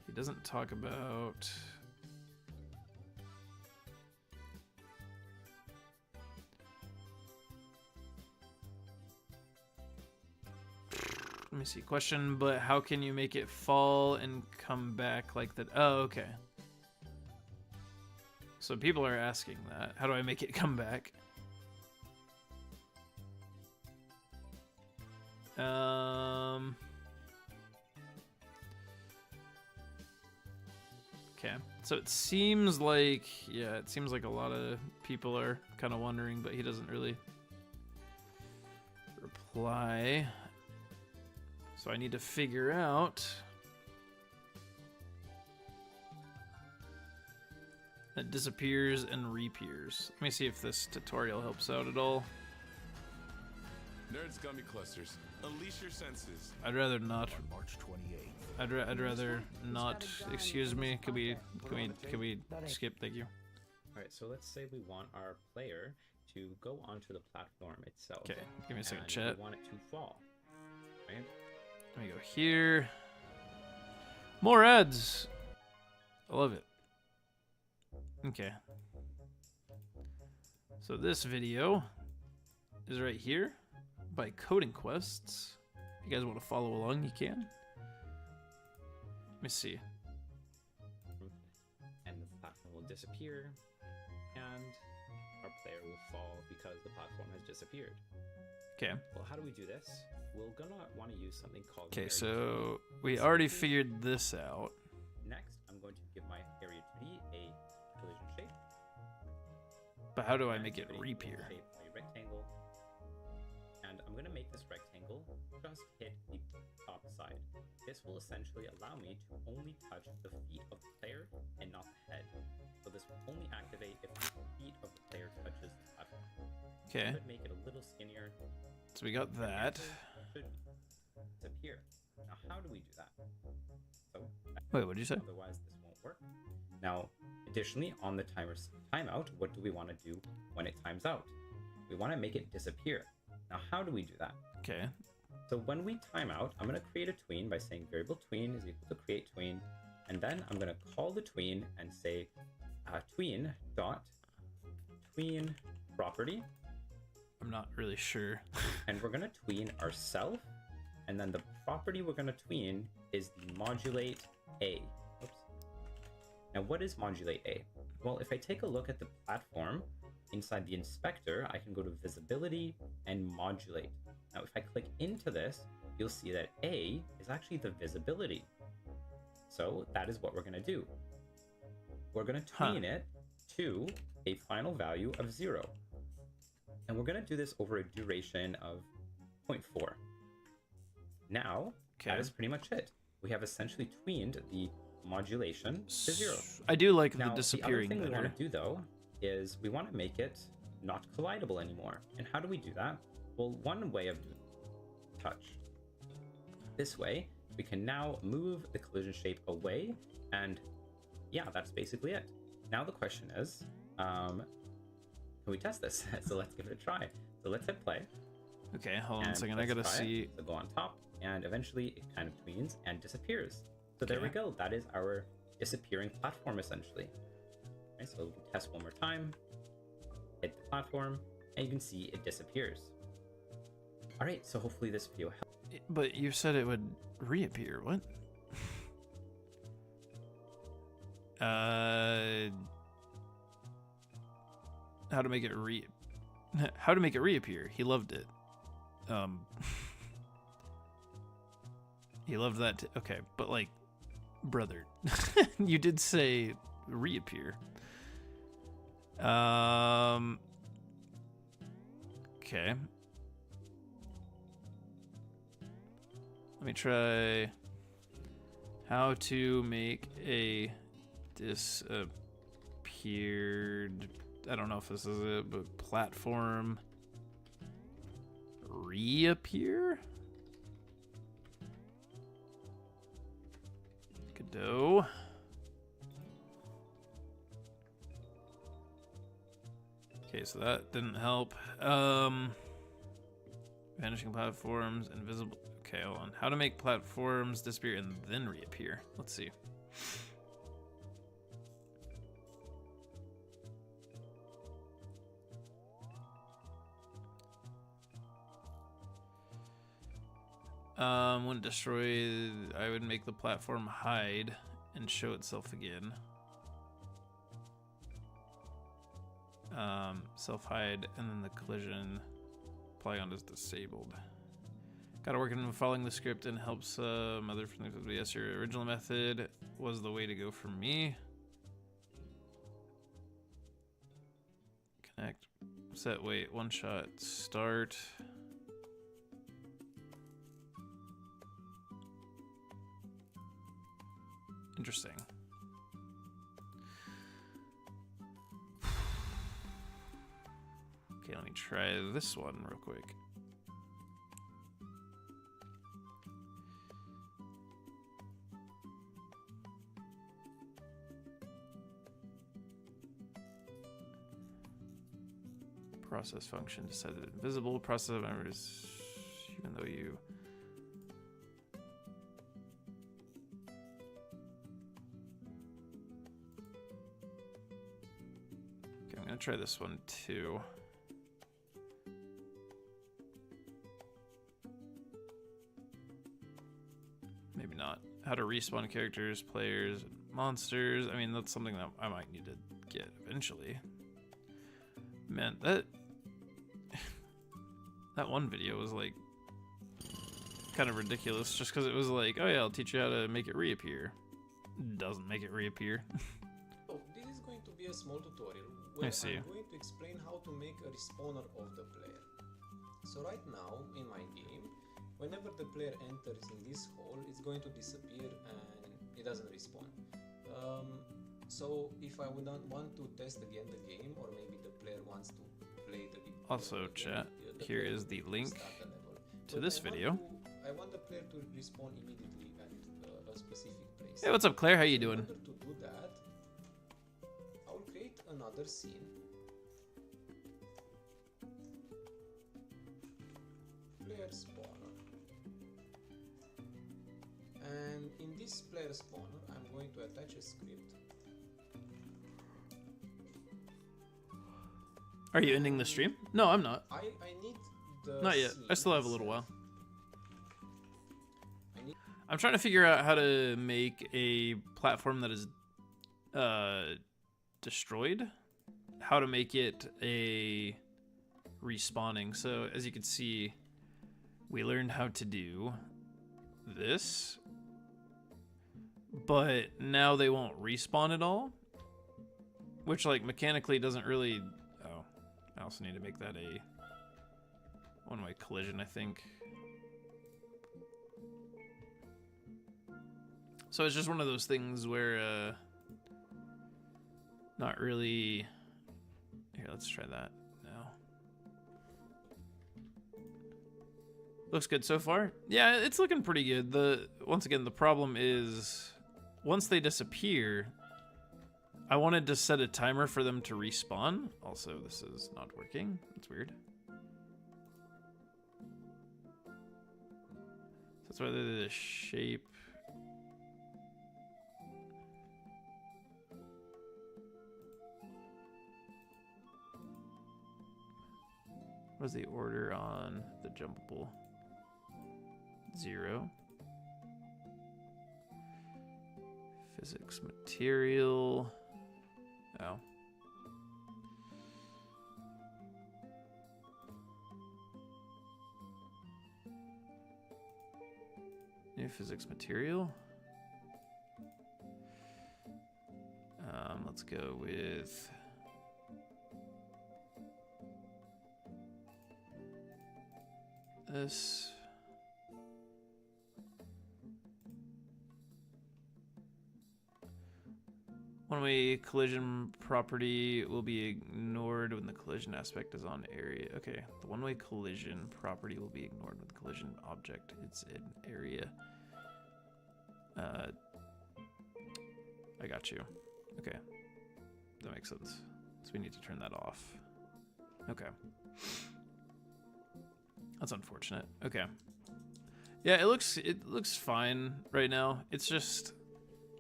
he doesn't talk about let me see. Question, but how can you make it fall and come back like that? Oh, okay. So people are asking that. How do I make it come back? Okay. So it seems like, yeah, it seems like a lot of people are kind of wondering, but he doesn't really reply. So I need to figure out that disappears and reappears. Let me see if this tutorial helps out at all. Nerds Gummy Clusters. Unleash your senses. I'd rather not. On March 28th. I'd rather not. Excuse me. Can we skip? Thank you. Alright, so let's say we want our player to go onto the platform itself. Okay. Give me a second, and chat. we want it to fall. Right? Let me go here. More ads. I love it. Okay. So this video is right here by Coding Quests. If you guys want to follow along, you can. Let me see. And the platform will disappear, and our player will fall because the platform has disappeared. Okay. Well, how do we do this? We're gonna want to use something called Okay, area so we already figured this out. Next, I'm going to give my area 2D a collision shape. But how do I and make it give a reappear? shape a rectangle. And I'm going to make this rectangle just hit the top side. This will essentially allow me to only touch the feet of the player and not the head. So this will only activate if the feet of the player touches the platform. Okay. Could make it a little skinnier. So we got that. Should disappear. Now, how do we do that? So, Wait, what did you say? otherwise this won't work. Now, additionally, on the timer's timeout, what do we want to do when it times out? We want to make it disappear. Now, how do we do that? Okay. So when we time out, I'm going to create a tween by saying variable tween is equal to create tween, and then I'm going to call the tween and say tween dot tween property, I'm not really sure. and we're going to tween ourself And then the property we're going to tween is the modulate A. Oops. Now, what is modulate A? Well, if I take a look at the platform inside the inspector, I can go to visibility and modulate. Now, if I click into this, you'll see that A is actually the visibility. So that is what we're going to do. We're going to tween it to a final value of 0. And we're going to do this over a duration of 0.4. Now, that is pretty much it. We have essentially tweened the modulation to 0. I do like Now, the disappearing the other thing we better. want to do, though, is we want to make it not collidable anymore. And how do we do that? Well, one way of doing it is touch. This way, we can now move the collision shape away, and yeah, that's basically it. Now the question is, can we test this? So let's give it a try. So let's hit play. Okay, hold on a and second. I let's gotta try see. it. So go on top, and eventually it kind of tweens and disappears. So there we go. That is our disappearing platform, essentially. Okay, so we can test one more time. Hit the platform, and you can see it disappears. All right, so hopefully this video helped. But you said it would reappear. What? How to make it how to make it reappear? He loved it. He loved that. Okay, but like, brother, you did say reappear. Okay. Let me try how to make a disappeared, I don't know if this is it, but platform reappear? Godot. Okay, so that didn't help. Vanishing platforms, invisible. Okay, hold on. How to make platforms disappear and then reappear. Let's see. When destroyed, I would make the platform hide and show itself again. Self-hide, and then the collision polygon is disabled. Gotta work on following the script and helps other things. Yes, your original method was the way to go for me. Connect, set, wait, one shot, start. Interesting. Okay, let me try this one real quick. Process function decided invisible. Process members, even though you. Okay, I'm gonna try this one too. Maybe not. How to respawn characters, players, monsters. I mean, that's something that I might need to get eventually. Man, that one video was like kind of ridiculous just because it was like, oh yeah, I'll teach you how to make it reappear. Doesn't make it reappear. So this is going to be a small tutorial where see. I'm going to explain how to make a respawner of the player. So right now in my game, whenever the player enters in this hole, it's going to disappear and it doesn't respawn. So if I would not want to test again the game, or maybe the player wants to play the game. Also, chat, here is the link to But this video. I want the player to respawn immediately at a specific place. Hey, what's up, Claire? How you In doing? order to do that, I will create another scene. Player spawner. And in this player spawner, I'm going to attach a script. Are you ending the stream? No, I'm not. I need the Not yet. I scene still have a little while. itself. I'm trying to figure out how to make a platform that is destroyed. How to make it a respawning. So as you can see, we learned how to do this, but now they won't respawn at all, which like mechanically doesn't really. Oh, I also need to make that a one-way collision, I think. So it's just one of those things where not really. Here, let's try that now. Looks good so far. Yeah, it's looking pretty good. Once again, the problem is once they disappear, I wanted to set a timer for them to respawn. Also, this is not working. It's weird. So that's why the shape. What was the order on the jumpable? 0. Physics material. Oh. New physics material. Let's go with this. One-way collision property will be ignored when the collision aspect is on area. Okay, the one-way collision property will be ignored when the collision object is in area. I got you. Okay, that makes sense. So we need to turn that off. Okay. That's unfortunate. Okay. Yeah, it looks fine right now. It's just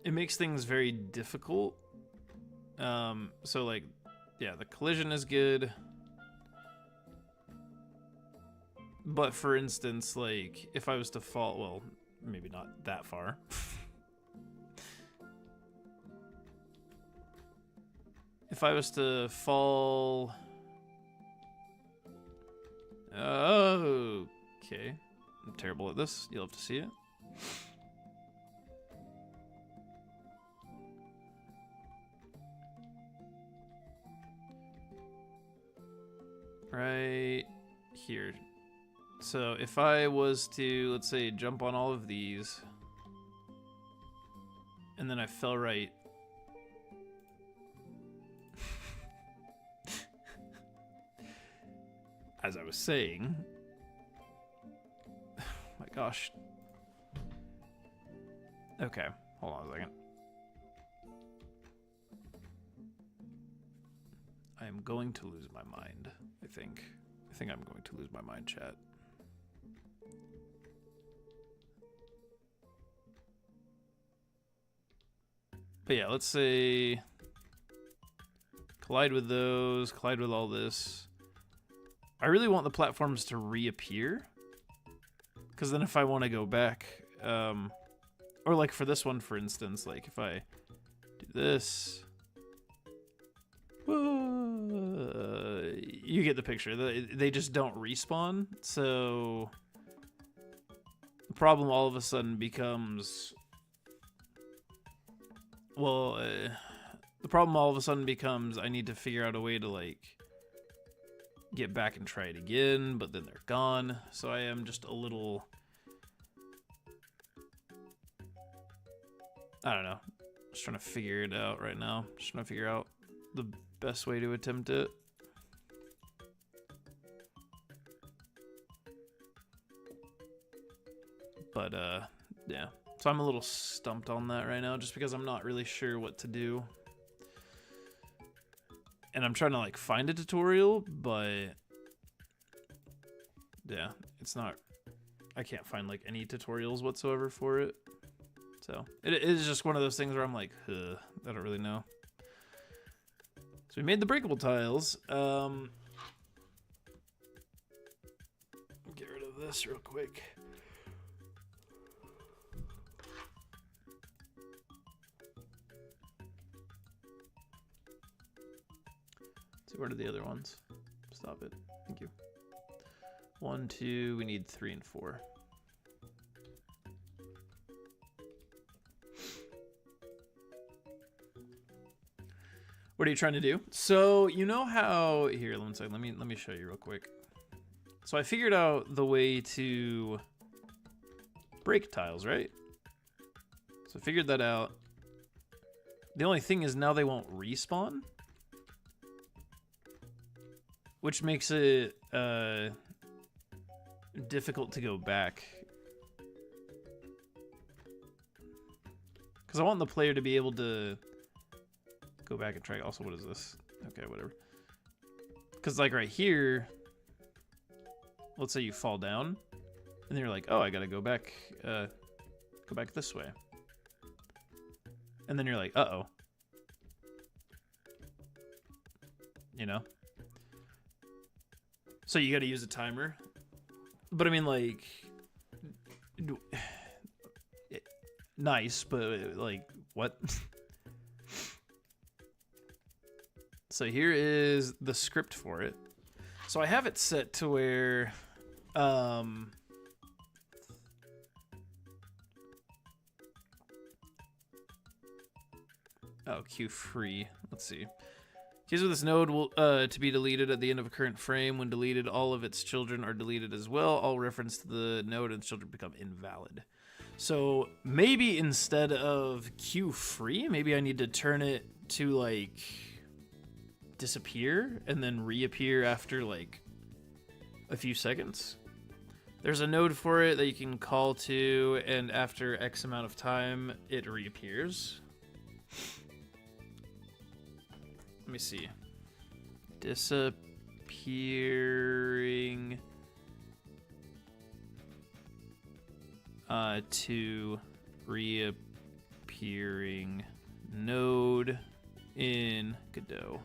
it makes things very difficult. So like, yeah, the collision is good. But for instance, like if I was to fall, well, maybe not that far. If I was to fall, okay. I'm terrible at this. You'll have to see it. Right here. So if I was to, let's say, jump on all of these, and then I fell right. As I was saying, oh my gosh. Okay, hold on a second. I am going to lose my mind, I think. I think I'm going to lose my mind, chat. But yeah, let's say collide with those, collide with all this. I really want the platforms to reappear, because then if I want to go back, or like for this one, for instance, like if I do this, you get the picture. They just don't respawn. So the problem all of a sudden becomes, well, the problem all of a sudden becomes I need to figure out a way to like get back and try it again, but then they're gone. So I am just a little, I don't know, just trying to figure it out right now. Just trying to figure out the best way to attempt it. But yeah, so I'm a little stumped on that right now just because I'm not really sure what to do. And I'm trying to like find a tutorial, but yeah, it's not, I can't find like any tutorials whatsoever for it. So it is just one of those things where I'm like, I don't really know. So we made the breakable tiles. Get rid of this real quick. So where are the other ones? Stop it. Thank you. 1, 2. We need 3 and 4. What are you trying to do? So you know how here, one second, let me show you real quick. So I figured out the way to break tiles, right? So I figured that out. The only thing is now they won't respawn, which makes it difficult to go back. Because I want the player to be able to go back and try. Also, what is this? Okay, whatever. Because like right here, let's say you fall down, and then you're like, oh, I gotta go back this way. And then you're like, uh-oh. You know? So you gotta use a timer. But I mean, like, nice, but like, what? So here is the script for it. So I have it set to where, oh, queue free. Let's see. Keys with this node will to be deleted at the end of a current frame. When deleted, all of its children are deleted as well. All reference to the node and its children become invalid. So maybe instead of queue free, maybe I need to turn it to like disappear and then reappear after like a few seconds. There's a node for it that you can call to, and after X amount of time, it reappears. Let me see. Disappearing to reappearing node in Godot.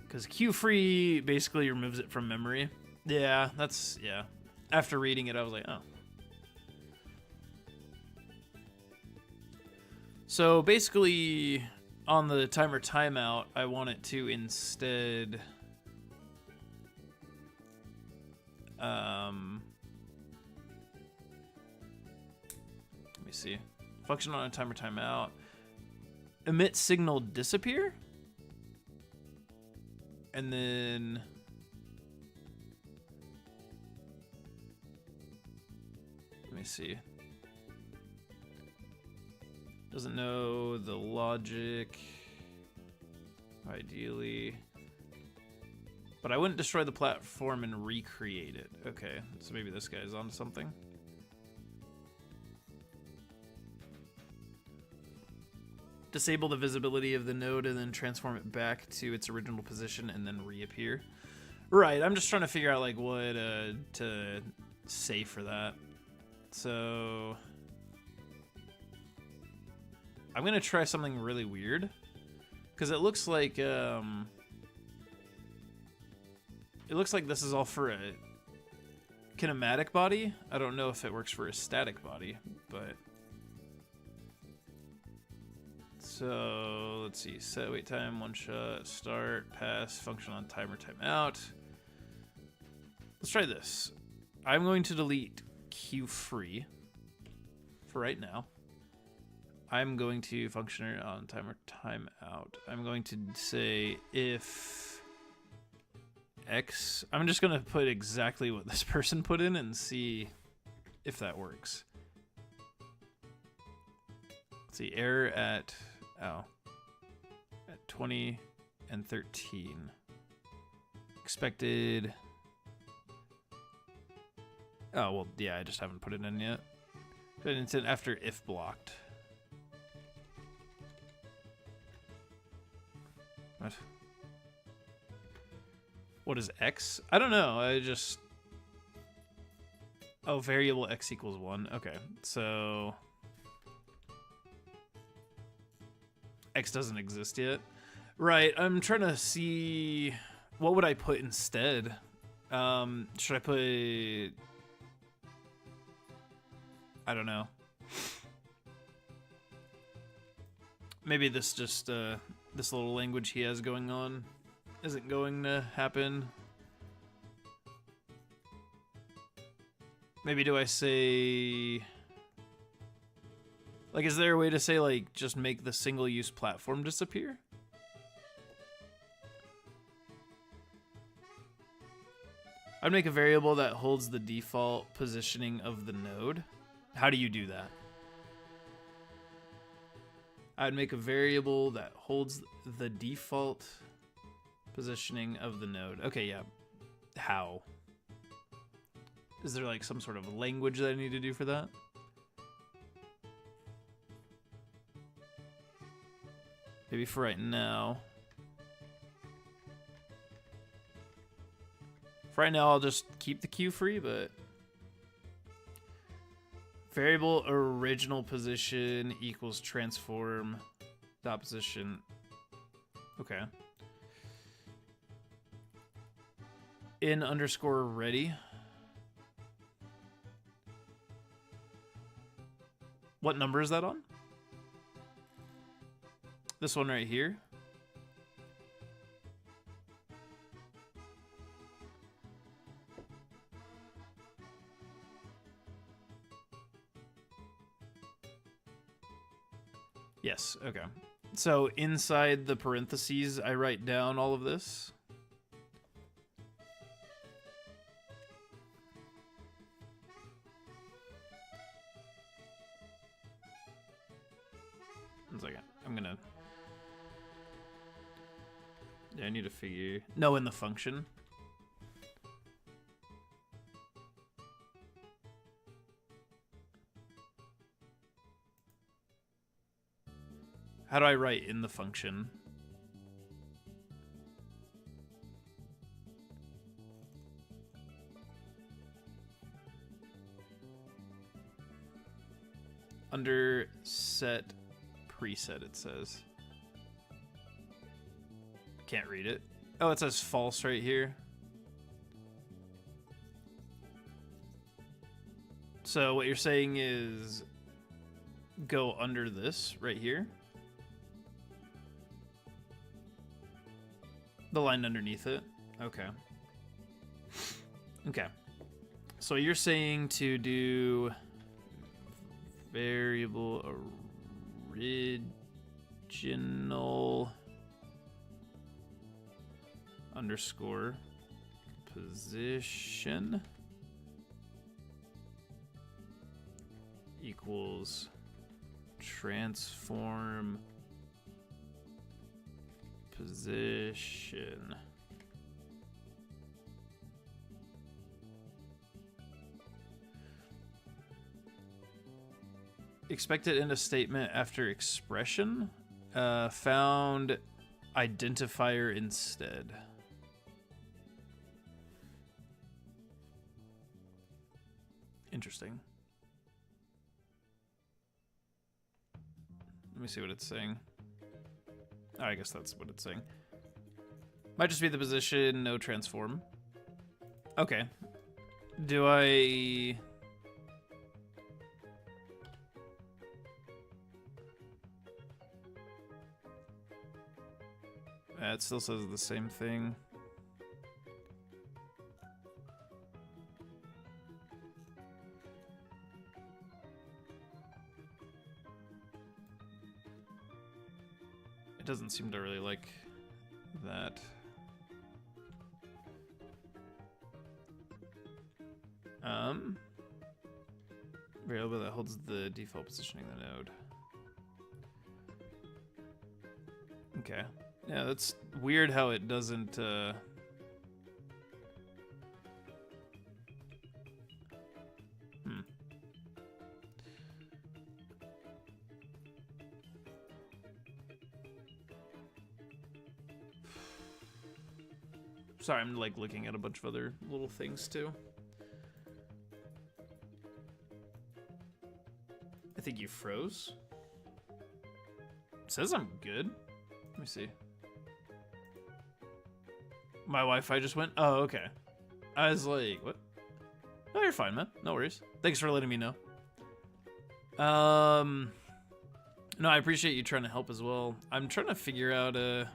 Because queue free basically removes it from memory. Yeah, that's, yeah. After reading it, I was like, oh. So basically, on the timer timeout, I want it to instead let me see. Function on a timer timeout. Emit signal disappear. And then let me see. Doesn't know the logic, ideally. But I wouldn't destroy the platform and recreate it. Okay, so maybe this guy's onto something. Disable the visibility of the node and then transform it back to its original position and then reappear. Right, I'm just trying to figure out like what to say for that. So I'm gonna try something really weird, because it looks like this is all for a kinematic body. I don't know if it works for a static body, but so let's see. Set wait time, one shot, start, pass, function on timer, timeout. Let's try this. I'm going to delete queue free for right now. I'm going to function on timer timeout. I'm going to say if X, I'm just going to put exactly what this person put in and see if that works. Let's see, error at 20 and 13. Expected. Oh, well, yeah, I just haven't put it in yet. But it's in after if blocked. What? What is X? I don't know. I just... Oh, variable X equals 1. Okay, so... X doesn't exist yet. Right, I'm trying to see... What would I put instead? Should I put... I don't know. Maybe this just this little language he has going on isn't going to happen. Maybe do I say... Like, is there a way to say, like, just make the single-use platform disappear? I'd make a variable that holds the default positioning of the node. How do you do that? I'd make a variable that holds the default positioning of the node. Okay, yeah. How? Is there like some sort of language that I need to do for that? Maybe for right now. For right now, I'll just keep the queue free, but... Variable original position equals transform dot position. Okay. In underscore ready. What number is that on? This one right here. Yes, okay. So inside the parentheses, I write down all of this. One second. I'm gonna... Yeah, I need to figure... No, in the function. How do I write in the function? Under set preset, it says. Can't read it. Oh, it says false right here. So what you're saying is go under this right here. The line underneath it. Okay. Okay. So you're saying to do variable original underscore position equals transform position. Expected end of statement after expression. Found identifier instead. Interesting. Let me see what it's saying. Oh, I guess that's what it's saying. Might just be the position, no transform. Okay. Do I... It still says the same thing. It doesn't seem to really like that. Variable that holds the default positioning of the node. Okay. Yeah, that's weird how it doesn't, Sorry, I'm like looking at a bunch of other little things too. I think you froze. It says I'm good. Let me see. My Wi-Fi just went. Oh, okay. I was like, what? No, you're fine, man. No worries. Thanks for letting me know. No, I appreciate you trying to help as well. I'm trying to figure out if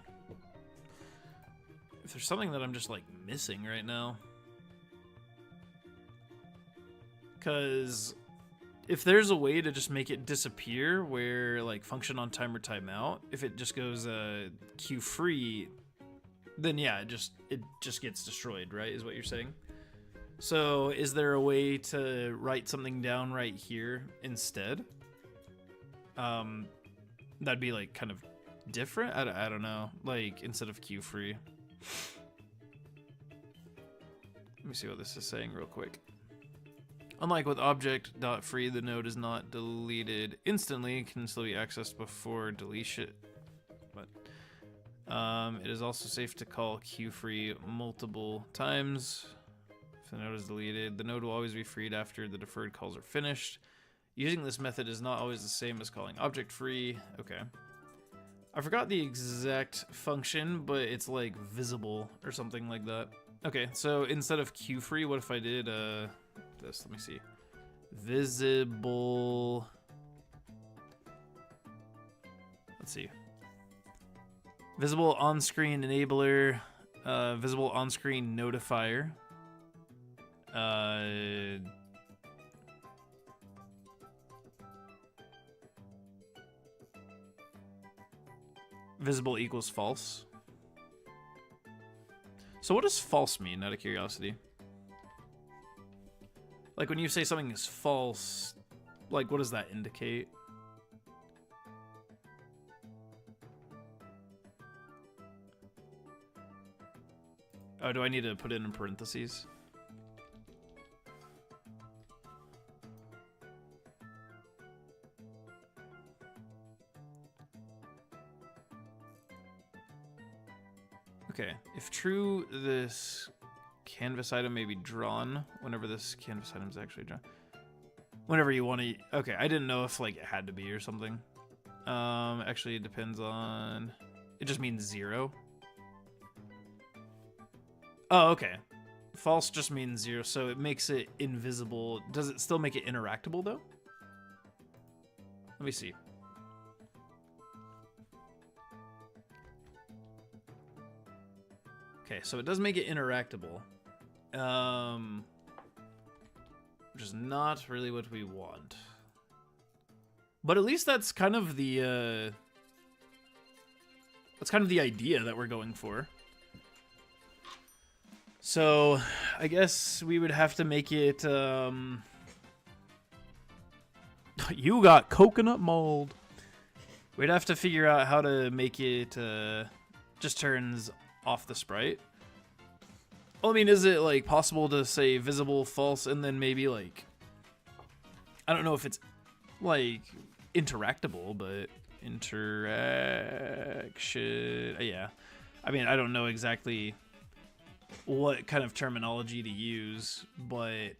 there's something that I'm just like missing right now. Because if there's a way to just make it disappear where like function on timer timeout, if it just goes queue free, then yeah, it just gets destroyed, right? Is what you're saying? So is there a way to write something down right here instead? That'd be like kind of different. I don't know. Like instead of queue free. Let me see what this is saying real quick. Unlike with object.free, the node is not deleted instantly. It can still be accessed before deletion. But it is also safe to call queue-free multiple times. If the node is deleted, the node will always be freed after the deferred calls are finished. Using this method is not always the same as calling object-free. Okay. I forgot the exact function, but it's like visible or something like that. Okay, so instead of queue-free, what if I did this? Let me see. Visible. Let's see. Visible on-screen enabler. Visible on-screen notifier. Visible equals false. So what does false mean, out of curiosity? Like when you say something is false, like what does that indicate? Oh, do I need to put it in parentheses? Okay, if true, this canvas item may be drawn whenever this canvas item is actually drawn. Whenever you want to. Okay, I didn't know if like it had to be or something. Actually, it depends on. It just means 0. Oh, okay. False just means 0, so it makes it invisible. Does it still make it interactable though? Let me see. Okay, so it does make it interactable. Which is not really what we want. But at least that's kind of the idea that we're going for. So, I guess we would have to make it you got coconut mold. We'd have to figure out how to make it just turns off the sprite. Well, I mean, is it like possible to say visible, false, and then maybe like, I don't know if it's like interactable, but interaction, yeah. I mean, I don't know exactly what kind of terminology to use, but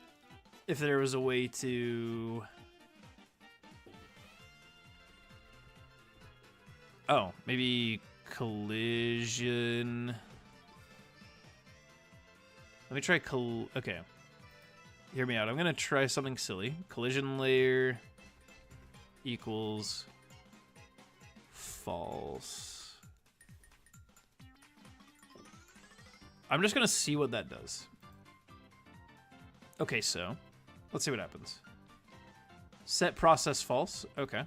if there was a way to, oh, maybe collision. Let me try okay. Hear me out. I'm gonna try something silly. Collision layer equals false. I'm just gonna see what that does. Okay, so let's see what happens. Set process false. Okay.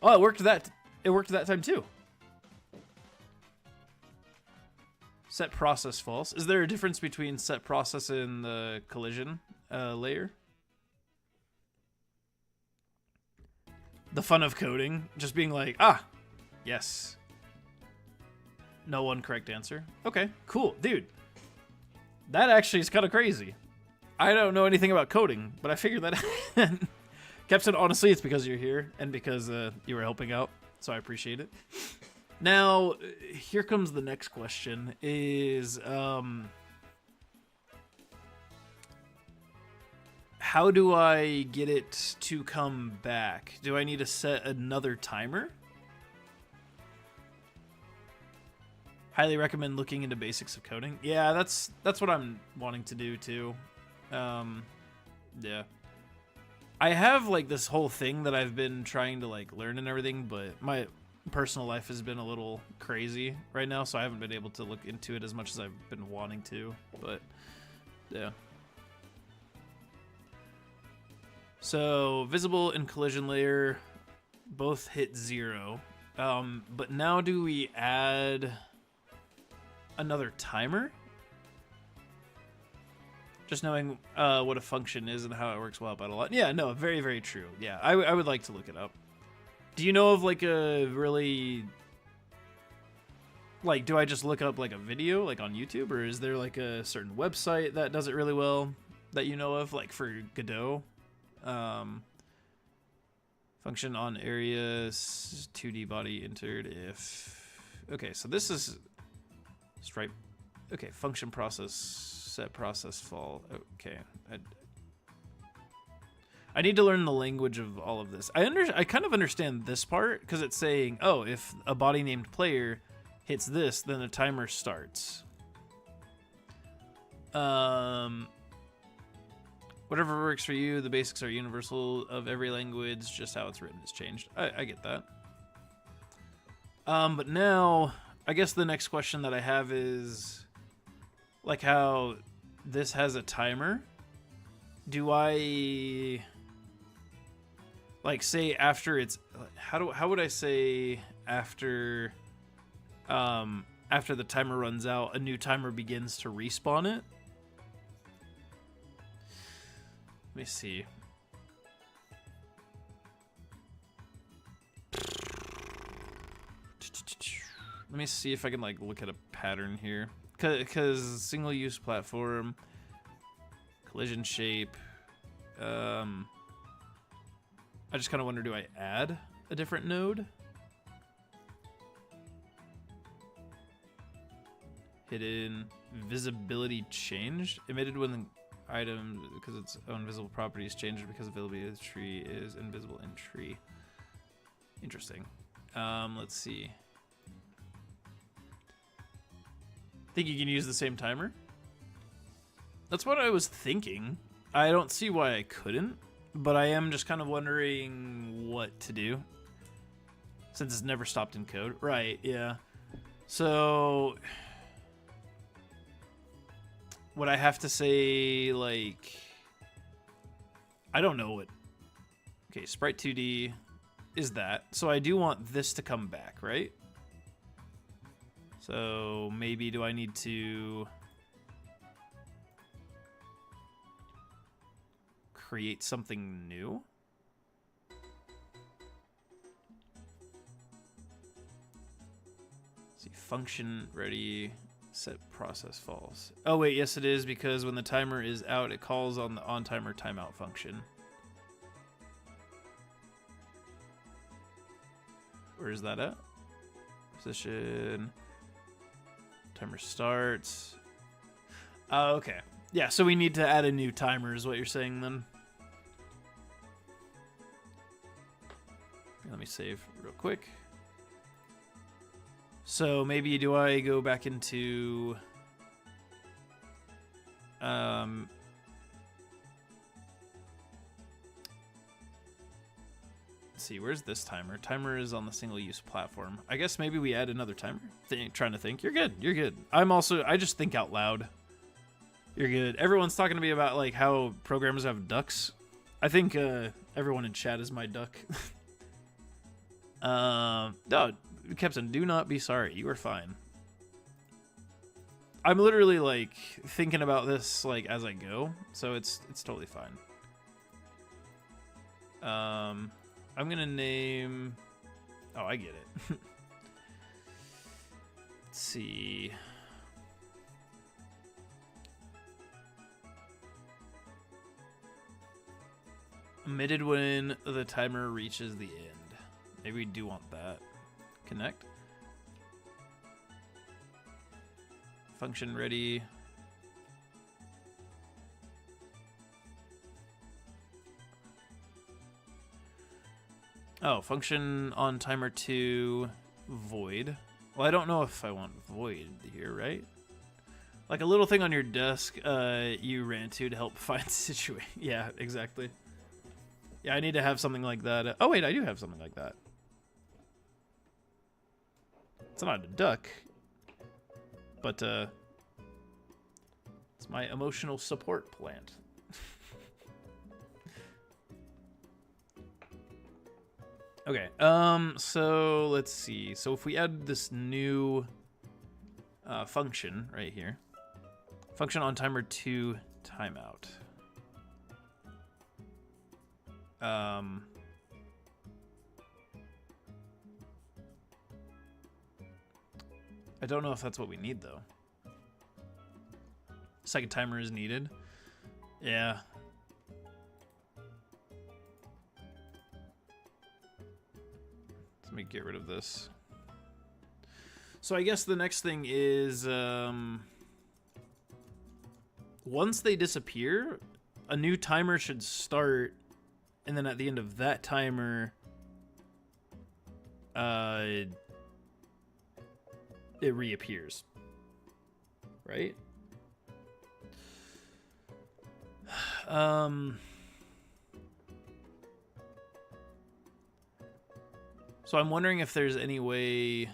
Oh, it worked that time too. Set process false. Is there a difference between set process and the collision layer? The fun of coding, just being like, ah, yes. No one correct answer. Okay, cool, dude. That actually is kind of crazy. I don't know anything about coding, but I figured that out. Captain, honestly, it's because you're here and because you were helping out, so I appreciate it. Now, here comes the next question, is how do I get it to come back? Do I need to set another timer? Highly recommend looking into basics of coding. Yeah, that's what I'm wanting to do too. Yeah. I have like this whole thing that I've been trying to like learn and everything, but my personal life has been a little crazy right now, so I haven't been able to look into it as much as I've been wanting to, but yeah. So visible and collision layer both hit 0. But now do we add another timer? Just knowing what a function is and how it works will help out a lot. Yeah, no, very, very true. Yeah, I would like to look it up. Do you know of like a really... Like, do I just look up like a video like on YouTube, or is there like a certain website that does it really well that you know of, like for Godot? Function on areas 2D body entered if... Okay, so this is stripe. Okay, function process set process fall. Okay, I need to learn the language of all of this. I kind of understand this part because it's saying, oh, if a body named player hits this, then the timer starts. Whatever works for you, the basics are universal of every language, just how it's written has changed. I get that. But now, I guess the next question that I have is, like how this has a timer, do I, like say after it's, how would I say after, after the timer runs out, a new timer begins to respawn it? Let me see. Let me see if I can like look at a pattern here. Cause single-use platform, collision shape. I just kind of wonder, do I add a different node? Hidden visibility changed, emitted when the item because its own visible properties changed because availability of the tree is invisible in tree. Interesting. Let's see. Think you can use the same timer? That's what I was thinking. I don't see why I couldn't, but I am just kind of wondering what to do since it's never stopped in code. Right, yeah. So would I have to say, like, I don't know what. Okay, sprite 2D is that. So I do want this to come back, right? So maybe do I need to create something new? Let's see, function ready. Set process false. Oh wait, yes it is, because when the timer is out, it calls on the on timer timeout function. Where is that at? Position. Timer starts. Oh, okay. Yeah, so we need to add a new timer is what you're saying then. Let me save real quick. So maybe do I go back into let's see, where's this timer? Timer is on the single-use platform. I guess maybe we add another timer. Trying to think. You're good. You're good. I just think out loud. You're good. Everyone's talking to me about like how programmers have ducks. I think everyone in chat is my duck. No, Captain, do not be sorry. You are fine. I'm literally like thinking about this like as I go, so it's totally fine. I'm gonna name. Oh, I get it. Let's see. Emitted when the timer reaches the end. Maybe we do want that. Connect. Function ready. Oh, function on timer 2 void. Well, I don't know if I want void here, right? Like a little thing on your desk you ran to help find situation. Yeah, exactly. Yeah, I need to have something like that. Oh, wait, I do have something like that. It's not a duck. But, it's my emotional support plant. Okay, so let's see. So if we add this new function right here. Function on timer 2 timeout. I don't know if that's what we need, though. Second timer is needed. Yeah. Let me get rid of this. So I guess the next thing is, once they disappear, a new timer should start, and then at the end of that timer, it reappears. Right? So I'm wondering if there's any way...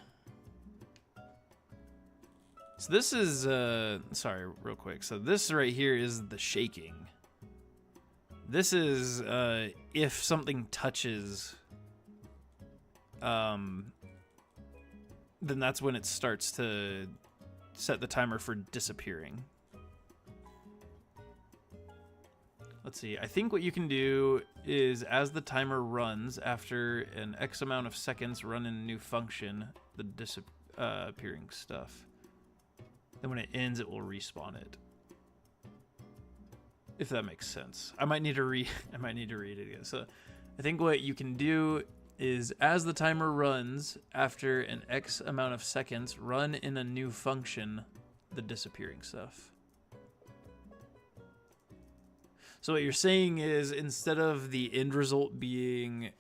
So this is, sorry, real quick. So this right here is the shaking. This is, if something touches, then that's when it starts to set the timer for disappearing. Let's see, I think what you can do is as the timer runs, after an X amount of seconds, run in a new function, the disappearing stuff. Then when it ends, it will respawn it. If that makes sense. I might need to read it again. So I think what you can do is as the timer runs, after an X amount of seconds, run in a new function, the disappearing stuff. So what you're saying is instead of the end result being,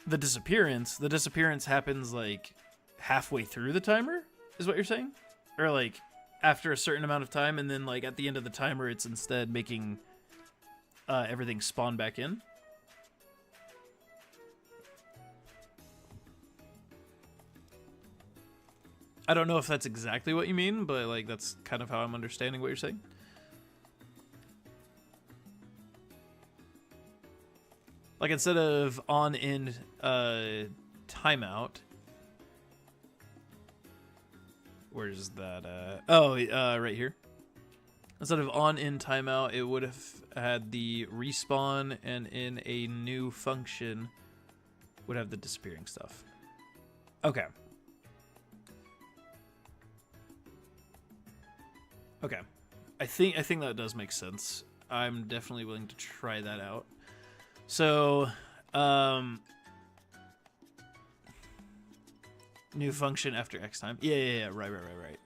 the disappearance happens like halfway through the timer, is what you're saying? Or like after a certain amount of time, and then like at the end of the timer, it's instead making everything spawn back in? I don't know if that's exactly what you mean, but like that's kind of how I'm understanding what you're saying. Like instead of on end timeout, where's that? Right here. Instead of on end timeout, it would have had the respawn, and in a new function would have the disappearing stuff. Okay. Okay, I think that does make sense. I'm definitely willing to try that out. So, new function after X time. Yeah, right.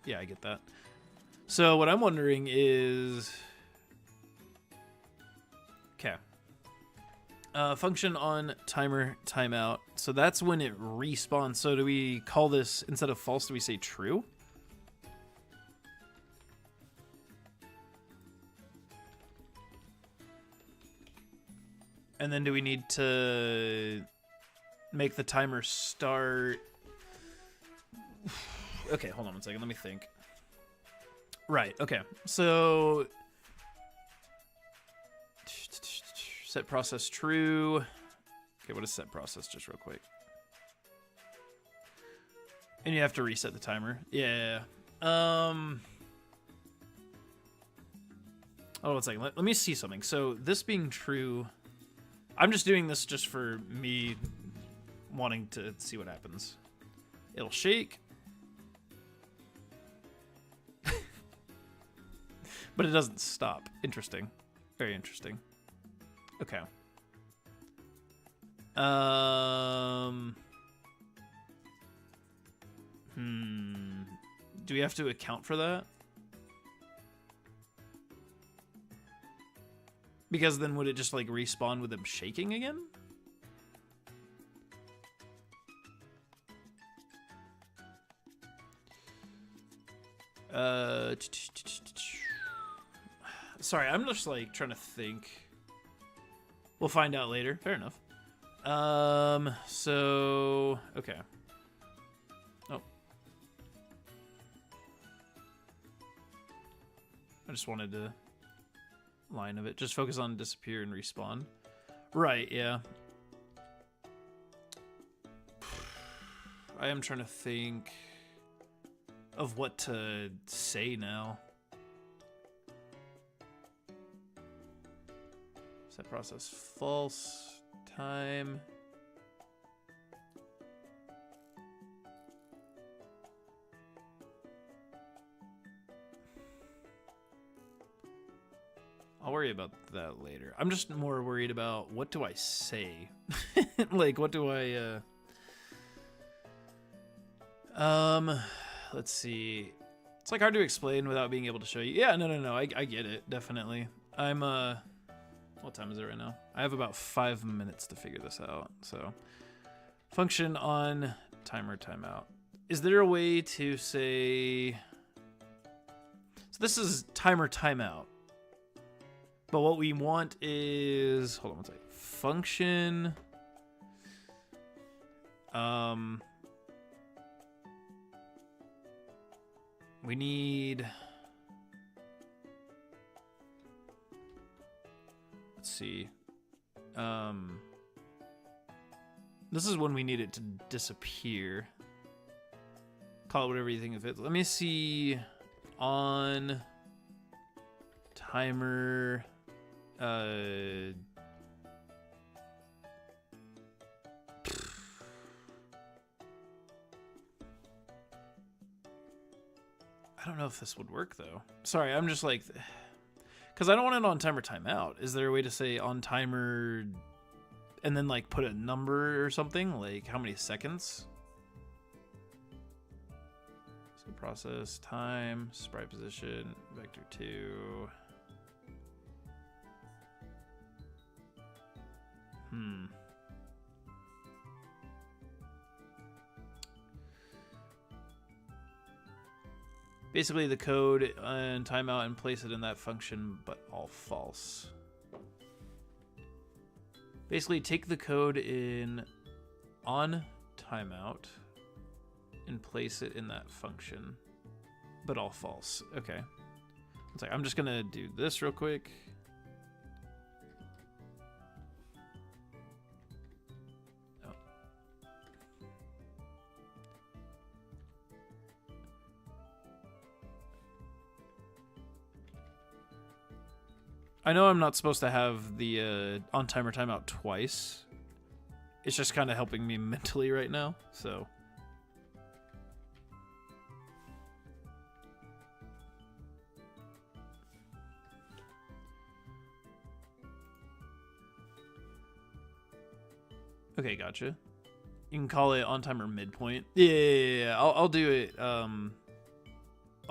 Yeah, I get that. So what I'm wondering is, okay, function on timer timeout. So that's when it respawns. So do we call this, instead of false, do we say true? And then do we need to make the timer start? Okay, hold on one second. Let me think. Right, okay. So set process true. Okay, what is set process? Just real quick. And you have to reset the timer. Yeah. Oh, one second. Let me see something. So this being true... I'm just doing this just for me wanting to see what happens. It'll shake. But it doesn't stop. Interesting. Very interesting. Okay. Do we have to account for that? Because then would it just like respawn with them shaking again? Sorry, I'm just like trying to think. We'll find out later. Fair enough. So okay. Oh. I just wanted to line of it. Just focus on disappear and respawn. Right, yeah. I am trying to think of what to say now. Set process false. Time. I'll worry about that later. I'm just more worried about what do I say? Like, what do I, let's see. It's like hard to explain without being able to show you. Yeah, no. I get it, definitely. I'm, what time is it right now? I have about 5 minutes to figure this out. So, function on timer timeout. Is there a way to say... So this is timer timeout. But what we want is... Hold on one second. Function... We need... Let's see. This is when we need it to disappear. Call it whatever you think of it. Let me see. On timer. I don't know if this would work though. Sorry, I'm just like, because I don't want it on timer timeout. Is there a way to say on timer and then like put a number or something? Like how many seconds? So process time, sprite position, vector 2. Basically the code and timeout and place it in that function, but all false. Basically take the code in on timeout and place it in that function, but all false. Okay. It's like, I'm just gonna do this real quick. I know I'm not supposed to have the on timer timeout twice. It's just kind of helping me mentally right now, so. Okay, gotcha. You can call it on timer midpoint. Yeah. I'll do it. I'll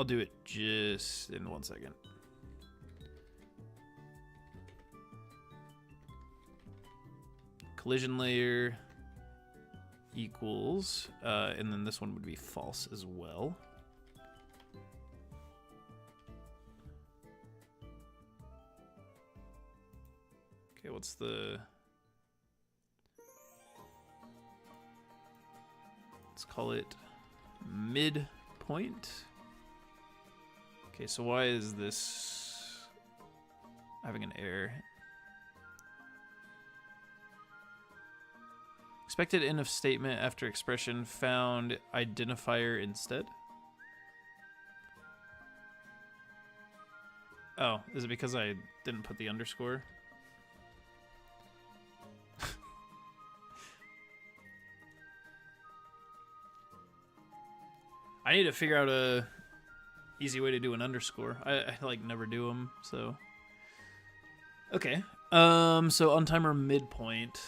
do it just in 1 second. Collision layer equals, and then this one would be false as well. Okay, what's the... Let's call it midpoint. Okay, so why is this having an error? Expected end of statement after expression found identifier instead. Oh, is it because I didn't put the underscore? I need to figure out a easy way to do an underscore. I like never do them, so. Okay. So on timer midpoint.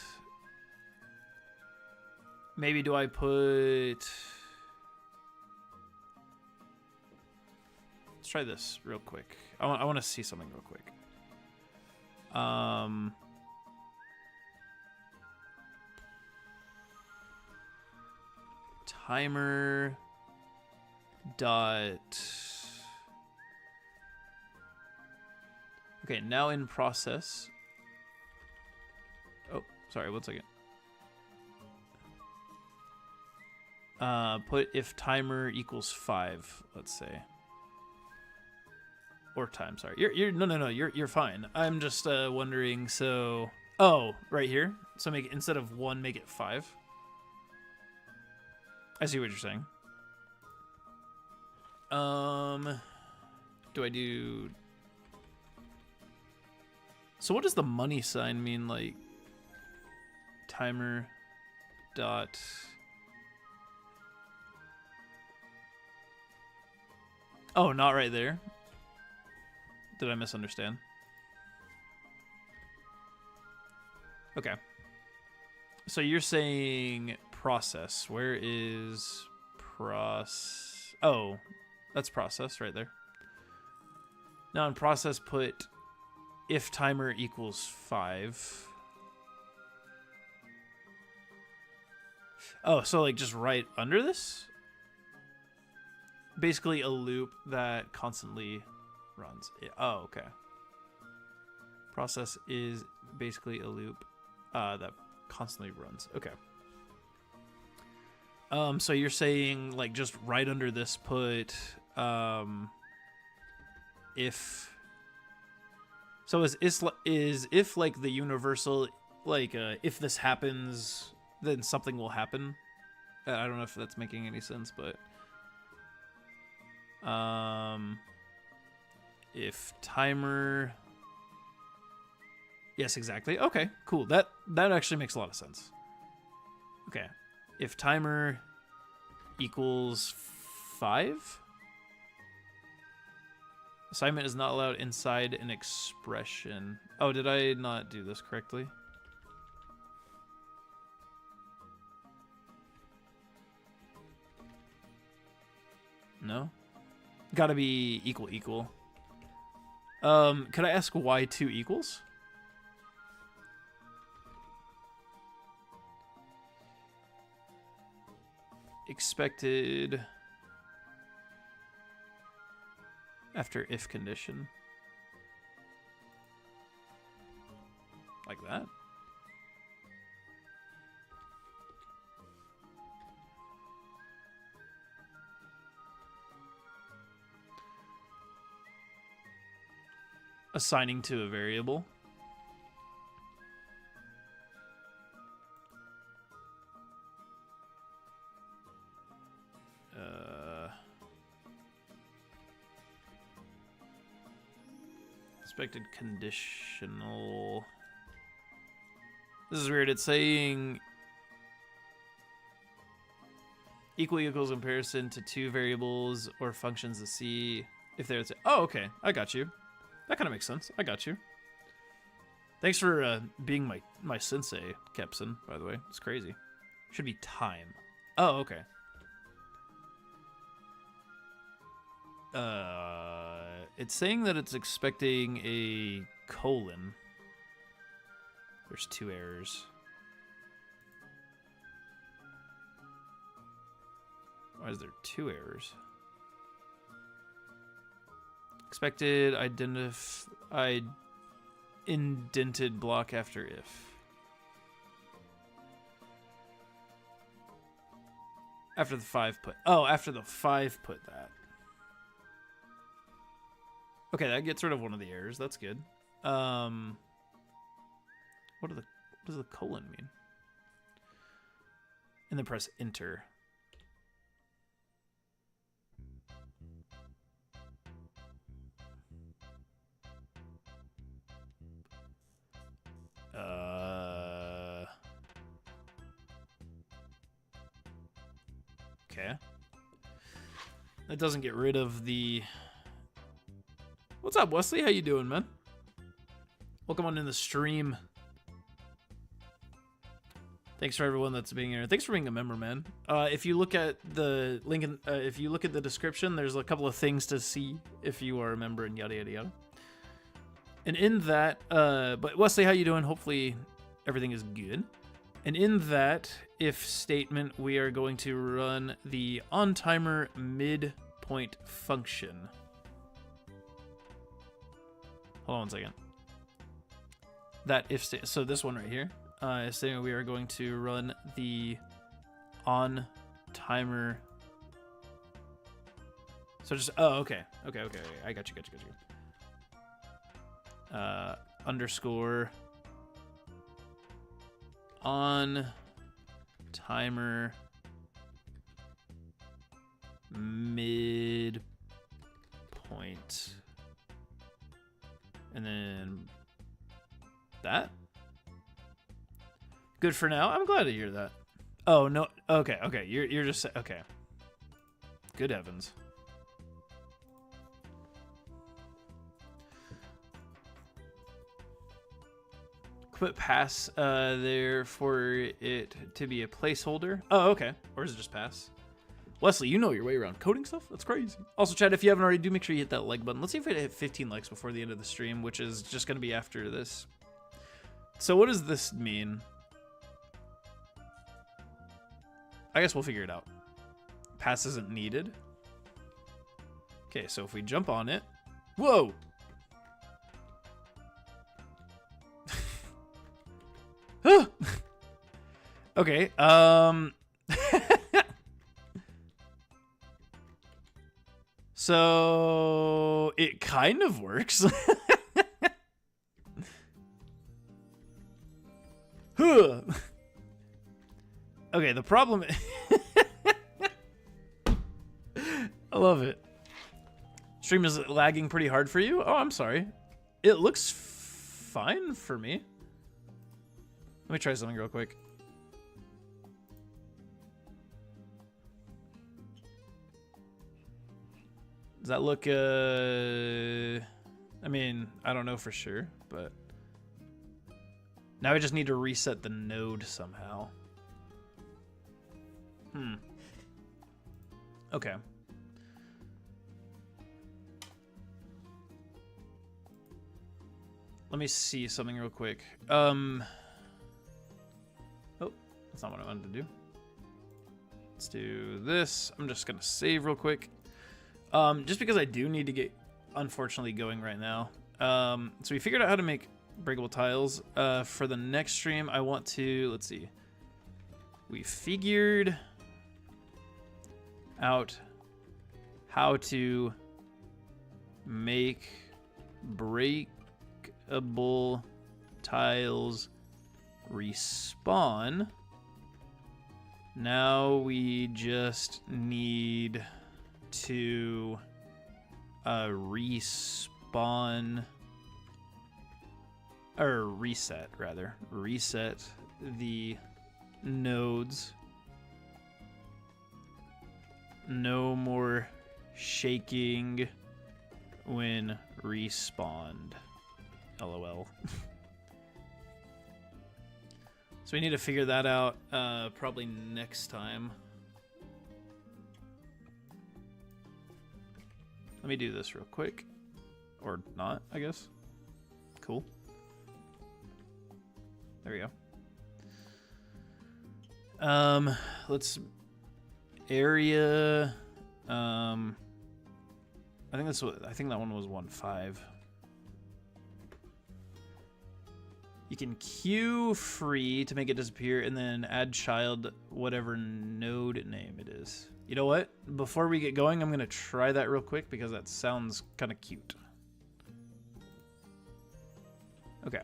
Maybe do I put... Let's try this real quick. I want to see something real quick. Timer dot... Okay, now in process. Oh, sorry, 1 second. Put if timer equals 5, let's say. Or time, sorry. You're fine. I'm just wondering, so oh, right here. So make it, instead of 1, make it 5. I see what you're saying. Do I do... So what does the money sign mean? Like, timer dot... Oh, not right there. Did I misunderstand? Okay. So you're saying process. Where is Oh, that's process right there. Now in process, put if timer equals 5. Oh, so like just right under this? Basically a loop that constantly runs. Oh, okay. Process is basically a loop that constantly runs. Okay. So you're saying like just right under this put if. So is if like the universal, like if this happens then something will happen? I don't know if that's making any sense, but if timer, yes, exactly. Okay, cool. That actually makes a lot of sense. Okay, if timer equals 5, assignment is not allowed inside an expression. Oh, did I not do this correctly? No? Gotta be equal. Could I ask why 2 equals? Expected after if condition. Like that? Assigning to a variable. Expected conditional. This is weird. It's saying equals comparison to 2 variables or functions to see if they're. Oh, okay. I got you. That kind of makes sense. I got you. Thanks for being my sensei, Kepson, by the way. It's crazy. Should be time. Oh, okay. It's saying that it's expecting a colon. There's 2 errors. Why is there 2 errors? Expected indented block after if. After the 5 put. Oh, after the 5 put that. Okay, that gets rid of one of the errors. That's good. What does the colon mean? And then press enter. Okay. That doesn't get rid of the... What's up, Wesley? How you doing, man? Welcome on in the stream. Thanks for everyone that's being here. Thanks for being a member, man. If you look at the link, if you look at the description, there's a couple of things to see if you are a member and yada yada yada. And in that, but Wesley, how you doing? Hopefully everything is good. And in that if statement, we are going to run the onTimer midpoint function. Hold on one second. That if so this one right here is saying we are going to run the on timer. So just okay. I got you. Underscore on timer midpoint, and then that. Good for now. I'm glad to hear that. Oh no. Okay. You're just okay. Good heavens. Put pass there for it to be a placeholder. Oh, okay. Or is it just pass? Wesley, you know your way around coding stuff. That's crazy. Also, Chad, if you haven't already, do make sure you hit that like button. Let's see if we hit 15 likes before the end of the stream, which is just going to be after this. So what does this mean? I guess we'll figure it out. Pass isn't needed. Okay, so if we jump on it. Whoa! Okay, so it kind of works. Okay, the problem I love it. Stream is lagging pretty hard for you? Oh, I'm sorry. It looks fine for me. Let me try something real quick. Does that look, I mean, I don't know for sure, but now I just need to reset the node somehow. Okay. Let me see something real quick. Oh, that's not what I wanted to do. Let's do this. I'm just gonna save real quick. Just because I do need to get, unfortunately, going right now. So we figured out how to make breakable tiles. For the next stream, I want to, let's see. We figured out how to make breakable tiles respawn. Now we just need to respawn, or reset the nodes. No more shaking when respawned. LOL. So we need to figure that out probably next time. Let me do this real quick. Or not, I guess. Cool. There we go. Let's area. I think that one was 1.5. You can queue free to make it disappear and then add child whatever node name it is. You know what? Before we get going, I'm going to try that real quick because that sounds kind of cute. Okay.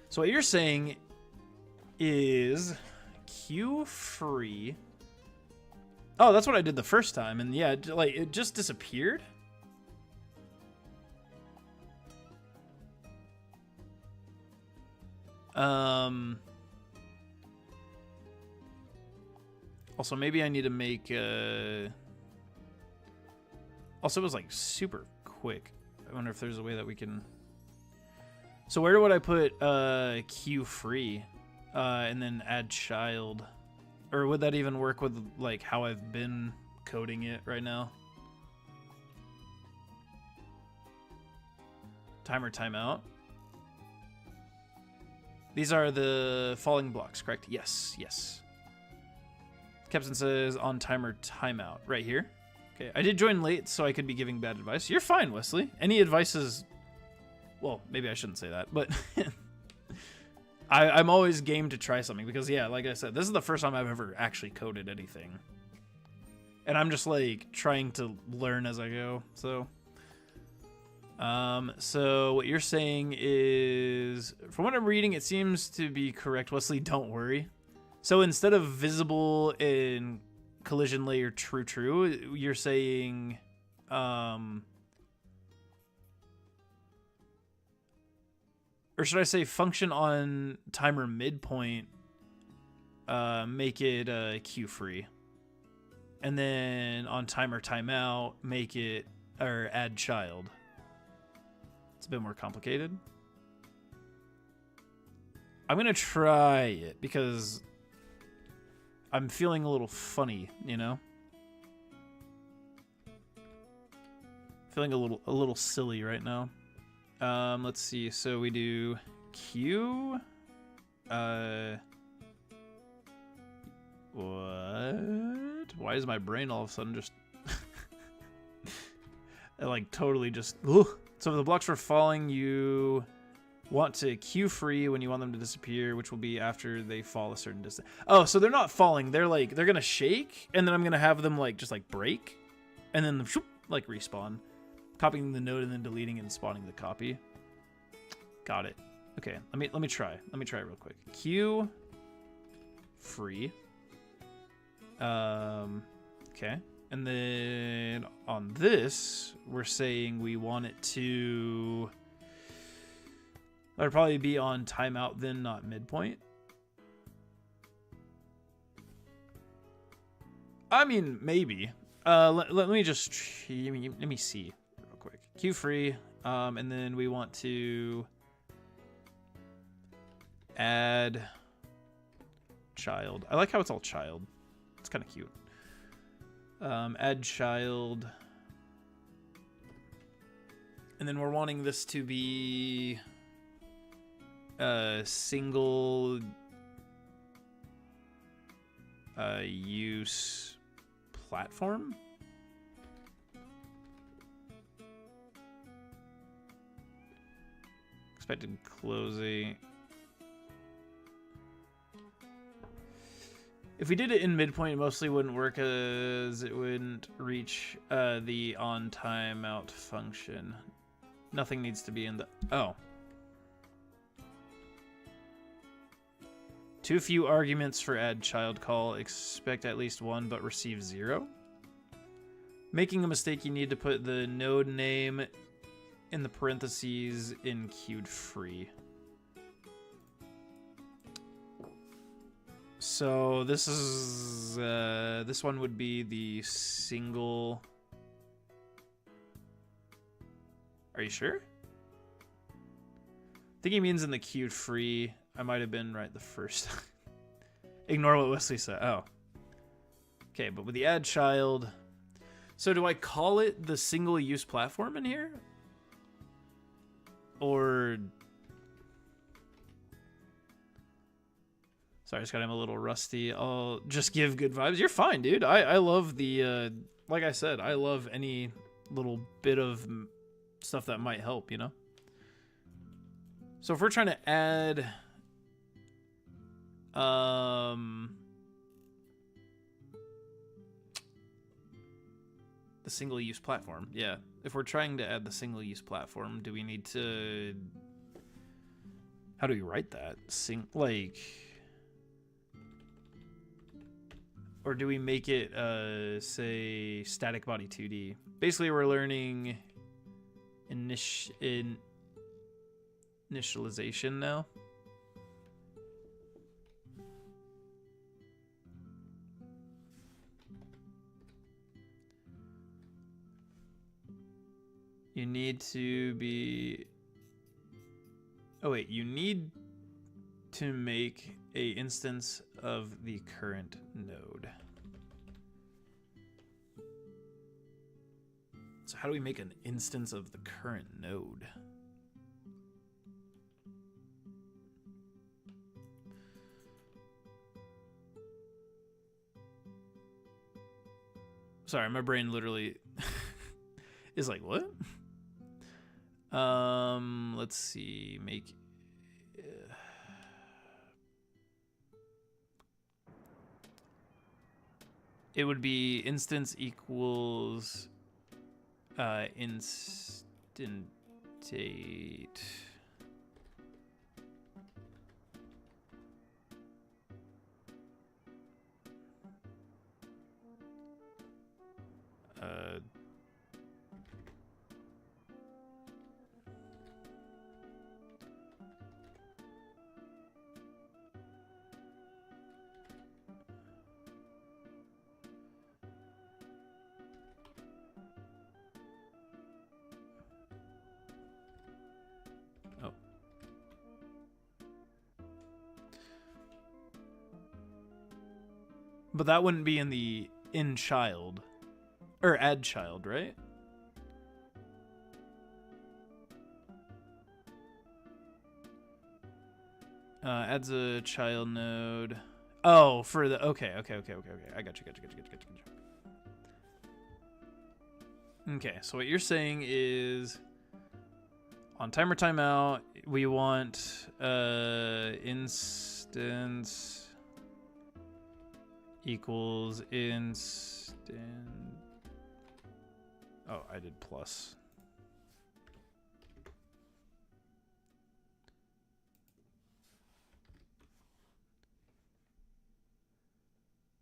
So what you're saying is queue free. Oh, that's what I did the first time. And yeah, like it just disappeared. Also, maybe I need to make, also, it was, like, super quick. I wonder if there's a way that we can... So where would I put, queue free, and then add child? Or would that even work with, like, how I've been coding it right now? Timer timeout. These are the falling blocks, correct? Yes, yes. Captain says on timer timeout right here. Okay, I did join late, so I could be giving bad advice. You're fine, Wesley. Any advice is well, maybe I shouldn't say that, but I'm always game to try something because, yeah, like I said, this is the first time I've ever actually coded anything. And I'm just, like, trying to learn as I go, so... So what you're saying is, from what I'm reading, it seems to be correct. Wesley, don't worry. So instead of visible in collision layer true, you're saying, or should I say function on timer midpoint, make it queue free. And then on timer timeout, make it, or add child. It's a bit more complicated. I'm gonna try it because I'm feeling a little funny, you know? Feeling a little silly right now. Let's see. So we do Q. What? Why is my brain all of a sudden just like totally just ugh. So if the blocks were falling, you want to queue free when you want them to disappear, which will be after they fall a certain distance. Oh, so they're not falling. They're like, they're going to shake, and then I'm going to have them like just like break, and then shoop, like respawn. Copying the node and then deleting and spawning the copy. Got it. Okay, let me try. Let me try real quick. Queue free. Okay. And then on this, we're saying we want it to... That would probably be on timeout then, not midpoint. I mean, maybe. Let me just... Let me see real quick. Queue free. And then we want to add child. I like how it's all child. It's kind of cute. Add child, and then we're wanting this to be a single use platform. Expected closing. If we did it in midpoint, it mostly wouldn't work as it wouldn't reach the on timeout function. Nothing needs to be in the... Oh. Too few arguments for add child call. Expect at least one, but receive 0. Making a mistake, you need to put the node name in the parentheses in queued free. So this is this one would be the single. Are you sure? I think he means in the queued free. I might have been right the first time. Ignore what Wesley said. Oh. Okay, but with the add child. So do I call it the single use platform in here? Or... Sorry, Scotty, I'm a little rusty. I'll just give good vibes. You're fine, dude. I love the, like I said, I love any little bit of stuff that might help, you know? So if we're trying to add, the single-use platform, yeah. If we're trying to add the single-use platform, do we need to, how do we write that? Or do we make it, say, static body 2D? Basically, we're learning initialization now. You need to be... Oh, wait. You need to make a instance of the current node. So how do we make an instance of the current node? Sorry, my brain literally is like, what? Let's see. Make. It would be instance equals instantate. Oh. But that wouldn't be in the in child or add child, right? Adds a child node. Oh, for the okay. I got you. Okay, so what you're saying is on timer timeout, we want instance equals instant. Oh, I did plus.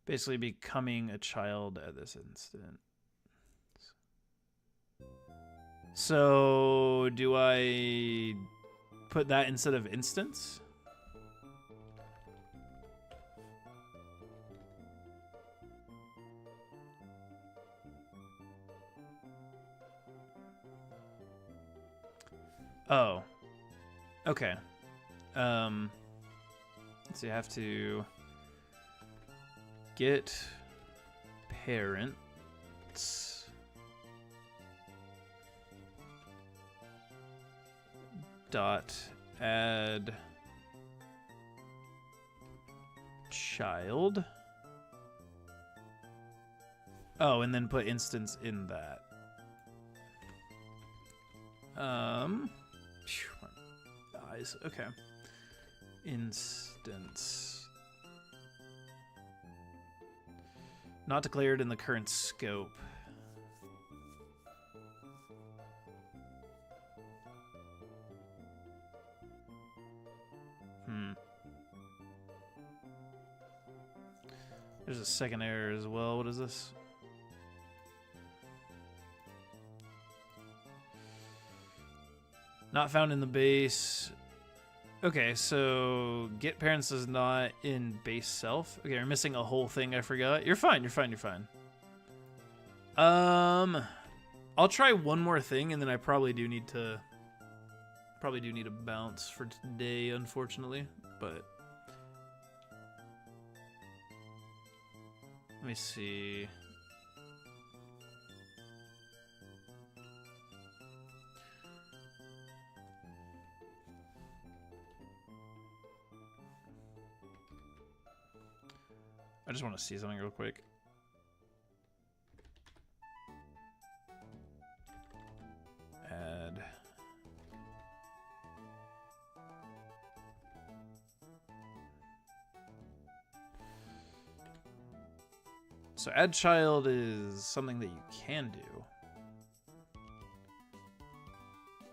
Basically becoming a child at this instant. So do I put that instead of instance? Oh. Okay. Let's see, I have to get parents dot add child. Oh, and then put instance in that. Phew, my eyes. Okay. Instance. Not declared in the current scope. There's a second error as well. What is this? Not found in the base. Okay, so get parents is not in base self. Okay, we're missing a whole thing I forgot. You're fine. I'll try one more thing, and then I probably do need to bounce for today, unfortunately. But let me see. I just want to see something real quick. Add. So add child is something that you can do.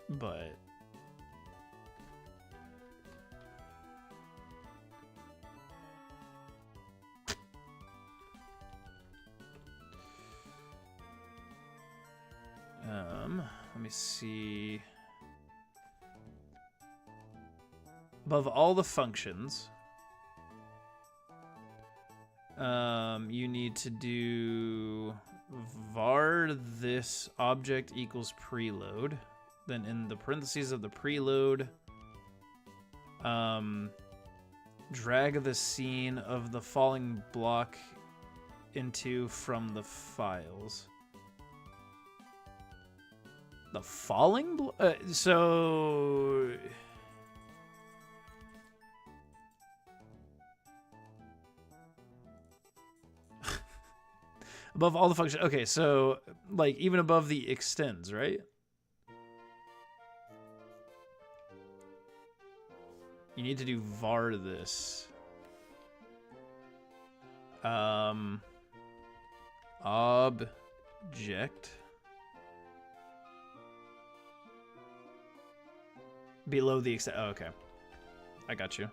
But let me see. Above all the functions, you need to do var this object equals preload. Then in the parentheses of the preload, drag the scene of the falling block into from the files. The falling so above all the functions. Okay, so like even above the extends, right? you need to do var this. Object below the extent. Oh, okay, I got you.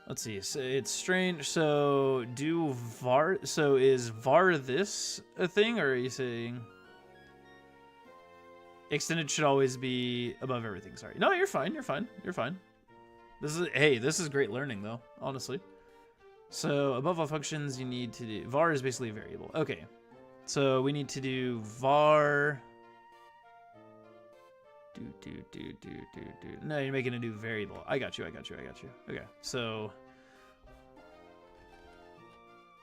Let's see. So it's strange. So do var. So is var this a thing, or are you saying extended should always be above everything? Sorry. No, you're fine. You're fine. You're fine. This is great learning though, honestly. So above all functions, you need to do var is basically a variable. Okay. So we need to do var. No, you're making a new variable. I got you. Okay. So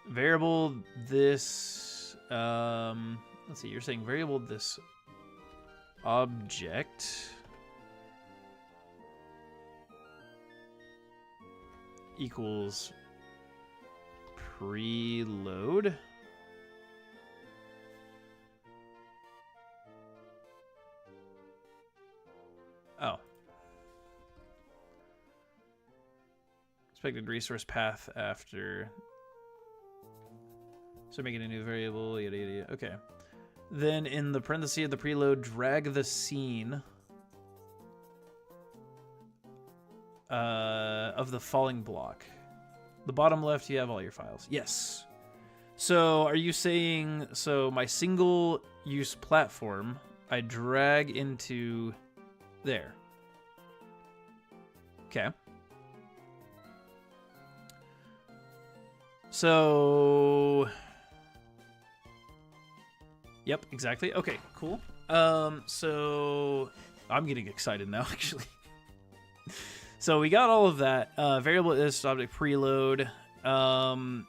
variable this. Let's see. You're saying variable this object equals preload. Oh. Expected resource path after. So making a new variable, yada yada yada. Okay. Then in the parenthesis of the preload, drag the scene of the falling block. The bottom left, you have all your files. Yes. So are you saying, so my single use platform, I drag into there. Okay. So, yep, exactly. Okay, cool. So I'm getting excited now, actually. So we got all of that. Variable is object preload. I'm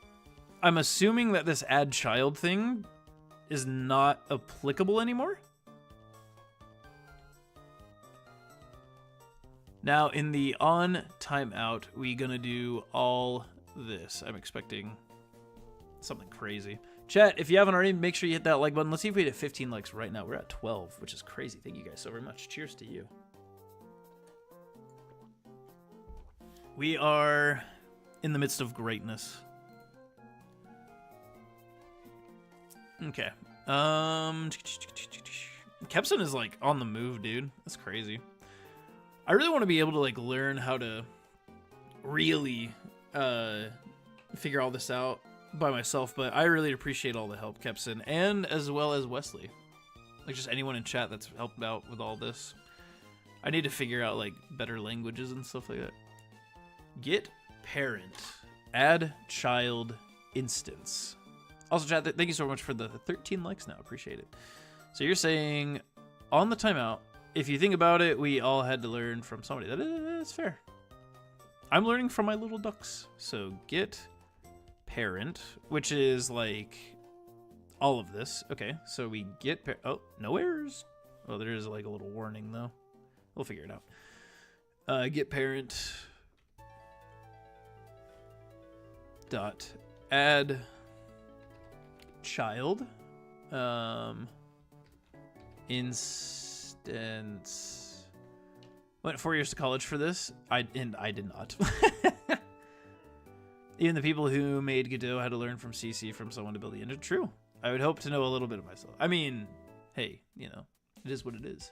assuming that this add child thing is not applicable anymore. Now, in the on timeout, we gonna do all this. I'm expecting something crazy. Chat, if you haven't already, make sure you hit that like button. Let's see if we hit 15 likes right now. We're at 12, which is crazy. Thank you guys so very much. Cheers to you. We are in the midst of greatness. Okay. Kepson is like on the move, dude. That's crazy. I really want to be able to like learn how to really figure all this out by myself, but I really appreciate all the help, Kepson, and as well as Wesley. Like just anyone in chat that's helped out with all this. I need to figure out like better languages and stuff like that. Get parent, add child instance. Also, chat, thank you so much for the 13 likes now. Appreciate it. So you're saying on the timeout, if you think about it, we all had to learn from somebody. That is fair. I'm learning from my little ducks. So get parent, which is like all of this. Okay, so we get oh, no errors. Oh, there is like a little warning though. We'll figure it out. Get parent dot add child instance. Went 4 years to college for this. I did not. Even the people who made Godot had to learn from CC from someone to build the engine. True. I would hope to know a little bit of myself. I mean, hey, you know, it is what it is.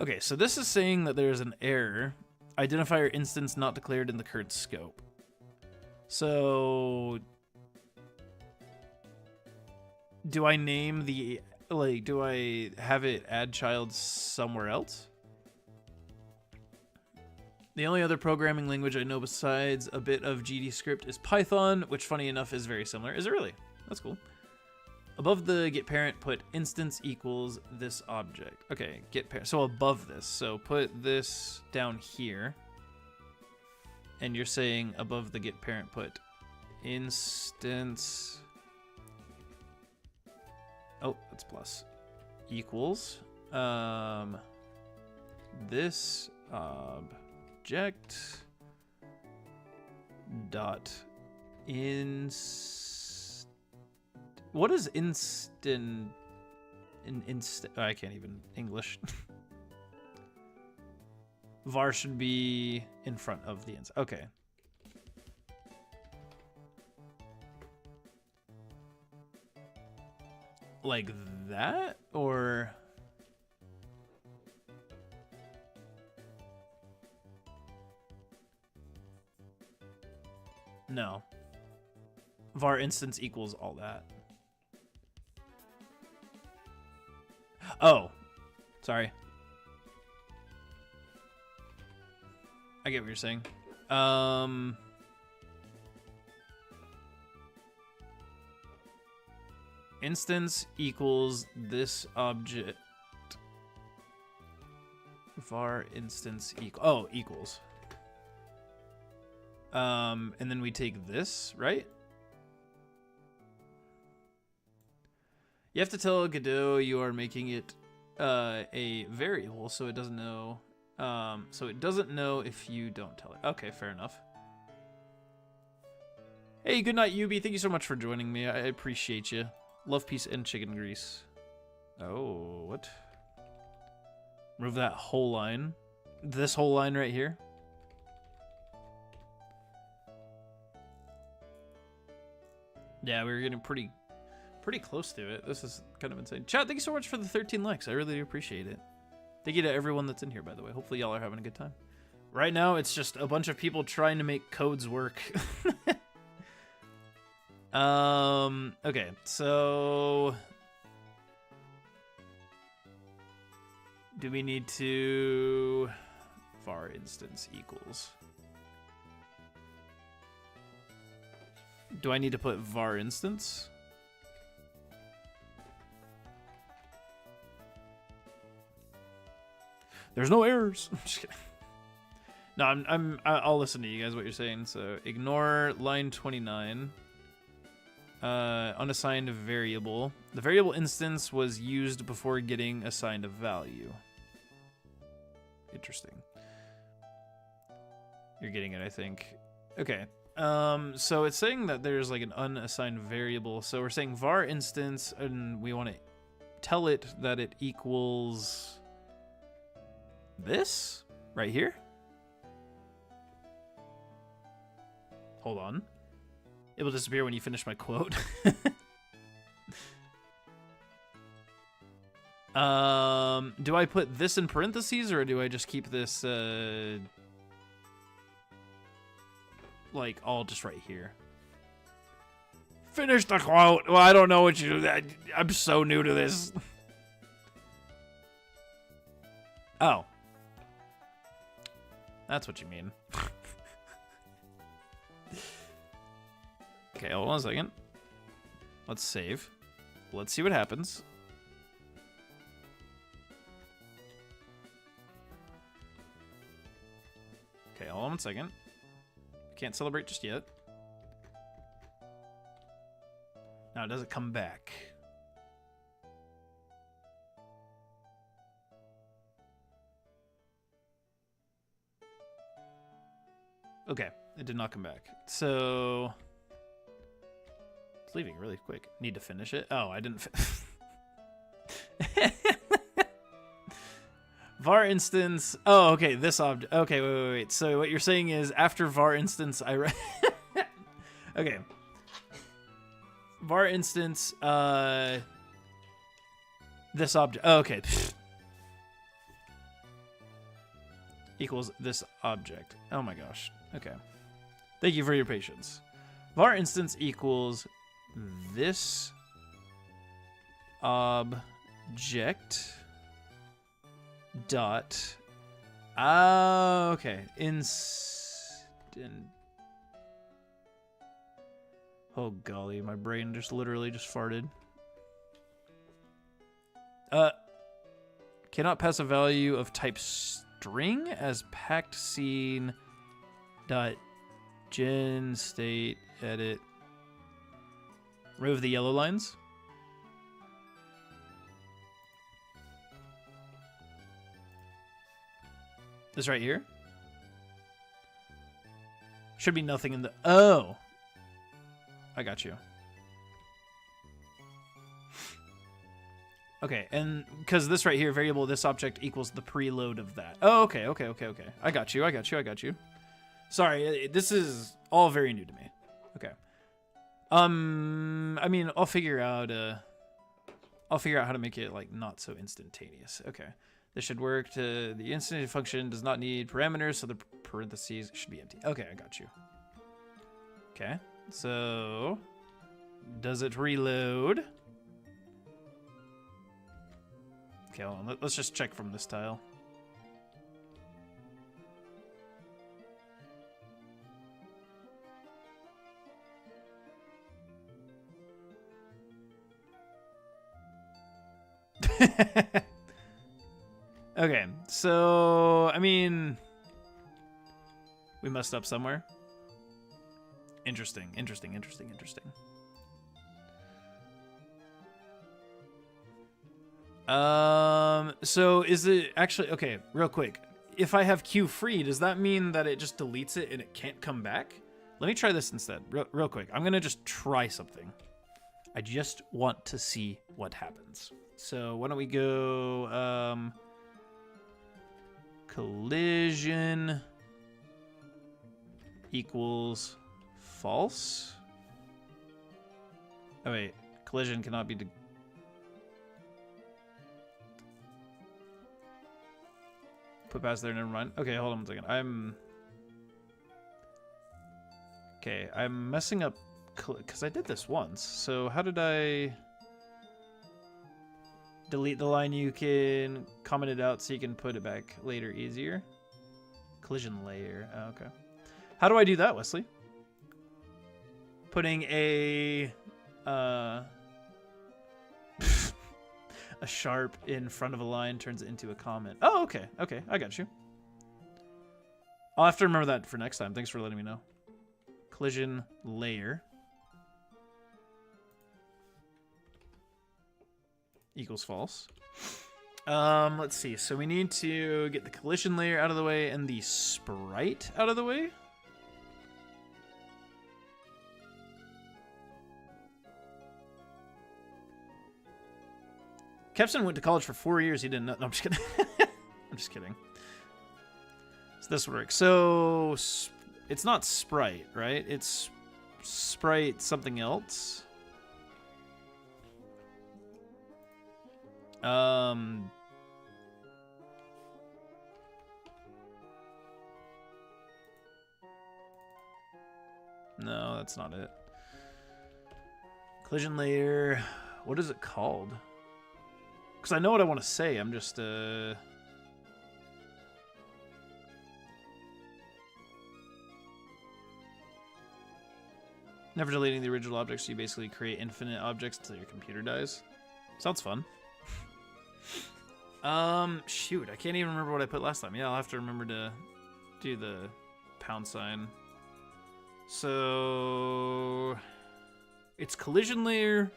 Okay, so this is saying that there's an error. Identifier instance not declared in the current scope. So do I name the, like, do I have it add child somewhere else? The only other programming language I know besides a bit of GDScript is Python, which funny enough is very similar. Is it really? That's cool. Above the get parent, put instance equals this object. Okay, get parent. So above this. So put this down here. And you're saying above the get parent, put instance. Oh, that's plus. Equals. This object dot what is I can't even English. Var should be in front of the instance. Okay. Like that, or no? Var instance equals all that. Oh, sorry. I get what you're saying. Instance equals this object. Var instance equals. And then we take this, right? You have to tell Godot you are making it a variable, so it doesn't know. So it doesn't know if you don't tell it. Okay, fair enough. Hey, good night, Yubi. Thank you so much for joining me. I appreciate you. Love, peace, and chicken grease. Oh, what? Remove that whole line. This whole line right here. Yeah, we were getting pretty close to it. This is kind of insane. Chat, thank you so much for the 13 likes. I really do appreciate it. Thank you to everyone that's in here, by the way. Hopefully y'all are having a good time. Right now, it's just a bunch of people trying to make codes work. Okay, so do we need to var instance equals? Do I need to put var instance? There's no errors. I'm just kidding. No, I'll listen to you guys what you're saying. So ignore line 29. Unassigned variable. The variable instance was used before getting assigned a value. Interesting. You're getting it, I think. Okay. So it's saying that there's like an unassigned variable. So we're saying var instance, and we want to tell it that it equals this right here. Hold on. It will disappear when you finish my quote. Do I put this in parentheses, or do I just keep this like all just right here? Finish the quote. Well, I don't know what you do. I'm so new to this. Oh. That's what you mean. Okay, hold on a second. Let's save. Let's see what happens. Okay, hold on one second. Can't celebrate just yet. Now, does it come back? Okay, it did not come back. So it's leaving really quick. Need to finish it. Oh, I didn't. Var instance. Oh, okay. This object. Okay, wait. So what you're saying is after var instance, okay. Var instance. This object. Oh, okay. Equals this object. Oh my gosh. Okay. Thank you for your patience. Var instance equals this object dot okay. Oh golly, my brain just literally just farted. Cannot pass a value of type string as packed scene dot gen state edit. Remove the yellow lines. This right here should be nothing in the. Oh, I got you. Okay, and because this right here, variable this object equals the preload of that. Oh, okay. I got you. Sorry, this is all very new to me. Okay. I mean, I'll figure out how to make it like not so instantaneous. Okay. This should work. The instantaneous function does not need parameters, so the parentheses should be empty. Okay, I got you. Okay. So does it reload? Okay, hold on. Let's just check from this tile. Okay, so I mean, we messed up somewhere. Interesting. So is it actually okay? Real quick, if I have Q free, does that mean that it just deletes it and it can't come back? Let me try this instead. Real quick, I'm gonna just try something. I just want to see what happens. So why don't we go collision equals false. Oh wait, collision cannot be put past there, never mind. Okay, hold on 1 second. I'm messing up because I did this once. So how did I delete the line? You can comment it out so you can put it back later easier. Collision layer. Oh, okay. How do I do that, Wesley? Putting a a sharp in front of a line turns it into a comment. Oh, okay. Okay, I got you. I'll have to remember that for next time. Thanks for letting me know. Collision layer equals false. Let's see. So we need to get the collision layer out of the way and the sprite out of the way. Kepson went to college for 4 years. He didn't know. No, I'm just kidding. I'm just kidding. So this works. So it's not sprite, right? It's sprite something else. No, that's not it. Collision layer. What is it called? Because I know what I want to say. I'm just never deleting the original object, so you basically create infinite objects until your computer dies. Sounds fun. Shoot, I can't even remember what I put last time. Yeah, I'll have to remember to do the pound sign. So it's collision layer.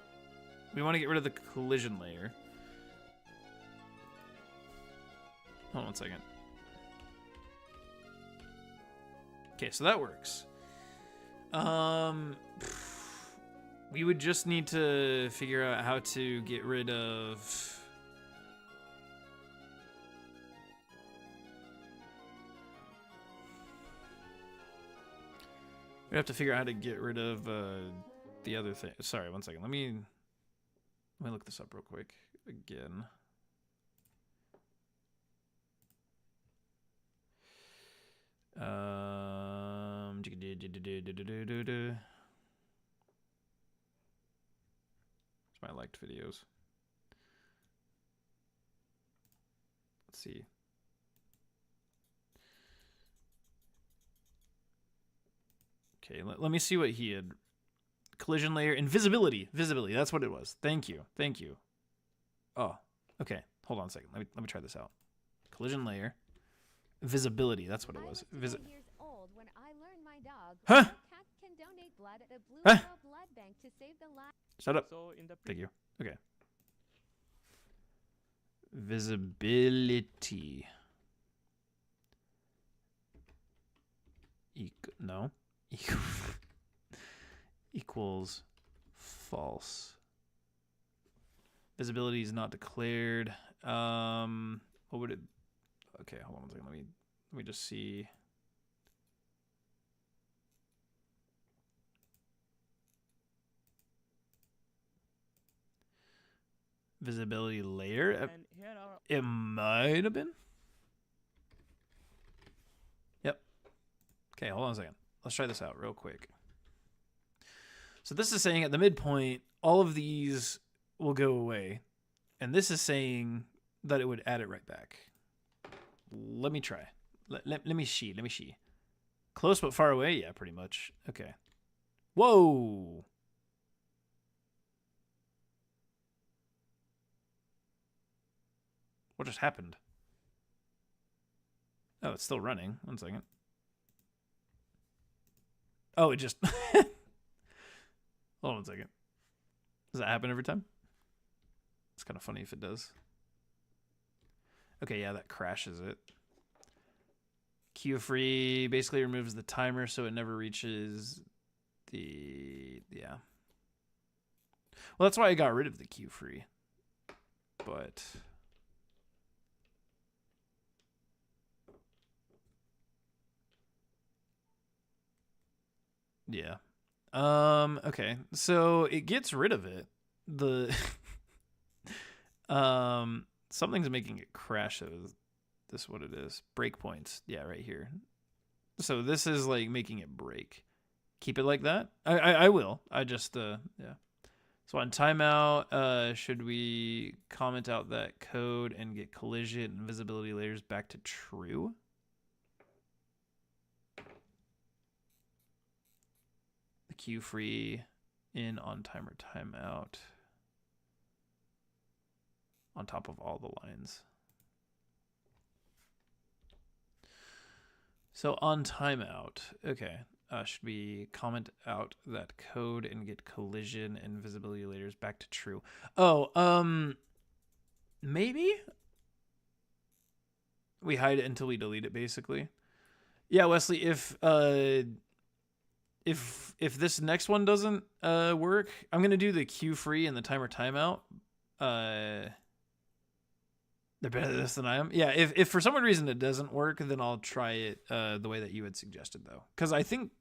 We want to get rid of the collision layer. Hold on 1 second. Okay, so that works. We would just need to figure out how to get rid of we have to figure out how to get rid of the other thing. Sorry, 1 second. Let me look this up real quick again. It's my liked videos. Let's see. Okay, let me see what he had. Collision layer, invisibility, visibility. That's what it was. Thank you. Oh, okay. Hold on a second. Let me try this out. Collision layer, visibility. That's what it was. Years old when I learned my dog. Huh? Cat can donate blood at a Blue Huh? Girl blood bank to save the life. Shut up. So in the Thank you. Okay. Visibility. No. Equals false. Visibility is not declared. What would it? Okay, hold on one second. Let me just see. Visibility layer. And here are It might have been. Yep. Okay, hold on a second. Let's try this out real quick. So this is saying at the midpoint, all of these will go away. And this is saying that it would add it right back. Let me try. Let me see. Let me see. Close but far away? Yeah, pretty much. Okay. Whoa! What just happened? Oh, it's still running. One second. Oh, it just... Hold on one second. Does that happen every time? It's kind of funny if it does. Okay, yeah, that crashes it. Queue free basically removes the timer so it never reaches the... Yeah. Well, that's why I got rid of the queue free. But... Yeah. Okay. So it gets rid of it. The something's making it crash. So this is what it is. Breakpoints. Yeah, right here. So this is like making it break. Keep it like that. I will. I just yeah. So on timeout, should we comment out that code and get collision and visibility layers back to true? The queue free in on timer timeout on top of all the lines. So on timeout, okay. Should we comment out that code and get collision and visibility layers back to true? Oh, maybe we hide it until we delete it, basically. Yeah, Wesley, if this next one doesn't work, I'm gonna do the queue free and the timer timeout. They're better at this than I am. Yeah, if for some reason it doesn't work, then I'll try it the way that you had suggested, though, because I think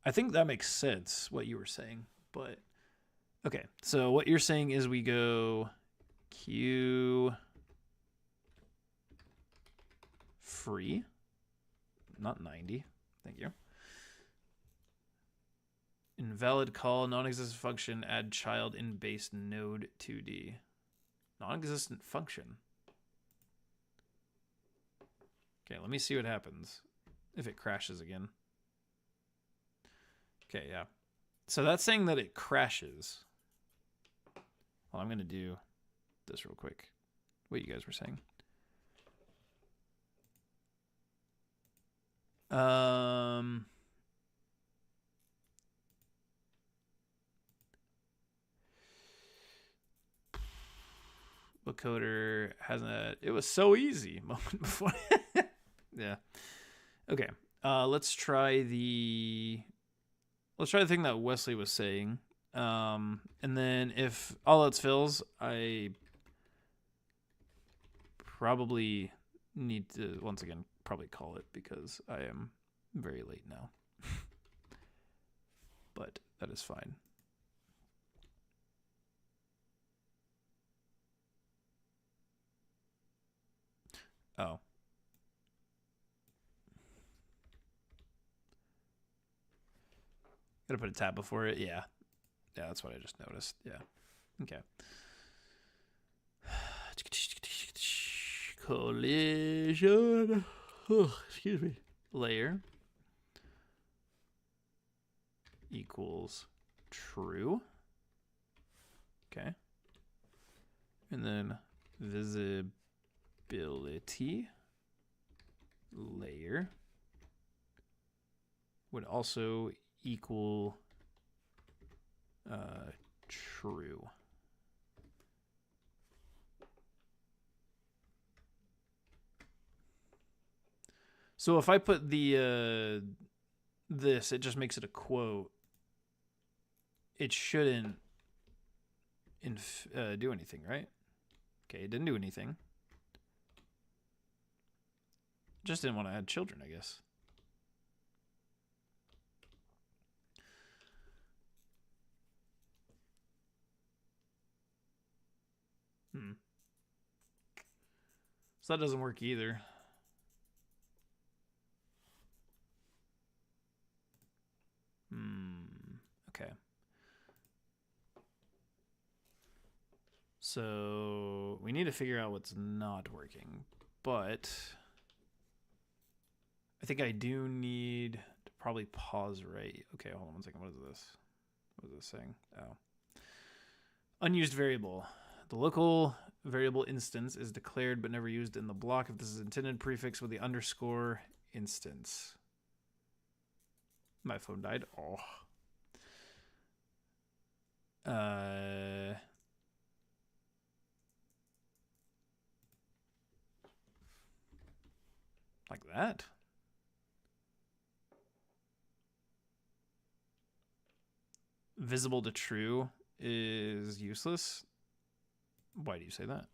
that makes sense what you were saying. But okay, so what you're saying is we go queue free, not 90. Thank you. Invalid call, non-existent function, add child in base node 2D. Non-existent function. Okay, let me see what happens if it crashes again. Okay, yeah. So that's saying that it crashes. Well, I'm going to do this real quick. What you guys were saying. Bookcoder hasn't. It was so easy moment before. Yeah. Okay. Let's try the thing that Wesley was saying. And then if all else fails, I probably need to once again probably call it because I am very late now. But that is fine. Oh. Gotta put a tab before it. Yeah. Yeah, that's what I just noticed. Yeah. Okay. Collision. Oh, excuse me. Layer equals true. Okay. And then visibility layer would also equal true. So if I put the this, it just makes it a quote. It shouldn't do anything, right? Okay, it didn't do anything. Just didn't want to add children, I guess. So that doesn't work either. Okay. So we need to figure out what's not working, but I think I do need to probably pause right. Okay, hold on one second. What is this? What is this saying? Oh. Unused variable. The local variable instance is declared but never used in the block if this is intended prefix with the underscore instance. My phone died. Oh. Like that? Visible to true is useless. Why do you say that?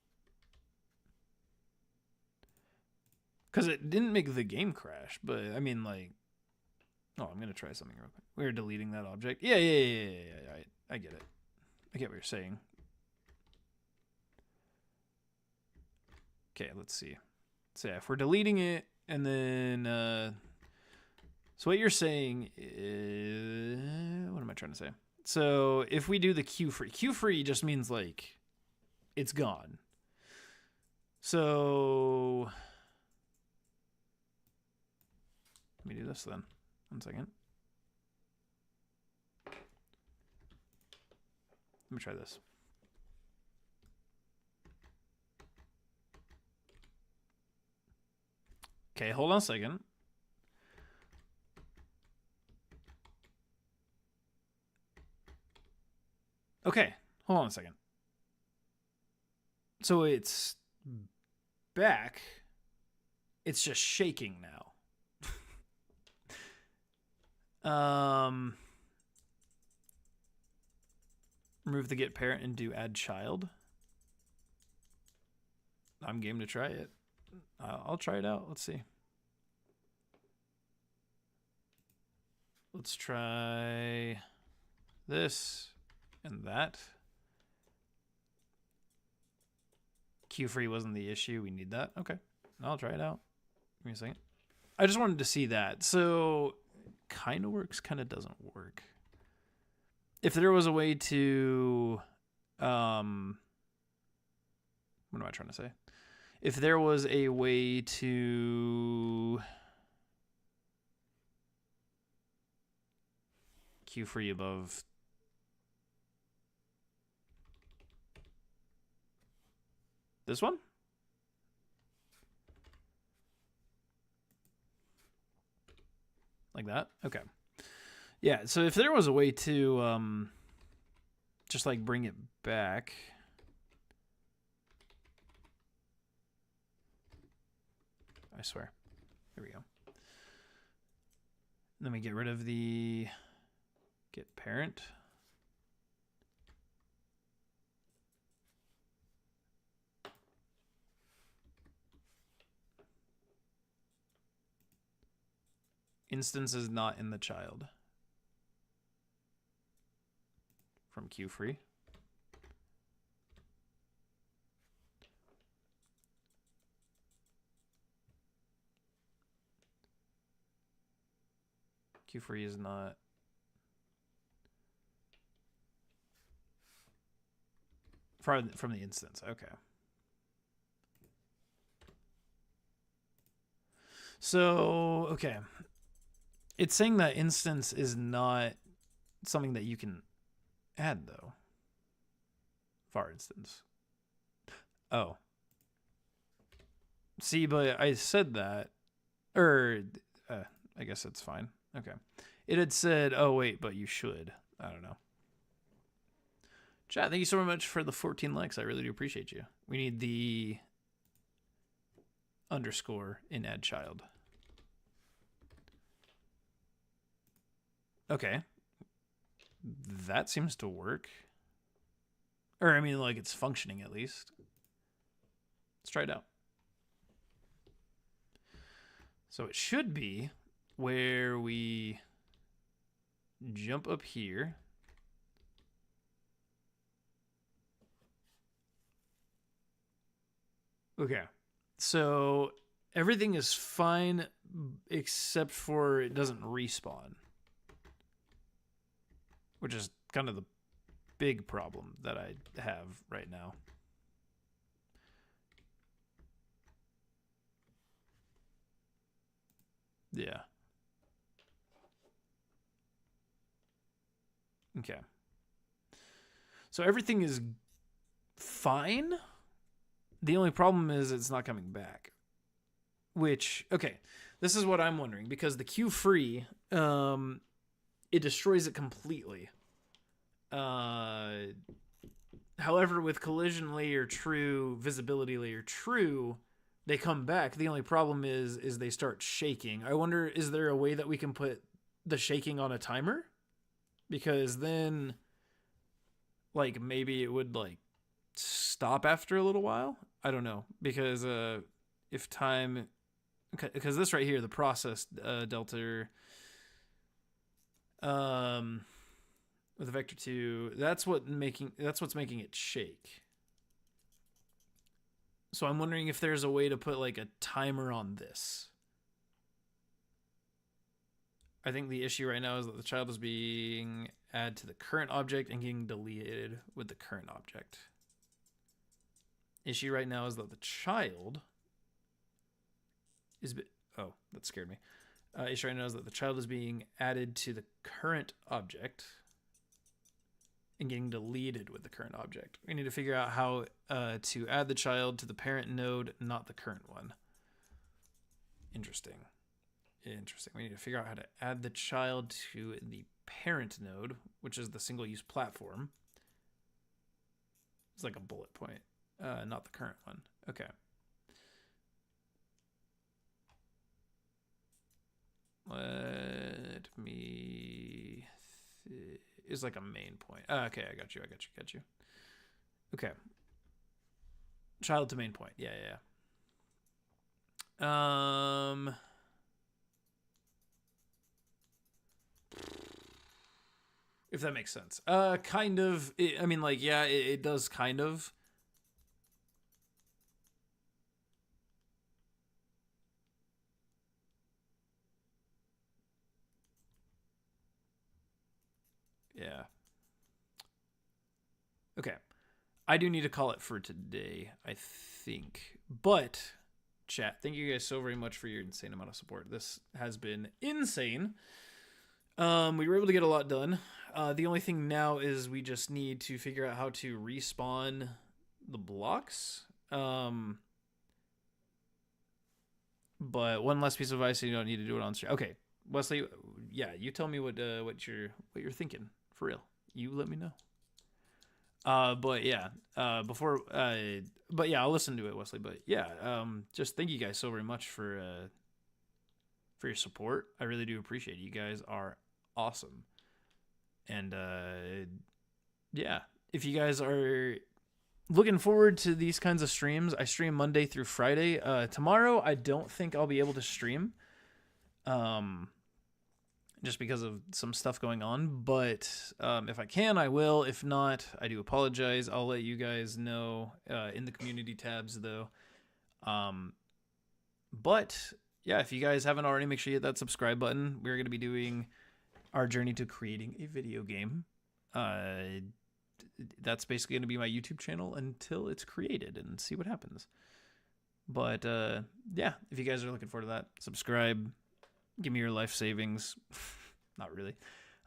Because it didn't make the game crash, but I mean, like, oh, I'm gonna try something real quick. We're deleting that object. Yeah. I get it. I get what you're saying. Okay, let's see. So yeah, if we're deleting it, and then so what you're saying is, what am I trying to say? So if we do the Q free just means like it's gone. So let me do this then. 1 second. Let me try this. Okay, hold on a second. Okay, hold on a second. So it's back. It's just shaking now. Remove the get parent and do add child. I'm game to try it. I'll try it out. Let's see. Let's try this and that. Q free wasn't the issue. We need that. Okay. I'll try it out. Give me a second. I just wanted to see that. So kind of works, kind of doesn't work. If there was a way to, what am I trying to say? If there was a way to Q free above this one? Like that? Okay. Yeah, so if there was a way to just like bring it back. I swear. Here we go. And then we get rid of the get parent. Instance is not in the child. From Q free. Q free is not. From the instance. Okay. So, okay. It's saying that instance is not something that you can add, though. For instance. Oh. See, but I said that. I guess that's fine. Okay. It had said, oh, wait, but you should. I don't know. Chat, thank you so much for the 14 likes. I really do appreciate you. We need the underscore in add child. Okay. That seems to work. Or, I mean, like, it's functioning at least. try it out. So it should be where we jump up here. Okay. So everything is fine except for it doesn't respawn, which is kind of the big problem that I have right now. Yeah. Okay. So everything is fine. The only problem is it's not coming back. Which, okay, this is what I'm wondering, because the queue free, it destroys it completely. However, with collision layer true, visibility layer true, they come back. The only problem is they start shaking. I wonder, is there a way that we can put the shaking on a timer? Because then, like, maybe it would, like, stop after a little while. I don't know, because if time, because this right here, the process delta with the vector 2, that's what's making it shake. So I'm wondering if there's a way to put like a timer on this. I think the issue right now is that the child is being added to the current object and getting deleted with the current object. Issue right now is that the child is... Oh, that scared me. Issue right now is that the child is being added to the current object and getting deleted with the current object. We need to figure out how to add the child to the parent node, not the current one. Interesting. We need to figure out how to add the child to the parent node, which is the single-use platform. It's like a bullet point, not the current one. Okay. Let me... It's like a main point. Okay, I got you. Okay. Child to main point. Yeah. If that makes sense. Kind of. I mean, like, yeah, it does kind of. Yeah. Okay. I do need to call it for today, I think. But, chat, thank you guys so very much for your insane amount of support. This has been insane. We were able to get a lot done. The only thing now is we just need to figure out how to respawn the blocks. But one last piece of advice, so you don't need to do it on stream. Okay, Wesley, yeah, you tell me what you're thinking. For real, you let me know. But yeah, I'll listen to it, Wesley. But yeah, just thank you guys so very much for your support. I really do appreciate it. You guys are awesome. And yeah, if you guys are looking forward to these kinds of streams, I stream Monday through Friday. Tomorrow, I don't think I'll be able to stream. Just because of some stuff going on, but if I can, I will. If not, I do apologize. I'll let you guys know in the community tabs, though. But yeah, if you guys haven't already, make sure you hit that subscribe button. We're going to be doing our journey to creating a video game. That's basically going to be my YouTube channel until it's created and see what happens. But yeah, if you guys are looking forward to that, subscribe. Give me your life savings. Not really.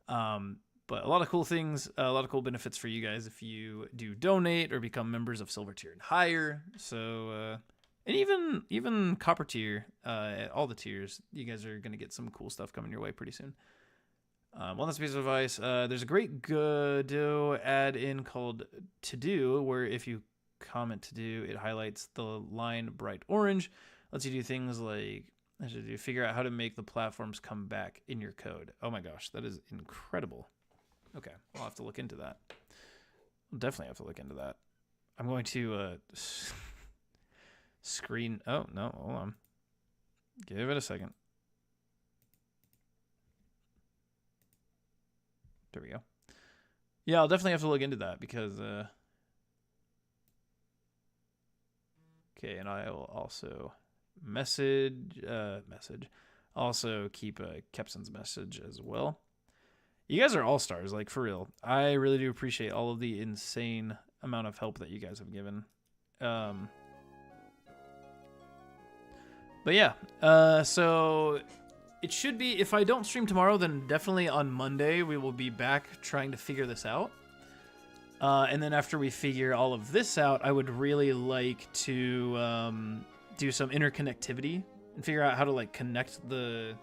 But a lot of cool things, a lot of cool benefits for you guys if you do donate or become members of silver tier and higher. So, and even copper tier, all the tiers, you guys are going to get some cool stuff coming your way pretty soon. One last piece of advice. There's a great Godot add-in called To Do, where if you comment To Do, it highlights the line bright orange. Lets you do things like figure out how to make the platforms come back in your code. Oh my gosh, that is incredible. Okay, I'll have to look into that. I'll definitely have to look into that. I'm going to screen. Oh, no, hold on. Give it a second. There we go. Yeah, I'll definitely have to look into that because... Okay, and I will also also keep Kepson's message as well. You guys are all-stars, like, for real. I really do appreciate all of the insane amount of help that you guys have given. But yeah, so it should be, if I don't stream tomorrow, then definitely on Monday we will be back trying to figure this out. And then after we figure all of this out, I would really like to do some interconnectivity and figure out how to like connect the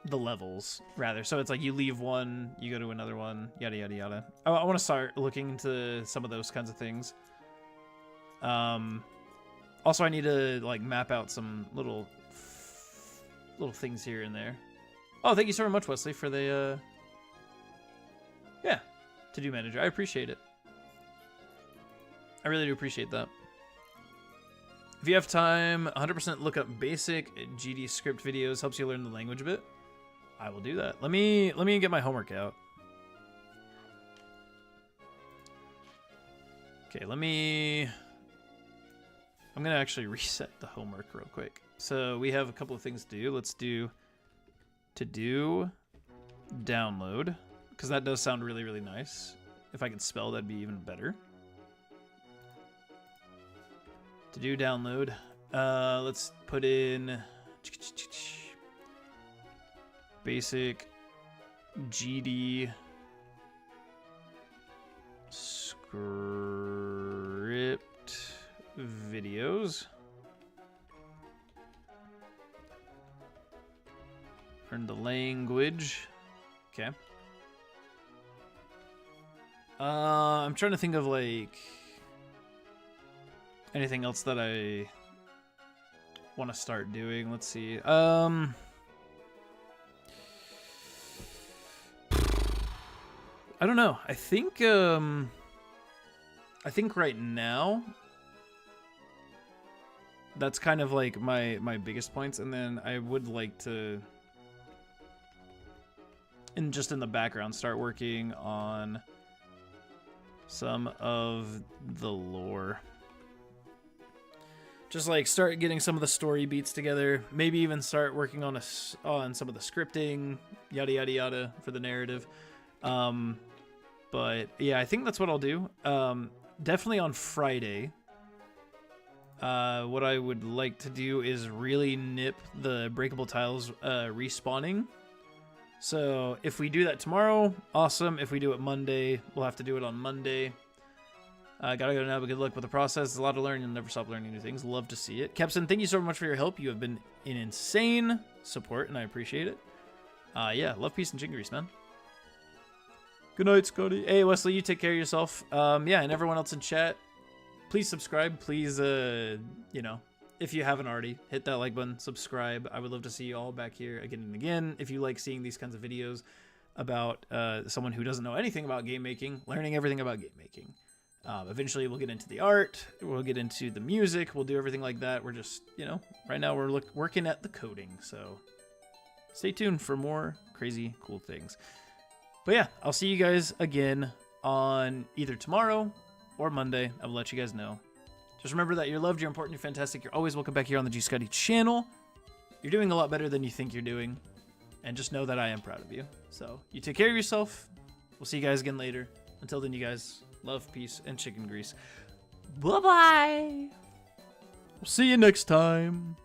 levels rather. So it's like you leave one, you go to another one, yada yada yada. I want to start looking into some of those kinds of things. Also, I need to like map out some little things here and there. Oh, thank you so much, Wesley, for the to-do manager. I appreciate it. I really do appreciate that. If you have time, 100% look up basic GD script videos. Helps you learn the language a bit. I will do that. Let me get my homework out. Okay, I'm gonna actually reset the homework real quick. So we have a couple of things to do. Let's do download, because that does sound really, really nice. If I could spell, that'd be even better. To do download, let's put in basic GD script videos. Learn the language. Okay. I'm trying to think of like anything else that I want to start doing. Let's see. I don't know. I think right now that's kind of like my biggest points, and then I would like to, and just in the background, start working on some of the lore. Just like start getting some of the story beats together. Maybe even start working on some of the scripting, yada yada yada, for the narrative. But yeah, I think that's what I'll do. Definitely on Friday. What I would like to do is really nip the breakable tiles respawning. So if we do that tomorrow, awesome. If we do it Monday, we'll have to do it on Monday. Gotta go now, but good luck with the process. There's a lot to learn. You'll never stop learning new things. Love to see it. Kepson, thank you so much for your help. You have been an insane support, and I appreciate it. Yeah, love, peace, and chicken grease, man. Good night, Scotty. Hey, Wesley, you take care of yourself. Yeah, and everyone else in chat, please subscribe. Please, you know, if you haven't already, hit that like button, subscribe. I would love to see you all back here again and again. If you like seeing these kinds of videos about someone who doesn't know anything about game making, learning everything about game making. Eventually we'll get into the art, we'll get into the music, we'll do everything like that. We're just, you know, right now we're working at the coding, so stay tuned for more crazy cool things. But yeah, I'll see you guys again on either tomorrow or Monday. I will let you guys know. Just remember that you're loved, you're important, you're fantastic, you're always welcome back here on the GScotty channel. You're doing a lot better than you think you're doing, and just know that I am proud of you. So you take care of yourself. We'll see you guys again later. Until then, you guys, love, peace, and chicken grease. Bye-bye. We'll see you next time.